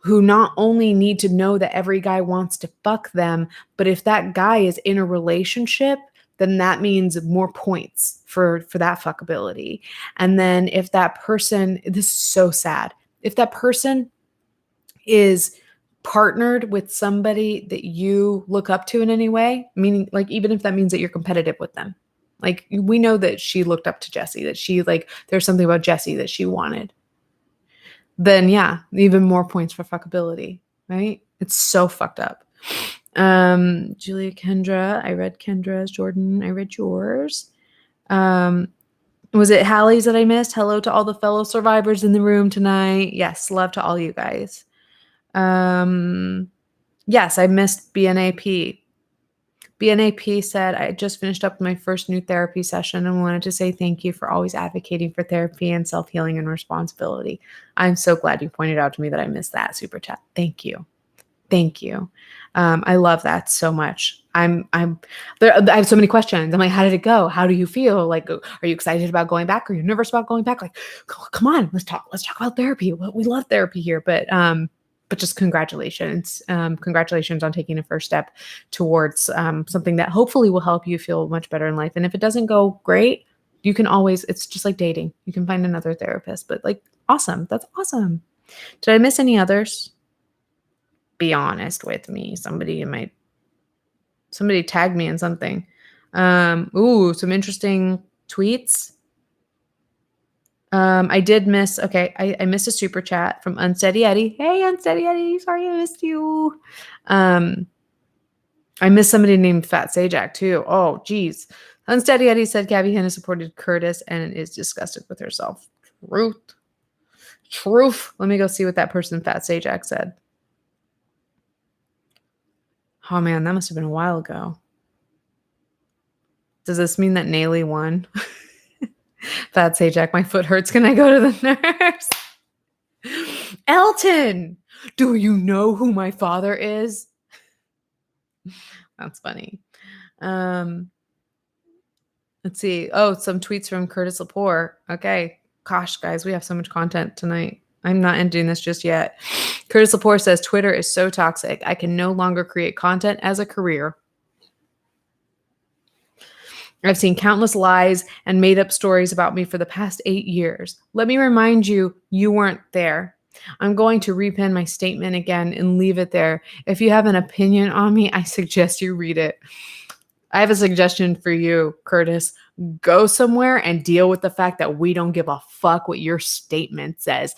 Speaker 1: who not only need to know that every guy wants to fuck them, but if that guy is in a relationship, then that means more points for that fuckability. And then if that person, this is so sad, if that person is partnered with somebody that you look up to in any way, meaning like even if that means that you're competitive with them. Like we know that she looked up to Jessi, that she like there's something about Jessi that she wanted. Then yeah, even more points for fuckability, right? It's so fucked up. Julia Kendra, I read Kendra's. Jordan, I read yours. Was it Hallie's that I missed? Hello to all the fellow survivors in the room tonight. Yes, love to all you guys. Yes, I missed BNAP. BNAP said, I just finished up my first new therapy session and wanted to say thank you for always advocating for therapy and self-healing and responsibility. I'm so glad you pointed out to me that I missed that super chat. Thank you. Thank you. I love that so much. I have so many questions. I'm like, how did it go? How do you feel? Like, are you excited about going back? Are you nervous about going back? Like, come on, let's talk about therapy. We love therapy here, but just congratulations. Congratulations on taking a first step towards something that hopefully will help you feel much better in life. And if it doesn't go great, you can always, it's just like dating. You can find another therapist, but like, awesome. That's awesome. Did I miss any others? Be honest with me. Somebody tagged me in something. Some interesting tweets. I did miss, I missed a super chat from Unsteady Eddie. Hey, Unsteady Eddie, sorry I missed you. I missed somebody named Fat Sajak too. Oh, geez. Unsteady Eddie said Gabbie Hanna supported Curtis and is disgusted with herself. Truth. Let me go see what that person, Fat Sajak, said. Oh man, that must have been a while ago. Does this mean that Nayli won? Fat Sajak, my foot hurts. Can I go to the nurse? Elton, do you know who my father is? That's funny. Let's see. Oh, some tweets from Curtis Lepore. Okay. Gosh, guys, we have so much content tonight. I'm not ending this just yet. Curtis Lepore says, Twitter is so toxic. I can no longer create content as a career. I've seen countless lies and made up stories about me for the past 8 years. Let me remind you, you weren't there. I'm going to repin my statement again and leave it there. If you have an opinion on me, I suggest you read it. I have a suggestion for you, Curtis. Go somewhere and deal with the fact that we don't give a fuck what your statement says.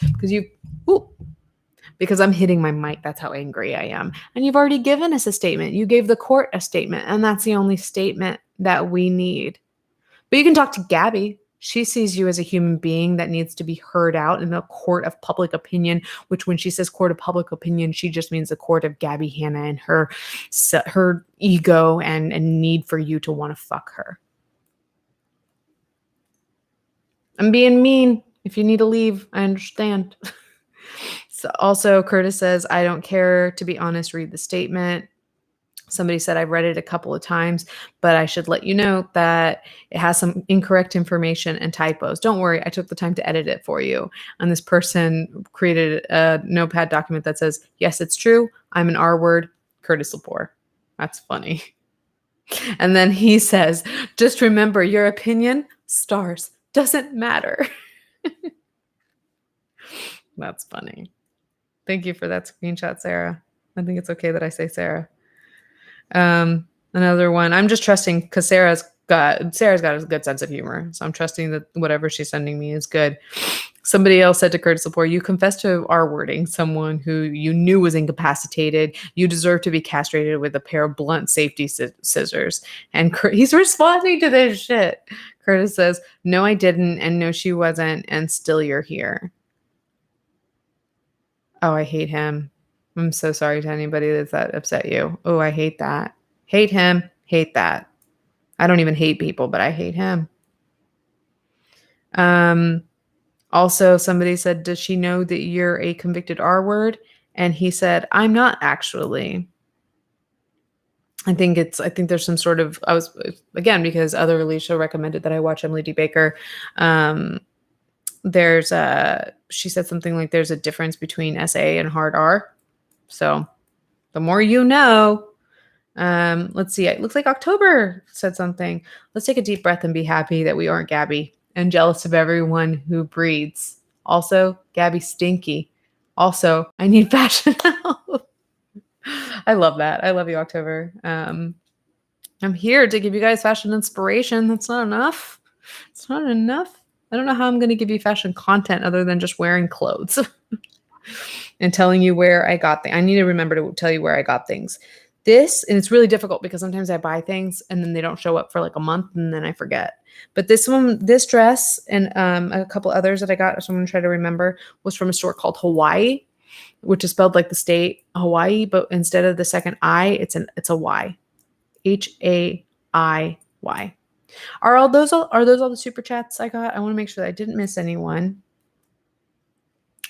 Speaker 1: Because I'm hitting my mic. That's how angry I am. And you've already given us a statement. You gave the court a statement. And that's the only statement that we need. But you can talk to Gabbie. She sees you as a human being that needs to be heard out in the court of public opinion, which when she says court of public opinion, she just means the court of Gabbie Hanna and her ego and need for you to want to fuck her. I'm being mean. If you need to leave, I understand. So also, Curtis says, I don't care. To be honest, read the statement. Somebody said I've read it a couple of times, but I should let you know that it has some incorrect information and typos. Don't worry, I took the time to edit it for you. And this person created a notepad document that says, yes, it's true. I'm an R word, Curtis Lepore. That's funny. And then he says, just remember your opinion, stars, doesn't matter. That's funny. Thank you for that screenshot, Sarah. I think it's okay that I say Sarah. Another one. I'm just trusting because Sarah's got a good sense of humor. So I'm trusting that whatever she's sending me is good. Somebody else said to Curtis Lepore, you confessed to R-wording someone who you knew was incapacitated. You deserve to be castrated with a pair of blunt safety scissors. And he's responding to this shit. Curtis says, no, I didn't. And no, she wasn't. And still you're here. Oh, I hate him. I'm so sorry to anybody that upset you. Oh, I hate that. Hate him. Hate that. I don't even hate people, but I hate him. Also, somebody said, does she know that you're a convicted R word? And he said, I'm not actually. I think there's some sort of, again, because other Alicia recommended that I watch Emily D. Baker. She said something like there's a difference between SA and hard R. So the more you know. Let's see. It looks like October said something. Let's take a deep breath and be happy that we aren't Gabbie and jealous of everyone who breathes. Also, Gabbie stinky. Also, I need fashion help. I love that. I love you, October. I'm here to give you guys fashion inspiration. That's not enough. It's not enough. I don't know how I'm going to give you fashion content other than just wearing clothes and telling you where I got things. I need to remember to tell you where I got things. And it's really difficult because sometimes I buy things and then they don't show up for like a month and then I forget. But this dress and a couple others that I got, so I'm going to try to remember, was from a store called Hawaii, which is spelled like the state Hawaii, but instead of the second I, it's a Y. Haiy. Are those all the super chats I got? I want to make sure that I didn't miss anyone.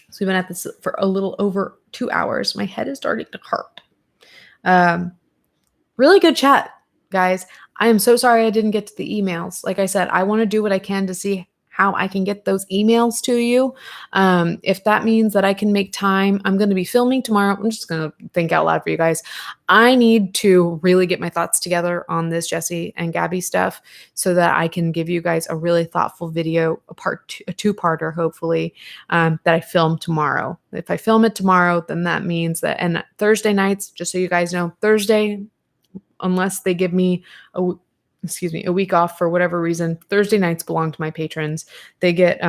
Speaker 1: So we've been at this for a little over 2 hours. My head is starting to hurt. Really good chat, guys. I am so sorry I didn't get to the emails. Like I said, I want to do what I can to see how I can get those emails to you. If that means that I can make time, I'm going to be filming tomorrow. I'm just going to think out loud for you guys. I need to really get my thoughts together on this Jessi and Gabbie stuff so that I can give you guys a really thoughtful video, a two-parter, hopefully, that I film tomorrow. If I film it tomorrow, then that means that, and Thursday nights, just so you guys know, Thursday, unless they give me a week off for whatever reason, Thursday nights belong to my patrons. They get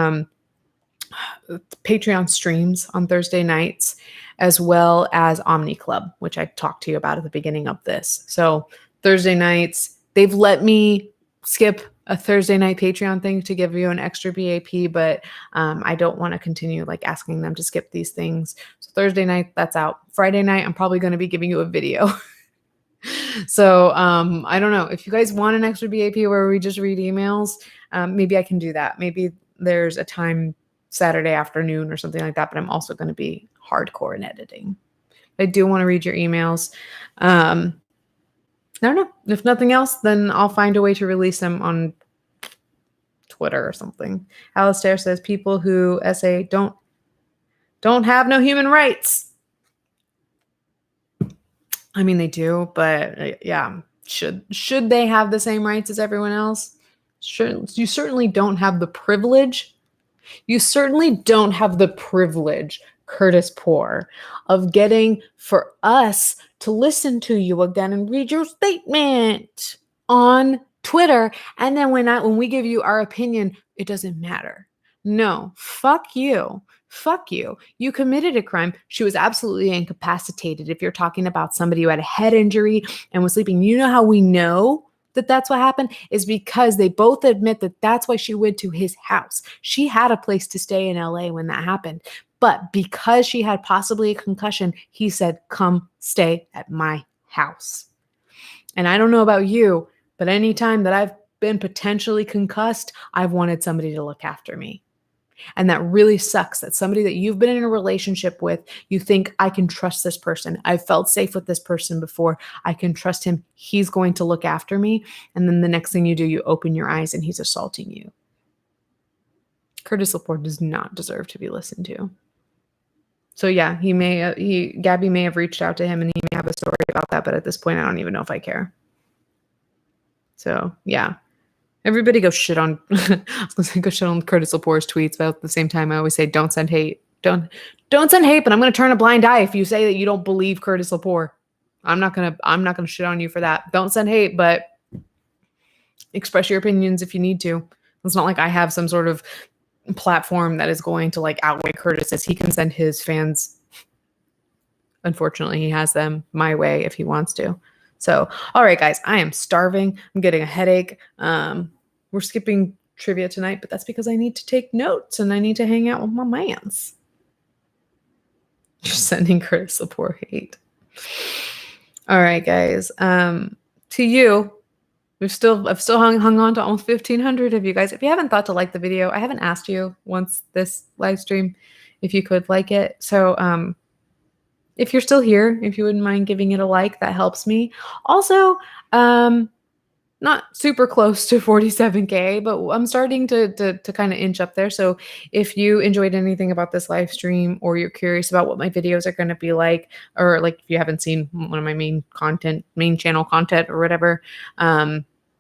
Speaker 1: Patreon streams on Thursday nights, as well as Omni Club, which I talked to you about at the beginning of this. So Thursday nights, they've let me skip a Thursday night Patreon thing to give you an extra BAP, but I don't want to continue like asking them to skip these things. So Thursday night, that's out. Friday night, I'm probably going to be giving you a video. So I don't know if you guys want an extra BAP where we just read emails. Maybe I can do that. Maybe there's a time Saturday afternoon or something like that, but I'm also going to be hardcore in editing. I do want to read your emails. I don't know. If nothing else, then I'll find a way to release them on Twitter or something. Alistair says people who SA don't have no human rights. I mean, they do, but yeah, should they have the same rights as everyone else? Sure, you certainly don't have the privilege. You certainly don't have the privilege, Curtis Poor, of getting for us to listen to you again and read your statement on Twitter. And then when we give you our opinion, it doesn't matter. No, fuck you. Fuck you. You committed a crime. She was absolutely incapacitated. If you're talking about somebody who had a head injury and was sleeping, you know how we know that that's what happened is because they both admit that that's why she went to his house. She had a place to stay in LA when that happened. But because she had possibly a concussion, he said, come stay at my house. And I don't know about you, but anytime that I've been potentially concussed, I've wanted somebody to look after me. And that really sucks that somebody that you've been in a relationship with, you think, I can trust this person. I've felt safe with this person before. I can trust him. He's going to look after me. And then the next thing you do, you open your eyes and he's assaulting you. Curtis Lepore does not deserve to be listened to. So yeah, Gabbie may have reached out to him and he may have a story about that. But at this point, I don't even know if I care. So yeah. Everybody go shit on Curtis Lepore's tweets, but at the same time, I always say, don't send hate. Don't send hate, but I'm going to turn a blind eye if you say that you don't believe Curtis Lepore. I'm not going to shit on you for that. Don't send hate, but express your opinions if you need to. It's not like I have some sort of platform that is going to like outweigh Curtis's. He can send his fans. Unfortunately, he has them my way if he wants to. So, all right, guys, I am starving. I'm getting a headache. We're skipping trivia tonight, but that's because I need to take notes and I need to hang out with my mans. You're sending Curtis the poor hate. All right, guys. To you, I've still hung on to almost 1,500 of you guys. If you haven't thought to like the video, I haven't asked you once this live stream if you could like it. So if you're still here, if you wouldn't mind giving it a like, that helps me. Also, not super close to 47K, but I'm starting to kind of inch up there. So if you enjoyed anything about this live stream, or you're curious about what my videos are going to be like, or like if you haven't seen one of my main channel content or whatever,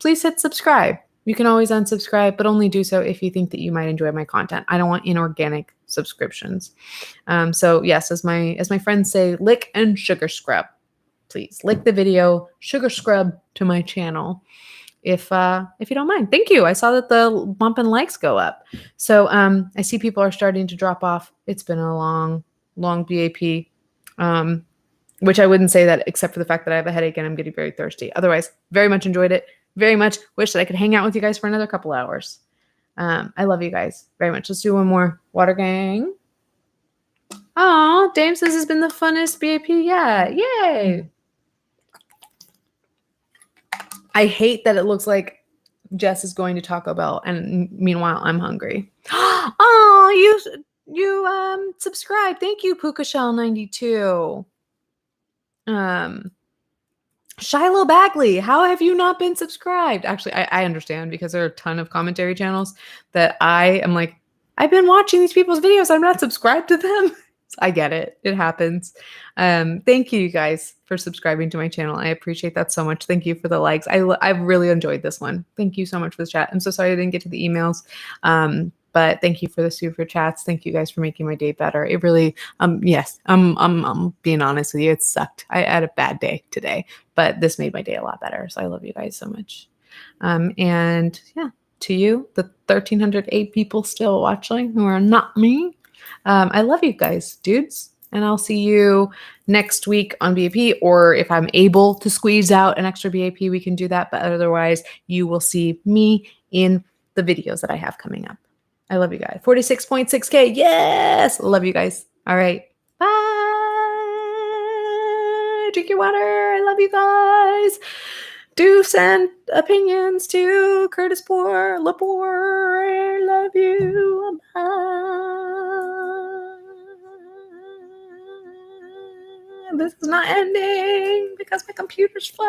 Speaker 1: please hit subscribe. You can always unsubscribe, but only do so if you think that you might enjoy my content. I don't want inorganic subscriptions. So yes, as my friends say, lick and sugar scrub. Please lick the video, sugar scrub to my channel. If you don't mind. Thank you. I saw that the bump in likes go up. So I see people are starting to drop off. It's been a long BAP, which I wouldn't say that except for the fact that I have a headache and I'm getting very thirsty. Otherwise, very much enjoyed it. Very much wish that I could hang out with you guys for another couple hours. I love you guys very much. Let's do one more. Water gang. Oh, Dame says it's been the funnest BAP. Yeah. Yay. I hate that it looks like Jess is going to Taco Bell, and meanwhile I'm hungry. Oh, you subscribed. Thank you, PukaShell92. Shiloh Bagley, how have you not been subscribed? Actually, I understand, because there are a ton of commentary channels that I am like, I've been watching these people's videos. I'm not subscribed to them. I get it. It happens. Thank you guys for subscribing to my channel. I appreciate that so much. Thank you for the likes. I've really enjoyed this one. Thank you so much for the chat. I'm so sorry I didn't get to the emails. But thank you for the super chats. Thank you guys for making my day better. It really, yes, I'm being honest with you. It sucked. I had a bad day today, but this made my day a lot better. So I love you guys so much. And yeah, to you, the 1,308 people still watching who are not me. I love you guys, dudes. And I'll see you next week on BAP, or if I'm able to squeeze out an extra BAP, we can do that. But otherwise, you will see me in the videos that I have coming up. I love you guys. 46.6K. Yes. Love you guys. All right. Bye. Drink your water. I love you guys. Do send opinions to Curtis Lepore. I love you. Bye. This is not ending because my computer's fucked.